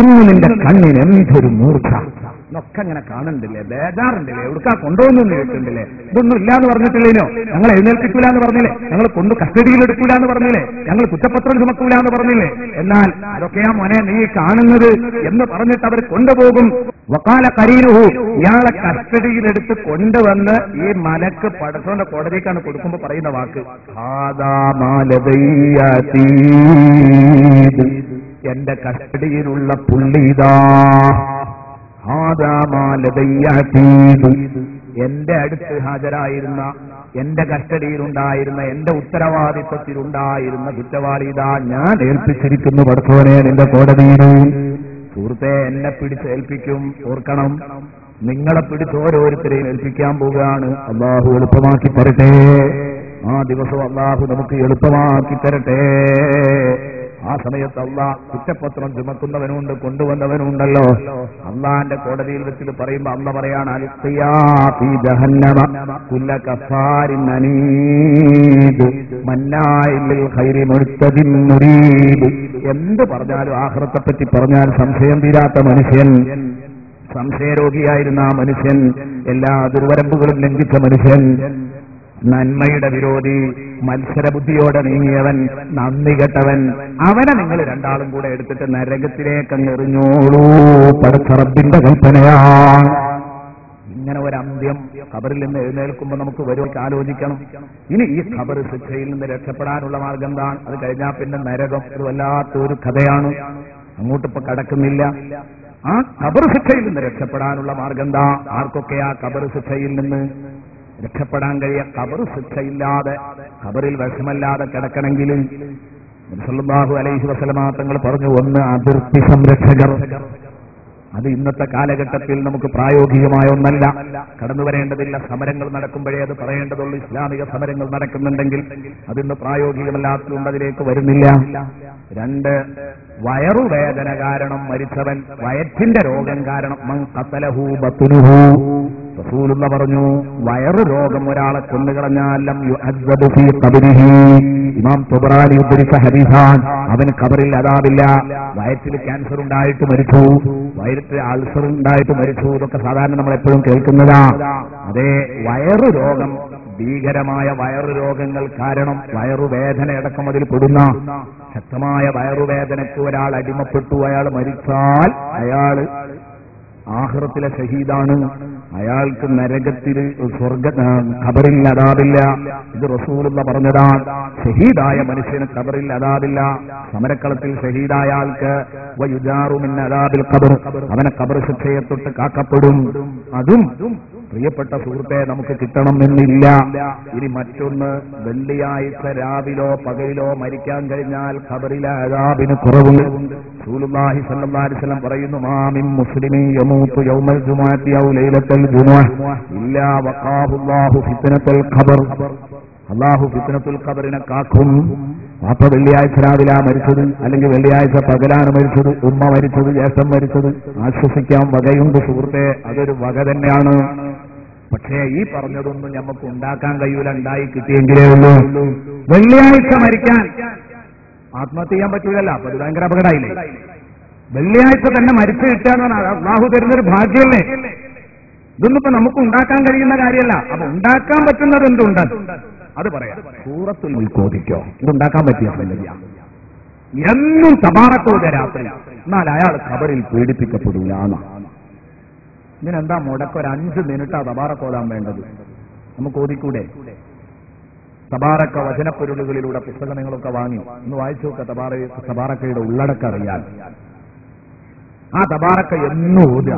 ഇന്ന് നിന്റെ കണ്ണിന് എന്തൊരു മൂർച്ച. ഇതൊക്കെ അങ്ങനെ കാണുന്നില്ലേ? ബേജാറുണ്ടല്ലേ? എവിടുക്കാ കൊണ്ടുപോകുന്നു കേട്ടിട്ടില്ലേ? ഇതൊന്നും ഇല്ലാന്ന് പറഞ്ഞിട്ടില്ലേനോ? ഞങ്ങൾ എഴുന്നേൽപ്പിക്കൂല എന്ന് പറഞ്ഞില്ലേ? ഞങ്ങൾ കൊണ്ട് കസ്റ്റഡിയിൽ എടുക്കൂല എന്ന് പറഞ്ഞില്ലേ? ഞങ്ങൾ കുറ്റപത്രം ചുമക്കൂല എന്ന് പറഞ്ഞില്ലേ? എന്നാൽ അതൊക്കെയാ മോനെ നീ കാണുന്നത് എന്ന് പറഞ്ഞിട്ട് അവർ കൊണ്ടുപോകും. വക്കാല കരീനുഹു, ഇയാളെ കസ്റ്റഡിയിലെടുത്ത് കൊണ്ടുവന്ന് ഈ മലക്ക് പടച്ചോന്റെ കോടതിക്കാണ് കൊടുക്കുമ്പോ പറയുന്ന വാക്ക്, എന്റെ കസ്റ്റഡിയിലുള്ള പുള്ളിതാ, എന്റെ അടുത്ത് ഹാജരായിരുന്ന, എന്റെ കസ്റ്റഡിയിലുണ്ടായിരുന്ന, എന്റെ ഉത്തരവാദിത്വത്തിലുണ്ടായിരുന്ന കുറ്റവാളി ഇതാ ഞാൻ ഏൽപ്പിച്ചിരിക്കുന്നു പടച്ചോനെ നിന്റെ കോടതിയിൽ. സുഹൃത്തെ, എന്നെ പിടിച്ചേൽപ്പിക്കും. ഓർക്കണം, നിങ്ങളെ പിടിച്ച് ഓരോരുത്തരെയും ഏൽപ്പിക്കാൻ പോവുകയാണ്. അള്ളാഹു എളുപ്പമാക്കി തരട്ടെ. ആ ദിവസം അള്ളാഹു നമുക്ക് എളുപ്പമാക്കി തരട്ടെ. ആ സമയത്ത് അള്ളാഹ് കുറ്റപത്രം ചുമക്കുന്നവനുണ്ട്, കൊണ്ടുവന്നവനുണ്ടല്ലോ. അള്ളാന്റെ കോടതിയിൽ വെച്ചിട്ട് പറയുമ്പോ അള്ള പറയാണ്, എന്ത് പറഞ്ഞാലും ആഖിറത്തെ പറ്റി പറഞ്ഞാൽ സംശയം തീരാത്ത മനുഷ്യൻ, സംശയരോഗിയായിരുന്ന ആ മനുഷ്യൻ, എല്ലാ ദുർവരമ്പുകളും ലംഘിച്ച മനുഷ്യൻ, നന്മയുടെ വിരോധി, മത്സരബുദ്ധിയോടെ നീങ്ങിയവൻ, നന്ദി കെട്ടവൻ, അവനെ നിങ്ങൾ രണ്ടാളും കൂടെ എടുത്തിട്ട് നരകത്തിലേക്ക് അങ്ങ് എറിഞ്ഞോളൂ. പടച്ച റബ്ബിന്റെ കൽപ്പനയാണ്. ഇങ്ങനെ ഒരു അന്ത്യം ഖബറിൽ നിന്ന് എഴുന്നേൽക്കുമ്പോൾ നമുക്ക് വരുമൊക്കെ ആലോചിക്കണം. ഇനി ഈ ഖബർ ശിക്ഷയിൽ നിന്ന് രക്ഷപ്പെടാനുള്ള മാർഗം എന്താണ്? അത് കഴിഞ്ഞാൽ പിന്നെ നരകം. ഇത് വല്ലാത്തൊരു കഥയാണ്, അങ്ങോട്ടിപ്പോ കടക്കുന്നില്ല. ആ ഖബർ ശിക്ഷയിൽ നിന്ന് രക്ഷപ്പെടാനുള്ള മാർഗം എന്താ? ആർക്കൊക്കെ ആ ഖബർ ശിക്ഷയിൽ നിന്ന് രക്ഷപ്പെടാൻ കഴിയ? ഖബർ ശിക്ഷയില്ലാതെ, ഖബറിൽ വിഷമല്ലാതെ കിടക്കണമെങ്കിൽ സല്ലല്ലാഹു അലൈഹി വസല്ലമ തങ്ങൾ പറഞ്ഞു, ഒന്ന് അതിർത്തി സംരക്ഷകർ. അത് ഇന്നത്തെ കാലഘട്ടത്തിൽ നമുക്ക് പ്രായോഗികമായ ഒന്നല്ല, കടന്നു വരേണ്ടതില്ല. സമരങ്ങൾ നടക്കുമ്പോഴേ അത് പറയേണ്ടതുള്ളൂ. ഇസ്ലാമിക സമരങ്ങൾ നടക്കുന്നുണ്ടെങ്കിൽ അതിന്ന് പ്രായോഗികമല്ലാത്തതുകൊണ്ട് അതിലേക്ക് വരുന്നില്ല. രണ്ട്, വയറുവേദന കാരണം മരിച്ചവൻ, വയറ്റിന്റെ രോഗം കാരണം, മൻ ഖതലഹു ബത്നുഹു, റസൂലുള്ള പറഞ്ഞു, വയറു രോഗം ഒരാളെ കൊന്നുകളഞ്ഞാൽ ലം യുഅദ്ദബു ഫീ ഖബരിഹി, ഇമാം തുബറാനി ഉദ്ധരിച്ച ഹദീസാൻ, അവന് ഖബറിൽ അദാബില്ല. വയറ്റിൽ ക്യാൻസർ ഉണ്ടായിട്ട് മരിച്ചു, വയറ്റിൽ അൾസർ ഉണ്ടായിട്ട് മരിച്ചു, ഇതൊക്കെ സാധാരണ നമ്മൾ എപ്പോഴും കേൾക്കുന്നതാ. അതേ, വയറു രോഗം, ഭീകരമായ വയറു രോഗങ്ങൾ കാരണം വയറുവേദന അടക്കം അതിൽ പെടുന്ന ശക്തമായ വയറുവേദനയ്ക്ക് ഒരാൾ അടിമപ്പെട്ടു, അയാൾ മരിച്ചാൽ അയാൾ ആഖിറത്തിലെ ഷഹീദാണ്. അയാൾക്ക് നരകത്തിൽ ഖബറിൽ അദാബില്ല. ഇത് റസൂലുള്ള പറഞ്ഞതാണ്. ഷഹീദായ മനുഷ്യന് ഖബറിൽ അദാബില്ല. സമരക്കളത്തിൽ ഷഹീദായ ആൾക്ക് വയുജാറു മിൻ അദാബിൽ ഖബർ, അവനെ ഖബർ ശിക്ഷയെ തൊട്ട് കാക്കപ്പെടും. അതും പ്രിയപ്പെട്ട സുഹൃത്തെ നമുക്ക് കിട്ടണമെന്നില്ല. ഇനി മറ്റൊന്ന്, വെള്ളിയാഴ്ച രാവിലോ പകലിലോ മരിക്കാൻ കഴിഞ്ഞാൽ ഖബറിലെ അദാബിന് കുറവുണ്ട്. റസൂലുള്ളാഹി സ്വല്ലല്ലാഹു അലൈഹി വസല്ലം പറയുന്നു, മാ മിൻ മുസ്ലിമീൻ യമൂതു യൗമൽ ജുമുഅത്തി ഔ ലൈലത്തുൽ ജുമുഅ ഇല്ലാ വഖാഹു അല്ലാഹു ഫിത്നത്തുൽ ഖബർ. അള്ളാഹു ഫിത്നത്തുൽ ഖബറിനെ കാക്കും. വാപ്പ വെള്ളിയാഴ്ച രാവിലെ മരിച്ചത്, അല്ലെങ്കിൽ വെള്ളിയാഴ്ച പകലാണ് മരിച്ചത്, ഉമ്മ മരിച്ചത്, ജ്യേഷ്ഠൻ മരിച്ചത്, ആശ്വസിക്കാൻ വകയുണ്ട് സുഹൃത്തെ, അതൊരു വക തന്നെയാണ്. പക്ഷേ ഈ പറഞ്ഞതൊന്നും നമുക്ക് ഉണ്ടാക്കാൻ കഴിയൂല, ഉണ്ടായി കിട്ടിയെങ്കിലേ ഉള്ളൂ. വെള്ളിയാഴ്ച മരിക്കാൻ ആത്മഹത്യ ചെയ്യാൻ പറ്റൂലല്ലോ, അപ്പൊ അത് ഭയങ്കര അപകടമായില്ലേ. വെള്ളിയാഴ്ച തന്നെ മരിച്ചു കിട്ടുക അള്ളാഹു തരുന്നൊരു ഭാഗ്യമല്ലേ. ഇതൊന്നും ഇപ്പൊ നമുക്ക് ഉണ്ടാക്കാൻ കഴിയുന്ന കാര്യമല്ല. അപ്പൊ ഉണ്ടാക്കാൻ പറ്റുന്നത് എന്തുണ്ട് അത് പറയാം. സൂറത്തുൽ മുൽക്ക് ഓതിക്കോ, ഇതുണ്ടാക്കാൻ പറ്റിയ സംഗതിയാ. എന്നും തബാറക്കോദ രാത്രി, എന്നാൽ അയാൾ ഖബറിൽ പീഡിപ്പിക്കപ്പെടൂല. ഇതിനെന്താ മുടക്കം? ഒരു 5 മിനിറ്റാ തബാറക്കോദാൻ വേണ്ടത്. നമുക്ക് ഓതിക്കൂടെ? തബാറക്ക വചനപ്പൊരുളുകളിലൂടെ പുസ്തകങ്ങളൊക്കെ വാങ്ങി ഒന്ന് വായിച്ചു നോക്ക. തബാറക്കയുടെ ഉള്ളടക്കം അറിയാൻ. ആ തബാറക്ക എന്നും ഓതുക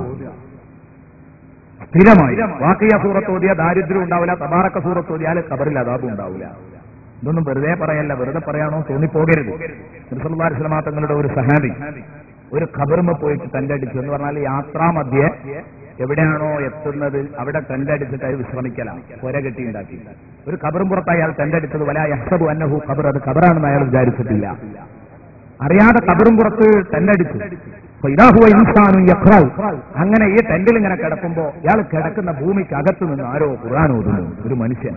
സ്ഥിരമായി. വാക്കിയ സൂറത്ത് ഓതിയ ദാരിദ്ര്യം ഉണ്ടാവില്ല, തബാറക്ക സൂറത്ത് ഓതിയാൽ ഖബറിൽ അദാബും ഉണ്ടാവില്ല. ഇതൊന്നും വെറുതെ പറയല്ല, വെറുതെ പറയാണോ തോന്നിപ്പോകരുത്. നബി സല്ലല്ലാഹു അലൈഹി വസല്ലം തങ്ങളുടെ ഒരു സഹാബി ഒരു ഖബറിമ പോയിട്ട് ടെന്റടിച്ചു എന്ന് പറഞ്ഞാൽ യാത്രാമധ്യേ എവിടെയാണോ എത്തുന്നത് അവിടെ ടെന്റടിച്ചിട്ട് അത് വിശ്രമിക്കലാണ്, പുര കെട്ടി ഉണ്ടാക്കി. ഒരു ഖബറും പുറത്ത് അയാൾ ടെന്റടിച്ചത് വലാ യഹ്സബു അന്നഹു ഖബർ, അത് ഖബറാണെന്ന് അയാൾ വിചാരിച്ചിട്ടില്ല. അറിയാതെ ഖബറും പുറത്ത് ടെന്റടിച്ചു. അങ്ങനെ ഈ ടെന്റിൽ ഇങ്ങനെ കിടക്കുമ്പോ ഇയാൾ കിടക്കുന്ന ഭൂമിക്ക് അകത്തു നിന്ന് ആരോ ഖുർആൻ ഓതുന്നു. ഒരു മനുഷ്യൻ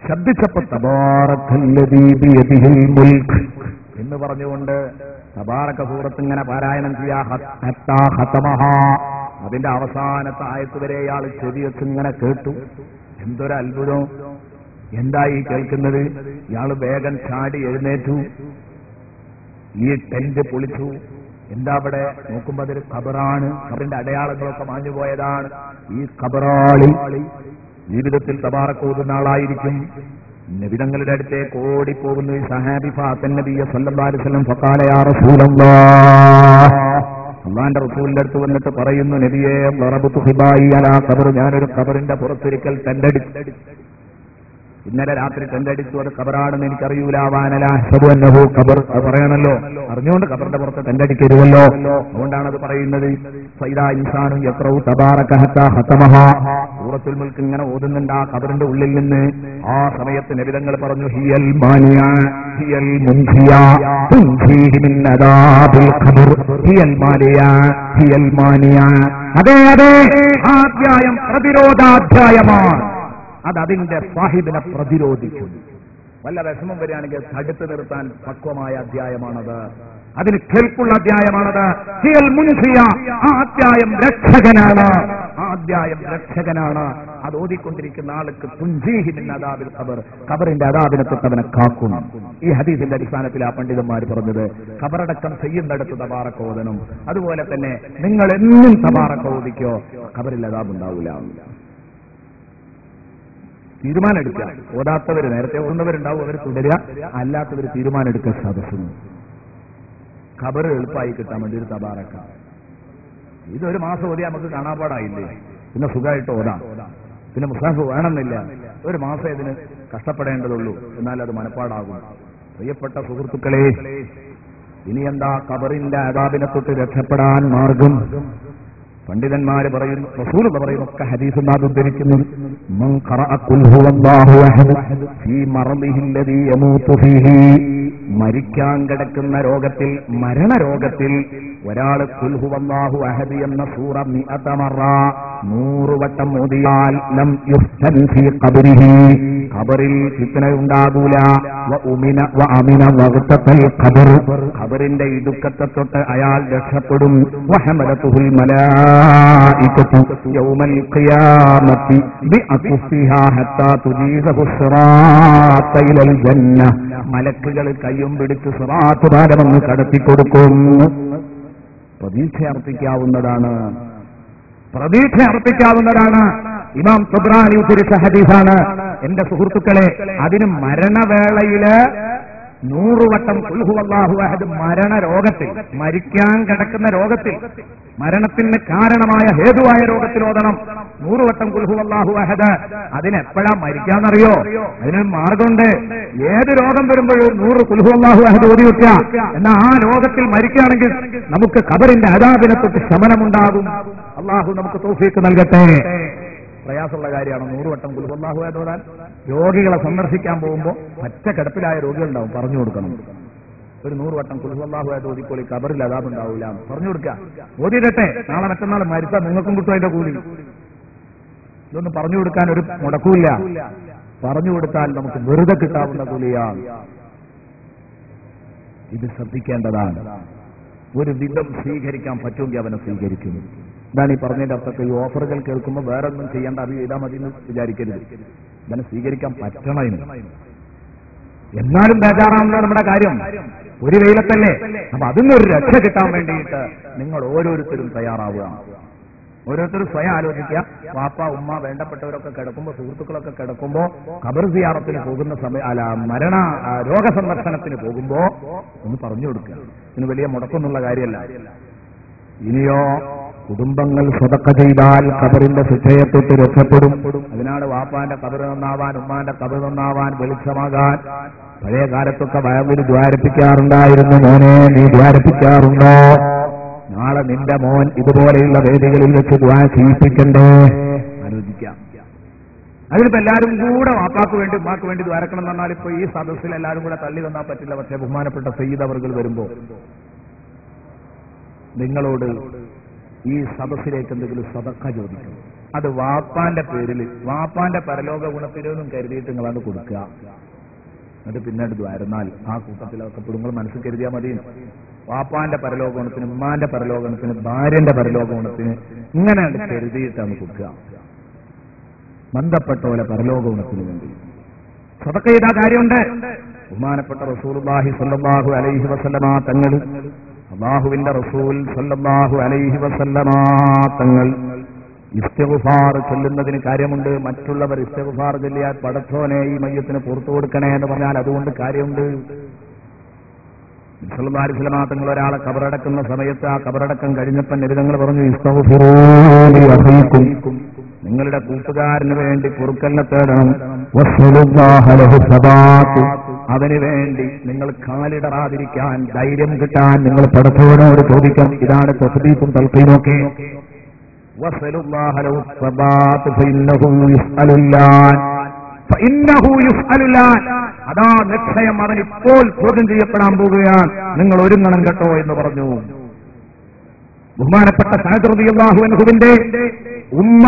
ശബ്ദിച്ചപ്പോ തബാറക്കല്ലദീ ബിയദിഹിൽ മുൽക്ക് എന്ന് പറഞ്ഞുകൊണ്ട് തബാറക സൂറത്ത് ഇങ്ങനെ പാരായണം ചെയ്യാ. ഹത്താ ഖതമഹാ, അതിന്റെ അവസാനത്തെ ആയത്ത് വരെ ഇയാൾ ചെവി വെച്ച് ഇങ്ങനെ കേട്ടു. എന്തൊരു അത്ഭുതം! എന്തായി കേൾക്കുന്നത്? ഇയാൾ വേഗം ചാടി എഴുന്നേറ്റു. ഈ ടെന്റ് പൊളിച്ചു. എന്താ അവിടെ നോക്കുമ്പോ അതൊരു ഖബറാണ്. ഖബറിന്റെ അടയാളങ്ങളൊക്കെ മാഞ്ഞുപോയതാണ്. ഈ ഖബറാളി ജീവിതത്തിൽ തബാറക ഓതുന്ന ആളായിരിക്കും. നബിതങ്ങളുടെ അടുത്തേക്ക് ഓടിപ്പോകുന്നു ഈ സഹാബി. ഫാത്തൻ നബിയ സല്ലല്ലാഹു അലൈഹി വസല്ലം ഫഖാല യാ റസൂലല്ലാഹ്, അല്ലാഹുവിന്റെ റസൂലിന്റെ അടുത്ത് വന്നിട്ട് പറയുന്നു, നബിയേ ളറബതു ഖിബായി അലാ ഖബർ, ഞാനൊരു ഖബറിന്റെ പുറത്തൊരിക്കൽ ടെന്റടിച്ചു. ഇന്നലെ രാത്രി ടെന്റടിച്ചു, അത് ഖബറാണെന്ന് എനിക്കറിയൂല. വാനല അഷ്ഹദു അന്നഹു ഖബർ, അത് പറയണല്ലോ. അറിഞ്ഞുകൊണ്ട് ഖബറിന്റെ പുറത്ത് ടെന്റടിക്കരുതല്ലോ, അതുകൊണ്ടാണ് അത് പറയുന്നത്. ഫൈദാ ഇൻസാനു യഖറഉ തബാറക ഹത്താ ഖതമഹാ, സൂറത്തുൽ മുൽക്ക് ഇങ്ങനെ ഓതുന്നുണ്ട് ആ ഖബറിന്റെ ഉള്ളിൽ നിന്ന്. ആ സമയത്ത് നബിതങ്ങൾ പറഞ്ഞു, ഹിയൽ മാനിയ ഹിയൽ മുൻസിയ തുൻസീഹി മിൻ അദാബിൽ ഖബർ, ഹിയൽ മാനിയ ഹിയൽ മാനിയ. അതെ അതെ, ആ അധ്യായം പ്രതിരോധാധ്യായമാണ്. അത് അതിന്റെ സാഹിബിനെ പ്രതിരോധിക്കും. വല്ല വിഷമം വരികയാണെങ്കിൽ തടുത്തു നിർത്താൻ പക്വമായ അധ്യായമാണത്. അതിന് കേൾപ്പുള്ള അധ്യായമാണത്. ഹിയൽ മുൻസിയ, ആ അധ്യായം രക്ഷകനാണ്. ആ അധ്യായം രക്ഷകനാണ്. അത് ഓതിക്കൊണ്ടിരിക്കുന്ന ആൾക്ക് തുൻസീഹി മിൻ അദാബിൽ ഖബർ, ഖബറിന്റെ അദാബിനെ തൊട്ടവനെ കാക്കും. ഈ ഹദീസിന്റെ അടിസ്ഥാനത്തിൽ ആ പണ്ഡിതന്മാർ പറഞ്ഞത് ഖബറടക്കം ചെയ്യുന്നിടത്ത് തബാറക ഓതണം. അതുപോലെ തന്നെ നിങ്ങൾ എന്നും തബാറക ഓതിക്കോ, ഖബറിൽ അദാബ് ഉണ്ടാവില്ല. തീരുമാനം എടുക്കുക. ഓതാത്തവര്, നേരത്തെ ഓടുന്നവരുണ്ടാവും, അവർ തുടരുക. അല്ലാത്തവർ തീരുമാനം എടുക്കുക. സദസ്സിന് ഖബർ എളുപ്പമായി കിട്ടാൻ വേണ്ടി ഒരു തബാറക. ഇതൊരു മാസം ഓതിയാൽ നമുക്ക് കാണാപ്പാടായില്ലേ, പിന്നെ സുഖമായിട്ട് ഓതാം. പിന്നെ മുസാഫ് വേണമെന്നില്ല, ഒരു മാസം ഇതിന് കഷ്ടപ്പെടേണ്ടതുള്ളൂ, എന്നാൽ അത് മനപ്പാടാകും. പ്രിയപ്പെട്ട സുഹൃത്തുക്കളെ, ഇനി എന്താ ഖബറിന്റെ അദാബിനെ തൊട്ട് രക്ഷപ്പെടാൻ മാർഗം? പണ്ഡിതന്മാര് പറയുന്നു, റസൂൽ പറയുന്നു, ഒക്കെ ഹദീസ് നാം ഉദ്ധരിക്കുന്നത്, മൻ ഖറഅ ഖുൽ ഹുവല്ലാഹു അഹദ് ഫീ മർദിഹി അല്ലദീ യമൂതു ഫീഹി, മരിക്കാൻ കിടക്കുന്ന രോഗത്തിൽ, മരണരോഗത്തിൽ ഒരാൾ ഖുൽ ഹുവല്ലാഹു അഹദ് എന്ന സൂറ 100 വട്ടം ഓതിയാൽ ലം യുഫ്തൻ ഫീ ഖബരിഹി, ഖബറിൽ ഫിത്ന ഉണ്ടാകൂല. വ ഉമിന വ അമിന വഗ്തൽ ഖബർ, ഖബറിന്റെ ഇടുക്കത്തെ തൊട്ട് അയാൾ രക്ഷപ്പെടും. വ ഹമലതുൽ മലായികതു യൗമൽ ഖിയാമത്തി ബിഅഖ്ഫിഹാ ഹത്താ തുജീസഹു സിറാത്ത ഇലൽ ജന്ന, മലക്കുകൾ കയ്യും പിടിച്ച് സിറാത്ത് പാലമങ്ങ് കടത്തിക്കൊടുക്കും. പ്രതീക്ഷ അർപ്പിക്കാവുന്നതാണ്, പ്രതീക്ഷ അർപ്പിക്കാവുന്നതാണ്. ഇമാം തബ്രാനി ഉദ്ധരിച്ച ഹദീസാണ്. എന്റെ സുഹൃത്തുക്കളെ, അതിന് മരണവേളയില് 100 വട്ടം ഖുൽ ഹുവല്ലാഹു അഹദ്, മരണരോഗത്തിൽ, മരിക്കാൻ കിടക്കുന്ന രോഗത്തിൽ, മരണത്തിന് കാരണമായ ഹേതുവായ രോഗത്തിൽ ഓതണം 100 വട്ടം ഖുൽ ഹുവല്ലാഹു അഹദ്. അതിനെപ്പോഴാ മരിക്കാന്നറിയോ? അതിനൊരു മാർഗമുണ്ട്. ഏത് രോഗം വരുമ്പോഴും 100 ഖുൽ ഹുവല്ലാഹു അഹദ് ഓതി വെക്കുക. എന്നാൽ ആ രോഗത്തിൽ മരിക്കുകയാണെങ്കിൽ നമുക്ക് ഖബറിന്റെ അദാബിനെ തൊട്ട് ശമനമുണ്ടാകും. അള്ളാഹു നമുക്ക് തൗഫീഖ് നൽകട്ടെ. പ്രയാസമുള്ള കാര്യമാണ് 100 വട്ടം ഖുൽ ഹുവല്ലാഹു അഹദ് ഓതാൻ. രോഗികളെ സന്ദർശിക്കാൻ പോകുമ്പോൾ പച്ച കിടപ്പിലായ രോഗികളുണ്ടാവും, പറഞ്ഞു കൊടുക്കണം. ഒരു 100 വട്ടം ഖുൽ ഹുവല്ലാഹു അഹദ് ഓതിക്കോളി, ഖബറിൽ അദാബ് ഉണ്ടാവില്ല പറഞ്ഞു കൊടുക്കുക. ഓതിയിട്ടെ നാളെ മറ്റന്നാൾ മരിച്ചാൽ നിങ്ങൾക്കും കിട്ടും അതിന്റെ കൂലി. ഇതൊന്നും പറഞ്ഞു കൊടുക്കാൻ ഒരു മുടക്കൂല്ല. പറഞ്ഞു കൊടുത്താൽ നമുക്ക് വെറുതെ കിട്ടാവുന്ന കൂലിയാണ്. ഇത് ശ്രദ്ധിക്കേണ്ടതാണ്. ഒരു വിധം സ്വീകരിക്കാൻ പറ്റുമെങ്കിൽ അവനെ സ്വീകരിക്കുന്നു. ഇതാണ് ഈ പറഞ്ഞതിന്റെ അർത്ഥത്തിൽ. ഈ ഓഫറുകൾ കേൾക്കുമ്പോൾ വേറെ ഒന്നും ചെയ്യേണ്ട, അത് ചെയ്താൽ മതി എന്ന് വിചാരിക്കരുത്. ഇവനെ സ്വീകരിക്കാൻ പറ്റണം. എന്നാലും ബേജാറാണല്ലോ നമ്മുടെ കാര്യം. ഒരു വെയിലത്തല്ലേ. അപ്പൊ അതിനൊരു രക്ഷ കിട്ടാൻ വേണ്ടിയിട്ട് നിങ്ങൾ ഓരോരുത്തരും തയ്യാറാവുക. ഓരോരുത്തരും സ്വയം ആലോചിക്കുക. വാപ്പ ഉമ്മ വേണ്ടപ്പെട്ടവരൊക്കെ കിടക്കുമ്പോൾ, സുഹൃത്തുക്കളൊക്കെ കിടക്കുമ്പോൾ, ഖബർ സിയാറത്തിന് പോകുന്ന സമയം രോഗസന്ദർശനത്തിന് പോകുമ്പോ ഒന്ന് പറഞ്ഞു കൊടുക്കുക. ഇതിന് വലിയ മുടക്കൊന്നുള്ള കാര്യമല്ല. ഇനിയോ കുടുംബങ്ങൾ സ്വതക്ക ചെയ്താൽ ഖബറിന്റെ ശിക്ഷയെ തൊട്ട് രക്ഷപ്പെടും. അതിനാണ് വാപ്പാന്റെ ഖബർ നന്നാവാൻ, ഉമ്മാന്റെ ഖബർ നന്നാവാൻ, വെളിച്ചമാകാൻ പഴയ കാലത്തൊക്കെ വയലിൽ ദ്വാരപ്പിക്കാറുണ്ടായിരുന്നു. മോനെ നീ ദ്വാരപ്പിക്കാറുണ്ടോ? നാളെ നിന്റെ മോൻ ഇതുപോലെയുള്ള വേദികളിൽ വെച്ച് ദ്വാ ചെയ്യിപ്പിക്കണ്ടേ? ആലോചിക്കാം. അതിലിപ്പോ എല്ലാവരും കൂടെ വാപ്പാക്ക് വേണ്ടി ഉമ്മാക്ക് വേണ്ടി ദ്വാരക്കണം എന്ന് പറഞ്ഞാൽ ഇപ്പൊ ഈ സദസ്സിൽ എല്ലാവരും കൂടെ തള്ളി വന്നാൽ പറ്റില്ല. പക്ഷേ ബഹുമാനപ്പെട്ട സയ്യിദ് അവർകൾ വരുമ്പോ നിങ്ങളോട് ഈ സദസ്സിലേക്ക് എന്തെങ്കിലും സദഖ ചോദിക്കും. അത് വാപ്പാന്റെ പേരിൽ, വാപ്പാന്റെ പരലോക ഗുണത്തിനൊന്നും കരുതിയിട്ട് നിങ്ങളാണ് കൊടുക്കുക. അത് പിന്നീട് ദ്വാരുന്നാൽ ആ കൂട്ടത്തിലൊക്കെ നിങ്ങൾ മനസ്സിൽ കരുതിയാൽ മതി. വാപ്പാന്റെ പരലോകഗുണത്തിന്, ഉമ്മാന്റെ പരലോകഗുണത്തിന്, ഭാര്യന്റെ പരലോകഗുണത്തിന് ഇങ്ങനെ കരുതിയിട്ടാണ് കൊടുക്കുക. ബന്ധപ്പെട്ട പരലോകഗുണത്തിന് വേണ്ടി സദഖ ചെയ്ത കാര്യമുണ്ട്. ബഹുമാനപ്പെട്ട റസൂലുള്ളാഹി സ്വല്ലല്ലാഹു അലൈഹി വസല്ലമ തങ്ങൾ, അല്ലാഹുവിന്റെ റസൂൽ സ്വല്ലല്ലാഹു അലൈഹി വസല്ലമ തങ്ങൾ ഇസ്തിഗ്ഫാർ ചൊല്ലുന്നതിന് കാര്യമുണ്ട്. മറ്റുള്ളവർ ഇസ്തിഗ്ഫാർ ചൊല്ലിയാൽ പടച്ചോനെ ഈ മയ്യത്തിന് പുറത്തു കൊടുക്കണേ എന്ന് പറഞ്ഞാൽ അതുകൊണ്ട് കാര്യമുണ്ട്. സല്ലല്ലാഹു അലൈഹി വസല്ലമ തങ്ങൾ ഒരാളെ ഖബറടക്കുന്ന സമയത്ത് ആ ഖബറടക്കം കഴിഞ്ഞപ്പോൾ നബിതങ്ങൾ പറഞ്ഞു, ഇസ്തഗ്ഫിറൂ ലി അഖീകും, നിങ്ങളുടെ കൂട്ടുകാരന് വേണ്ടി പൊറുക്കലിനെ തേടണം. വസ്അലുല്ലാഹ ലഹു സബാത്ത്, അവന് വേണ്ടി നിങ്ങൾ കാലിടറാതിരിക്കാൻ ധൈര്യം കിട്ടാൻ നിങ്ങൾ പടച്ചവനോട് ചോദിക്കണം. ഇതാണ് തസ്ബീഹും തൽഖീനൊക്കെ. വസ്അലുല്ലാഹ ലഹു സബാത്ത് ഫഇന്നഹു യുസ്അലുല്ലാൻ, അതാ നിശ്ചയം അവൻ ഇപ്പോൾ ചോദ്യം ചെയ്യപ്പെടാൻ പോവുകയാണ്, നിങ്ങൾ ഒരുങ്ങണം കേട്ടോ എന്ന് പറഞ്ഞു. ബഹുമാനപ്പെട്ട സഅദ് റളിയല്ലാഹു അൻഹുവിന്റെ ഉമ്മ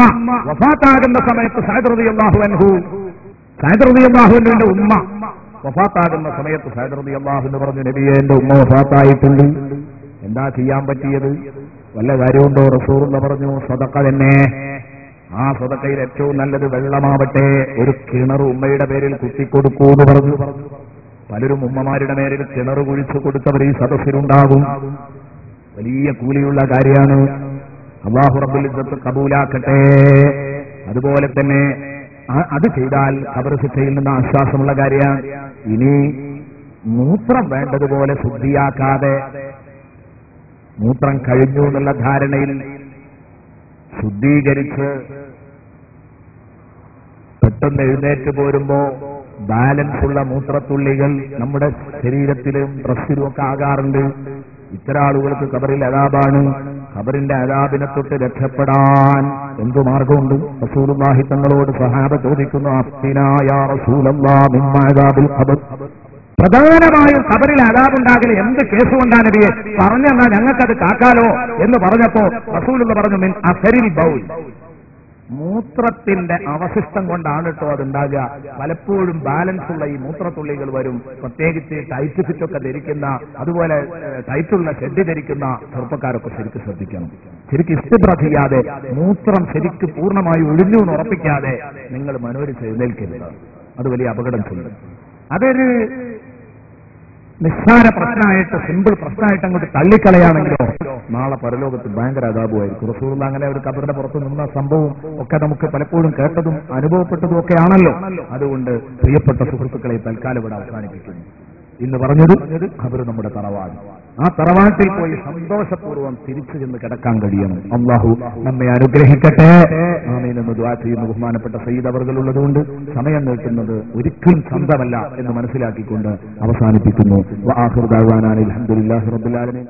വഫാത്താകുന്ന സമയത്ത് സഅദ് റളിയല്ലാഹു അൻഹുവിന്റെ ഉമ്മ വഫാത്താകുന്ന സമയത്ത് സഅദ് റളിയല്ലാഹു അൻഹു പറഞ്ഞു, നബിയെ എന്റെ ഉമ്മ വഫാത്തായിട്ടുണ്ട്, എന്താ ചെയ്യാൻ പറ്റിയത്? വല്ല കാര്യമുണ്ടോ? റസൂലുള്ള പറഞ്ഞു, സദഖ തന്നെ. ആ സദഖയിൽ ഏറ്റവും നല്ലത് വെള്ളമാവട്ടെ, ഒരു കിണർ ഉമ്മയുടെ പേരിൽ കുത്തിക്കൊടുക്കൂ എന്ന് പറഞ്ഞു. പലരും ഉമ്മമാരുടെ പേരിൽ കിണർ കുഴിച്ചു കൊടുത്തവർ ഈ സദസ്സിലുണ്ടാകും. വലിയ കൂലിയുള്ള കാര്യമാണ്. അല്ലാഹു റബ്ബുൽ ഇസ്സത്ത് കബൂലാക്കട്ടെ. അതുപോലെ തന്നെ അത് ചെയ്താൽ ഖബർ ശിക്ഷയിൽ നിന്ന് ആശ്വാസമുള്ള കാര്യമാണ്. ഇനി മൂത്രം വേണ്ടതുപോലെ ശുദ്ധിയാക്കാതെ, മൂത്രം കഴിഞ്ഞു എന്നുള്ള ധാരണയിൽ ശുദ്ധീകരിച്ച് പെട്ടെന്ന് എഴുന്നേറ്റ് പോരുമ്പോ ബാലൻസ് ഉള്ള മൂത്രത്തുള്ളികൾ നമ്മുടെ ശരീരത്തിലും ഡ്രസ്സിലും ഒക്കെ ആകാറുണ്ട്. ഇത്തരം ആളുകൾക്ക് ഖബറിൽ അദാബാണ്. ഖബറിന്റെ അദാബിനെ തൊട്ട് രക്ഷപ്പെടാൻ എന്തു മാർഗമുണ്ട്? റസൂലുള്ളാഹി തങ്ങളോട് സഹാബ ചോദിക്കുന്നു, അഫ്തിനാ യാ റസൂലല്ലാഹ് മിമ്മ അദാബിൽ ഖബർ, പ്രധാനമായും ഖബറിൽ അദാബുണ്ടാകൽ എന്ത് കേസ് കൊണ്ടാണ് നബിയെ പറഞ്ഞെന്നാ ഞങ്ങൾക്കത് കാക്കാലോ എന്ന് പറഞ്ഞപ്പോ റസൂലുള്ള പറഞ്ഞു, മിൻ അസരിൽ ബൗൽ, മൂത്രത്തിന്റെ അവശിഷ്ടം കൊണ്ടാണ് കേട്ടോ അതുണ്ടാകുക. പലപ്പോഴും ബാലൻസ് ഉള്ള ഈ മൂത്രത്തുള്ളികൾ വരും. പ്രത്യേകിച്ച് ടൈറ്റ് ഫിറ്റൊക്കെ ധരിക്കുന്ന, അതുപോലെ ടൈറ്റുള്ള ഷെഡ് ധരിക്കുന്ന ചെറുപ്പക്കാരൊക്കെ ശരിക്കും ശ്രദ്ധിക്കണം. ശരിക്കും ഇസ്തിബ്ര ചെയ്യാതെ, മൂത്രം ശരിക്കും പൂർണ്ണമായി ഒഴിഞ്ഞു എന്ന് ഉറപ്പിക്കാതെ നിങ്ങൾ മനോരിച്ച് എഴുന്നേൽക്കരുത്. അത് വലിയ അപകടം ചെയ്യും. അതൊരു നിസ്സാര പ്രശ്നമായിട്ട്, സിമ്പിൾ പ്രശ്നമായിട്ട് അങ്ങോട്ട് തള്ളിക്കളയാണെങ്കിലോ നാളെ പരലോകത്ത് ഭയങ്കര അദാബുമായിരിക്കും. റസൂലുള്ള അങ്ങനെ ഒരു ഖബറിന്റെ പുറത്ത് നിന്ന സംഭവം ഒക്കെ നമുക്ക് പലപ്പോഴും കേട്ടതും അനുഭവപ്പെട്ടതും ഒക്കെ ആണല്ലോ. അതുകൊണ്ട് പ്രിയപ്പെട്ട സുഹൃത്തുക്കളെ തൽക്കാലം ഇവിടെ അവസാനിപ്പിക്കുന്നു. ഇന്ന് പറഞ്ഞത് ഖബർ നമ്മുടെ തറവാട്. ആ തറവാട്ടിൽ പോയി സന്തോഷപൂർവ്വം തിരിച്ചു ചെന്ന് കിടക്കാൻ കഴിയണം. അല്ലാഹു നമ്മെ അനുഗ്രഹിക്കട്ടെ. ആമീൻ എന്ന് ദുആ ചെയ്യുന്ന ബഹുമാനപ്പെട്ട സയ്യിദ് അവർകൾ ഉള്ളതുകൊണ്ട് സമയം നീട്ടുന്നത് ഒരിക്കലും സ്വന്തമല്ല എന്ന് മനസ്സിലാക്കിക്കൊണ്ട് അവസാനിപ്പിക്കുന്നു. വആഖിറു ദഅ്വാനാ അൽഹംദുലില്ലാഹി റബ്ബിൽ ആലമീൻ.